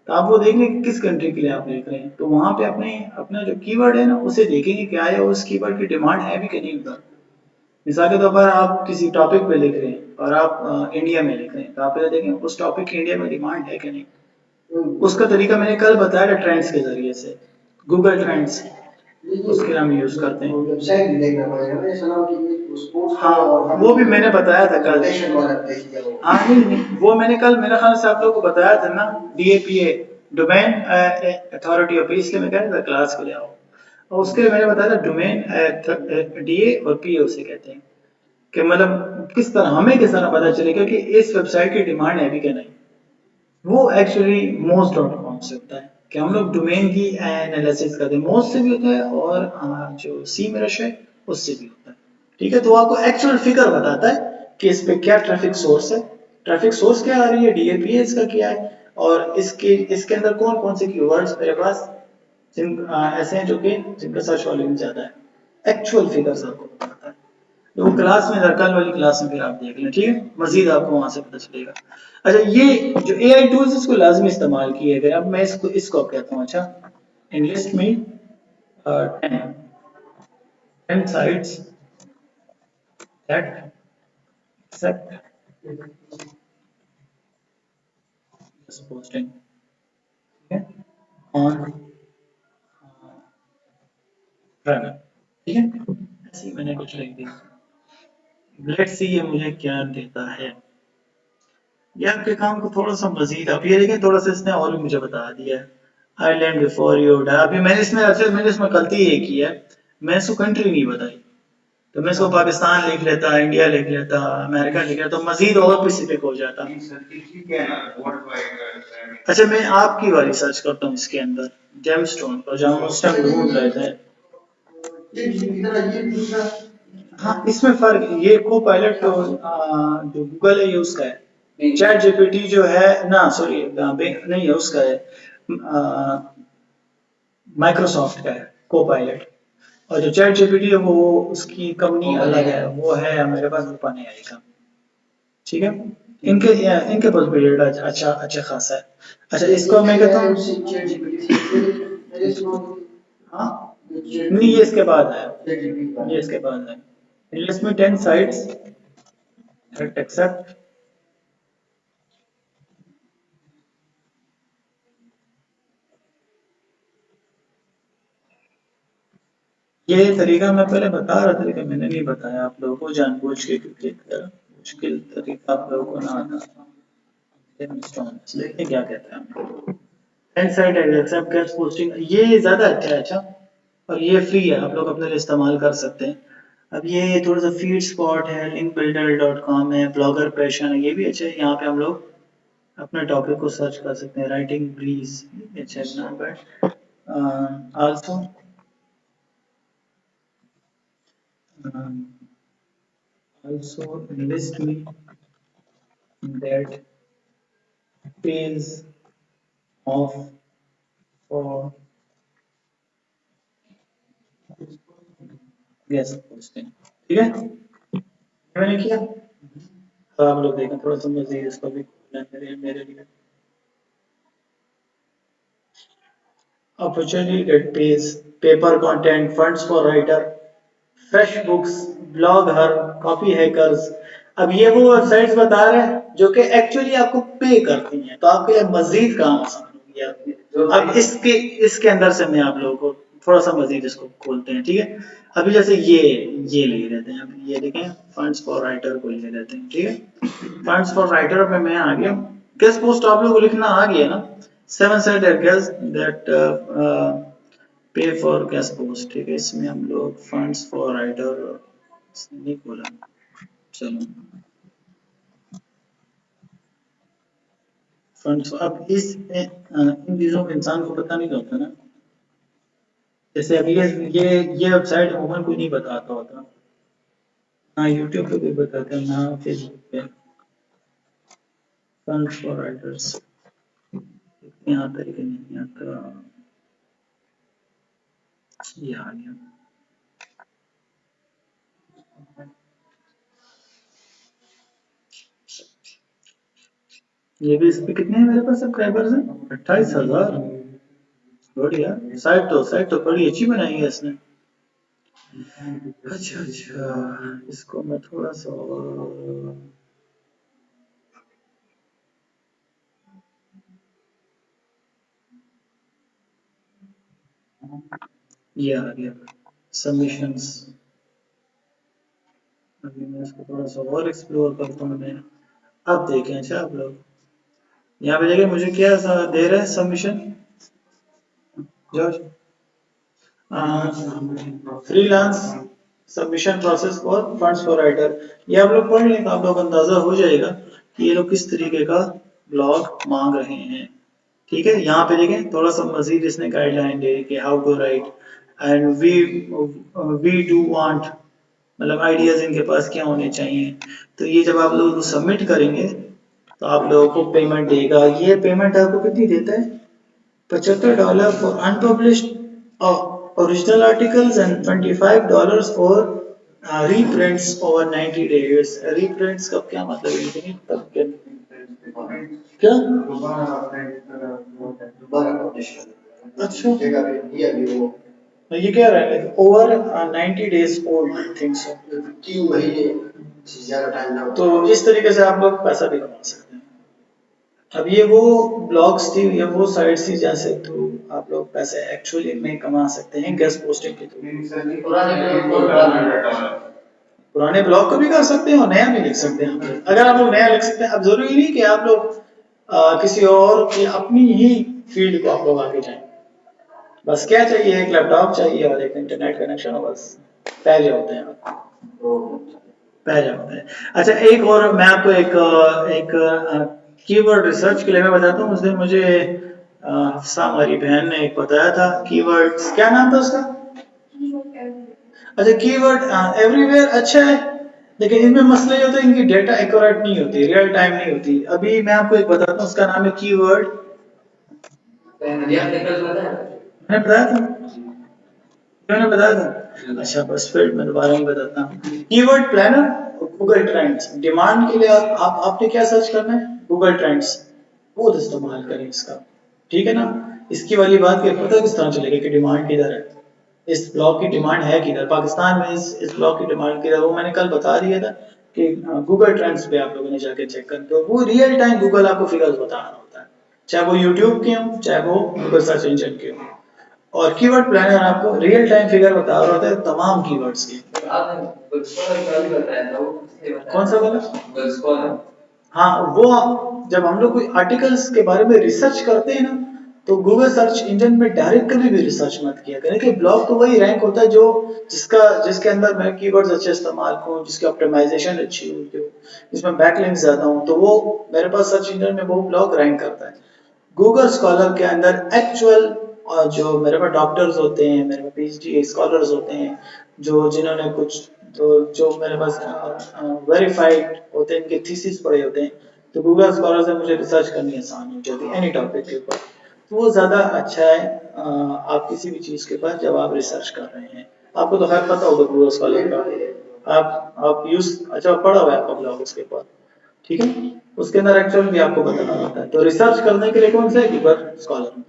तो आप वो देखेंगे कि किस कंट्री के लिए आप लिख रहे हैं, तो वहां पे अपने अपना जो कीवर्ड है ना उसे देखेंगे क्या है, उस कीवर्ड की डिमांड है भी कि नहीं उधर। मिसाल के तौर पर आप किसी टॉपिक पे लिख रहे हैं और आप इंडिया में लिख रहे हैं, तो आप पहले देखें उस टॉपिक की इंडिया में डिमांड है कि नहीं। उसका तरीका मैंने कल बताया था, ट्रेंड्स के जरिए से, गूगल ट्रेंड्स, उसके हम यूज करते हैं। वेबसाइट भी देखना पड़ेगा ना, ऐसा ना हो कि ये स्पोर्ट्स हाँ वो भी मैंने बताया था कल, हाँ नहीं वो मैंने कल मेरे ख्याल से आप लोगों को बताया था ना, DAPA डोमेन अथॉरिटी ऑफ, इसलिए मैं कह रहा था क्लास के लिए आओ, और उसके लिए मैंने बताया था डोमेन DA और PA उसे कहते हैं, कि मतलब किस तरह हमें किस तरह पता चलेगा कि इस वेबसाइट की डिमांड है भी क्या नहीं। वो एक्चुअली moz.com से होता है कि हम लोग डोमेन की एनालिसिस करते हैं, मोज से भी होता है और जो सीमरश है उससे भी होता है, ठीक है। तो आपको एक्चुअल फिगर बताता है कि इस पे क्या ट्रैफिक सोर्स है, ट्रैफिक सोर्स क्या आ रही है, DAPA इसका क्या है, और इसके अंदर कौन कौन से कीवर्ड्स मेरे पास ऐसे हैं जो कि जिनका सर्च वॉल्यूम ज्यादा है, एक्चुअल फिगर्स आपको बताता है। तो वो क्लास में, कल वाली क्लास में फिर आप देख लें, ठीक है, मजीद आपको वहां से पता चलेगा। अच्छा ये जो एआई टूल्स इसको लाजमी इस्तेमाल किए गए, अब मैं इसको अब कहता हूँ, अच्छा इनलिस्ट में 10 साइट्स दैट एक्सेप्ट पोस्टिंग, ठीक है, ऑन रन, ठीक है, ऐसे ही मैंने कुछ लिख दिया। लेट्स सी ये मुझे क्या देता है, ये आपके काम को थोड़ा सा मजीद, अब ये देखें थोड़ा सा इसने और भी मुझे बता दिया है, आइलैंड बिफोर यू डाई। अभी मैंने इसमें गलती ये की है, मैं इसको कंट्री नहीं बताई, तो मैं इसको पाकिस्तान लिख लेता, इंडिया लिख लेता, अमेरिका लिख लेता, तो मजीद और स्पेसिफिक हो जाता। अच्छा मैं आपकी वाली सर्च करता हूँ इसके अंदर, जेमस्टोन पर, जहाँ हम उस टाइम ढूंढ रहे थे। हाँ इसमें फर्क, ये को पायलट तो जो गूगल है ये उसका है, चैट जीपीटी जो है ना, सॉरी नहीं है उसका है, माइक्रोसॉफ्ट का है को पायलट, और जो चैट जीपीटी है वो उसकी कंपनी अलग है, वो है मेरे पास ओपन एआई का, ठीक है। इनके पास भी डेटा अच्छा अच्छा खासा है। अच्छा इसको मैं कहता हूँ, हाँ नहीं ये इसके बाद है, ये इसके बाद है, इसमें 10 साइट्स Hit accept. ये तरीका मैं पहले बता रहा था लेकिन मैंने नहीं बताया आप लोगों को जानबूझ के, क्योंकि मुश्किल तरीका आप लोगों को ना आता। देखिए क्या कहते हैं, and site accept guests posting, ये ज्यादा अच्छा है। अच्छा, और ये फ्री है, आप लोग अपने लिए इस्तेमाल कर सकते हैं। अब ये थोड़ा सा फीड स्पॉट है, लिंक बिल्डर डॉट कॉम है, ब्लॉगर पैशन है, ये भी अच्छा है। यहाँ पे हम लोग अपने टॉपिक को सर्च कर सकते हैं। राइटिंग ब्रीज, अच्छा है, not bad. Also also list me that pays off for guest posting। ठीक है, मैंने किया। अब आप लोग देखें, थोड़ा सा मज़ीद इसको भी खोलना है मेरे लिए। Opportunity that pays, paper content, funds for writer, fresh books, blog her, copy hackers. अब ये वो वेबसाइट्स बता रहे हैं जो कि एक्चुअली आपको पे करती हैं, तो आपके लिए मजीद काम आसान हो गया। अब इसके अंदर से मैं आप लोगों को थोड़ा सा मजीद इसको खोलते हैं। ठीक है, अभी जैसे ये ले लेते हैं। अब ये देखें, फंड्स फॉर राइटर को ले लेते हैं। ठीक है, फंड्स फॉर राइटर में मैं आ गया। गेस्ट पोस्ट आप लोगों को लिखना आ गया ना, 7 said that पे फॉर गेस्ट पोस्ट। ठीक है, इसमें हम लोग फंड्स फॉर राइटर नहीं बोला, चलो फंड्स। अब इन चीजों को इंसान को पता नहीं होता ना। जैसे अभी ये वेबसाइट अमूमन कोई नहीं बताता होता, ना यूट्यूब पे कोई बताता है, ना फेसबुक पे। फंड्स फॉर राइटर्स यहाँ तरीके नहीं आता, ये आ गया। ये भी, इस पे कितने हैं मेरे पास सब्सक्राइबर्स हैं? 28,000। बढ़िया, साइट तो बड़ी अच्छी बनाई है इसने। अच्छा, इसको मैं थोड़ा सा और ये आ गया सबमिशंस। अभी मैं इसको थोड़ा सा और एक्सप्लोर करता हूँ मैं। अब देखें, अच्छा आप लोग यहाँ पे देखिए मुझे क्या दे रहा है submission, George, freelance submission process for funds for writer. ये आप लोग पढ़ लें तो आप लोग अंदाजा हो जाएगा कि ये लोग किस तरीके का ब्लॉग मांग रहे हैं। ठीक है, यहाँ पे देखें थोड़ा सा मजीद इसने गाइडलाइन दे कि how to write and we do want, मतलब आइडियाज इनके पास क्या होने चाहिए। तो ये जब आप लोग सबमिट करेंगे तो आप लोगों को पेमेंट देगा। ये पेमेंट आपको कितनी देता है? $75 for unpublished original articles and $25 for reprints over 90 days. Reprints का क्या मतलब है? क्या? दोबारा पब्लिश करना। अच्छा, जगह पे दिया भी वो ये क्या रहा है? Over 90 days old, I think so. 3 महीने से ज्यादा टाइम ना हो। तो इस तरीके से आप लोग पैसा भी कमा सकते हैं। अब ये वो ब्लॉग्स थी या वो साइट्स थी जैसे थ्रू आप लोग पैसे एक्चुअली में कमा सकते हैं गेस्ट पोस्टिंग के थ्रू। पुराने ब्लॉग को भी कर सकते हैं और नया भी लिख सकते हैं। अगर आप लोग नया लिख सकते हैं, अब जरूरी नहीं कि आप लोग किसी और की अपनी ही फील्ड को आप लोग आगे जाएं। बस क्या चाहिए, एक लैपटॉप चाहिए और एक इंटरनेट कनेक्शन हो, बस पहले होते हैं पहले होते हैं। अच्छा, एक और मैं आपको एक कीवर्ड रिसर्च के लिए मैं बताता हूँ। उस दिन मुझे हफ्सा हमारी बहन ने एक बताया था कीवर्ड्स, क्या नाम था उसका? अच्छा, कीवर्ड एवरीवेयर अच्छा है, लेकिन इनमें मसला ये होता है इनकी डेटा एक्यूरेट नहीं होती, रियल टाइम नहीं होती। अभी मैं आपको एक बताता हूँ, उसका नाम है कीवर्ड, मैंने बताया था, मैंने बताया था। अच्छा, बस फिर मैं दोबारा ही बताता हूँ। Keyword planner, Google trends. Demand के लिए आपने क्या सर्च करना है? गूगल ट्रेंड्स, बहुत इस्तेमाल करें इसका। ठीक है ना, इसकी वाली बात के पता किस तरह चलेगा कि डिमांड किधर है, इस ब्लॉक की डिमांड है किधर, पाकिस्तान में इस ब्लॉक की डिमांड किधर, वो मैंने कल बता दिया था। कि गूगल ट्रेंड्स पे आप लोगों ने जाके चेक कर, तो वो रियल टाइम गूगल आपको फिगर्स बता रहा होता है, चाहे वो यूट्यूब के हों चाहे वो गूगल सर्च इंजन के हों। और कीवर्ड प्लानर आपको रियल टाइम फिगर बता रहा होता है तमाम कीवर्ड्स की। आपने गूगल स्कॉलर का भी बताया था, वो किसने बताया? कौन सा वाला? Google scholar. हाँ, वो जब हम लोग कोई आर्टिकल्स के बारे में रिसर्च करते हैं ना, तो गूगल सर्च इंजन में डायरेक्ट कभी भी रिसर्च मत किया करें, कि ब्लॉग तो वही रैंक होता है जो जिसके अंदर मैं कीवर्ड्स अच्छे इस्तेमाल करूं, जिसकी ऑप्टिमाइजेशन अच्छी हुई हो, जिसमें बैकलिंक ज्यादा हो, तो वो मेरे पास सर्च इंजन में वो ब्लॉग रैंक करता है। गूगल स्कॉलर के अंदर एक्चुअल जो मेरे पास डॉक्टर्स होते हैं, मेरे पास पीएचडी स्कॉलर्स होते हैं, जिन्होंने कुछ, तो जो मेरे पास वेरीफाइड होते हैं, इनके थीसिस पढ़े होते हैं, तो गूगल स्कॉलर से मुझे रिसर्च करनी आसान हो जाती है एनी टॉपिक के ऊपर। तो वो ज़्यादा अच्छा है आप किसी भी चीज़ के ऊपर जब आप रिसर्च कर रहे हैं। आपको तो खैर पता होगा गूगल स्कॉलर का, आप यूज़ अच्छा पढ़ा हुआ है आपका ब्लॉग उसके ऊपर, ठीक है, उसके अंदर एक्चुअल भी आपको बताना होता है। तो रिसर्च करने के लिए कौन सा है? Google scholar.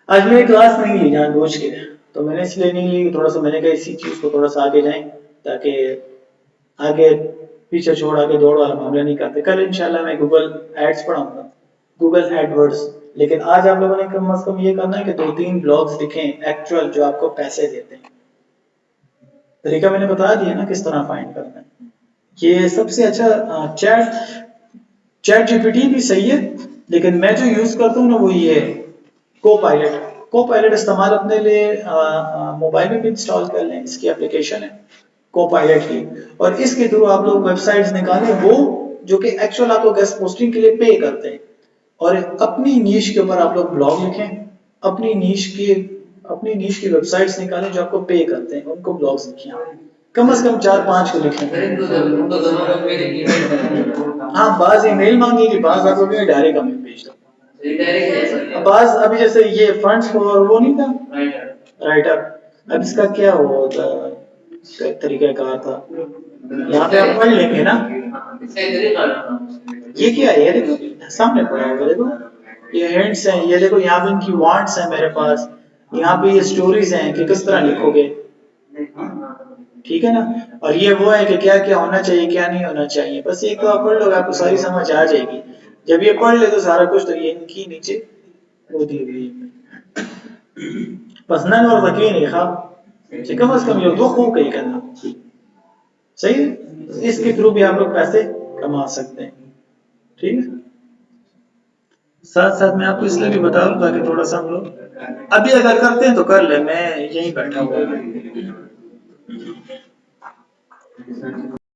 आज मेरी क्लास नहीं ली जानबूझ के, तो मैंने इसलिए नहीं ली, थोड़ा सा मैंने कहा इसी चीज़ को थोड़ा सा आगे जाएं, ताकि आगे पीछे छोड़ आगे दौड़ वाला मामला नहीं करते। कल इंशाल्लाह मैं गूगल एड्स पढ़ाऊंगा, गूगल एडवर्ड्स। लेकिन आज आप लोगों ने कम से कम ये करना है कि 2-3 ब्लॉग्स लिखें एक्चुअल जो आपको पैसे देते हैं। तरीका मैंने बता दिया ना किस तरह फाइंड करना है। ये सबसे अच्छा चैट जीपीटी भी सही है, लेकिन मैं जो यूज करता हूँ ना वो ये है को पायलट इस्तेमाल अपने लिए मोबाइल में भी इंस्टॉल कर लें, इसकी एप्लीकेशन है को पायलट की, और इसके थ्रू आप लोग वेबसाइट्स निकालें वो जो कि एक्चुअल आपको गेस्ट पोस्टिंग के लिए पे करते हैं, और अपनी नीश के ऊपर आप लोग ब्लॉग लिखें, अपनी नीश की वेबसाइट्स निकालें जो आपको पे करते हैं, उनको ब्लॉग्स लिखें, कम से कम 4-5 को लिखें। तो दोनों में मेरे ईमेल, हाँ, बाज ईमेल मांगेगी, बाज आपको डायरेक्ट हमें भेज दो। रिडायरेक्ट बाज अभी जैसे ये फंड्स फॉर वो नहीं था राइटर। राइटर, अब इसका क्या वो तरीका कार था, यहाँ पे आप पढ़ लेंगे ना, ये क्या है, ये देखो सामने पड़ा होगा, देखो ये हिंट्स हैं, ये देखो यहाँ पे इनकी वांट्स हैं मेरे पास, यहाँ पे ये स्टोरीज हैं कि किस तरह लिखोगे, ठीक है ना, और ये वो है कि क्या क्या होना चाहिए क्या नहीं होना चाहिए। बस एक तो आप पढ़ लोगे आपको सारी समझ आ जाएगी, जब ये पढ़ ले तो सारा कुछ, तो ये इनकी नीचे वो दी हुई है, बस नन और यकीन है खाब कम से कम ये दो खूब कहीं करना सही है, इसके थ्रू भी आप लोग पैसे कमा सकते हैं, ठीक है। साथ साथ मैं आपको इसलिए भी बता दूं ताकि थोड़ा सा हम लोग अभी अगर करते हैं तो कर ले, मैं यहीं बैठा हुआ हूँ।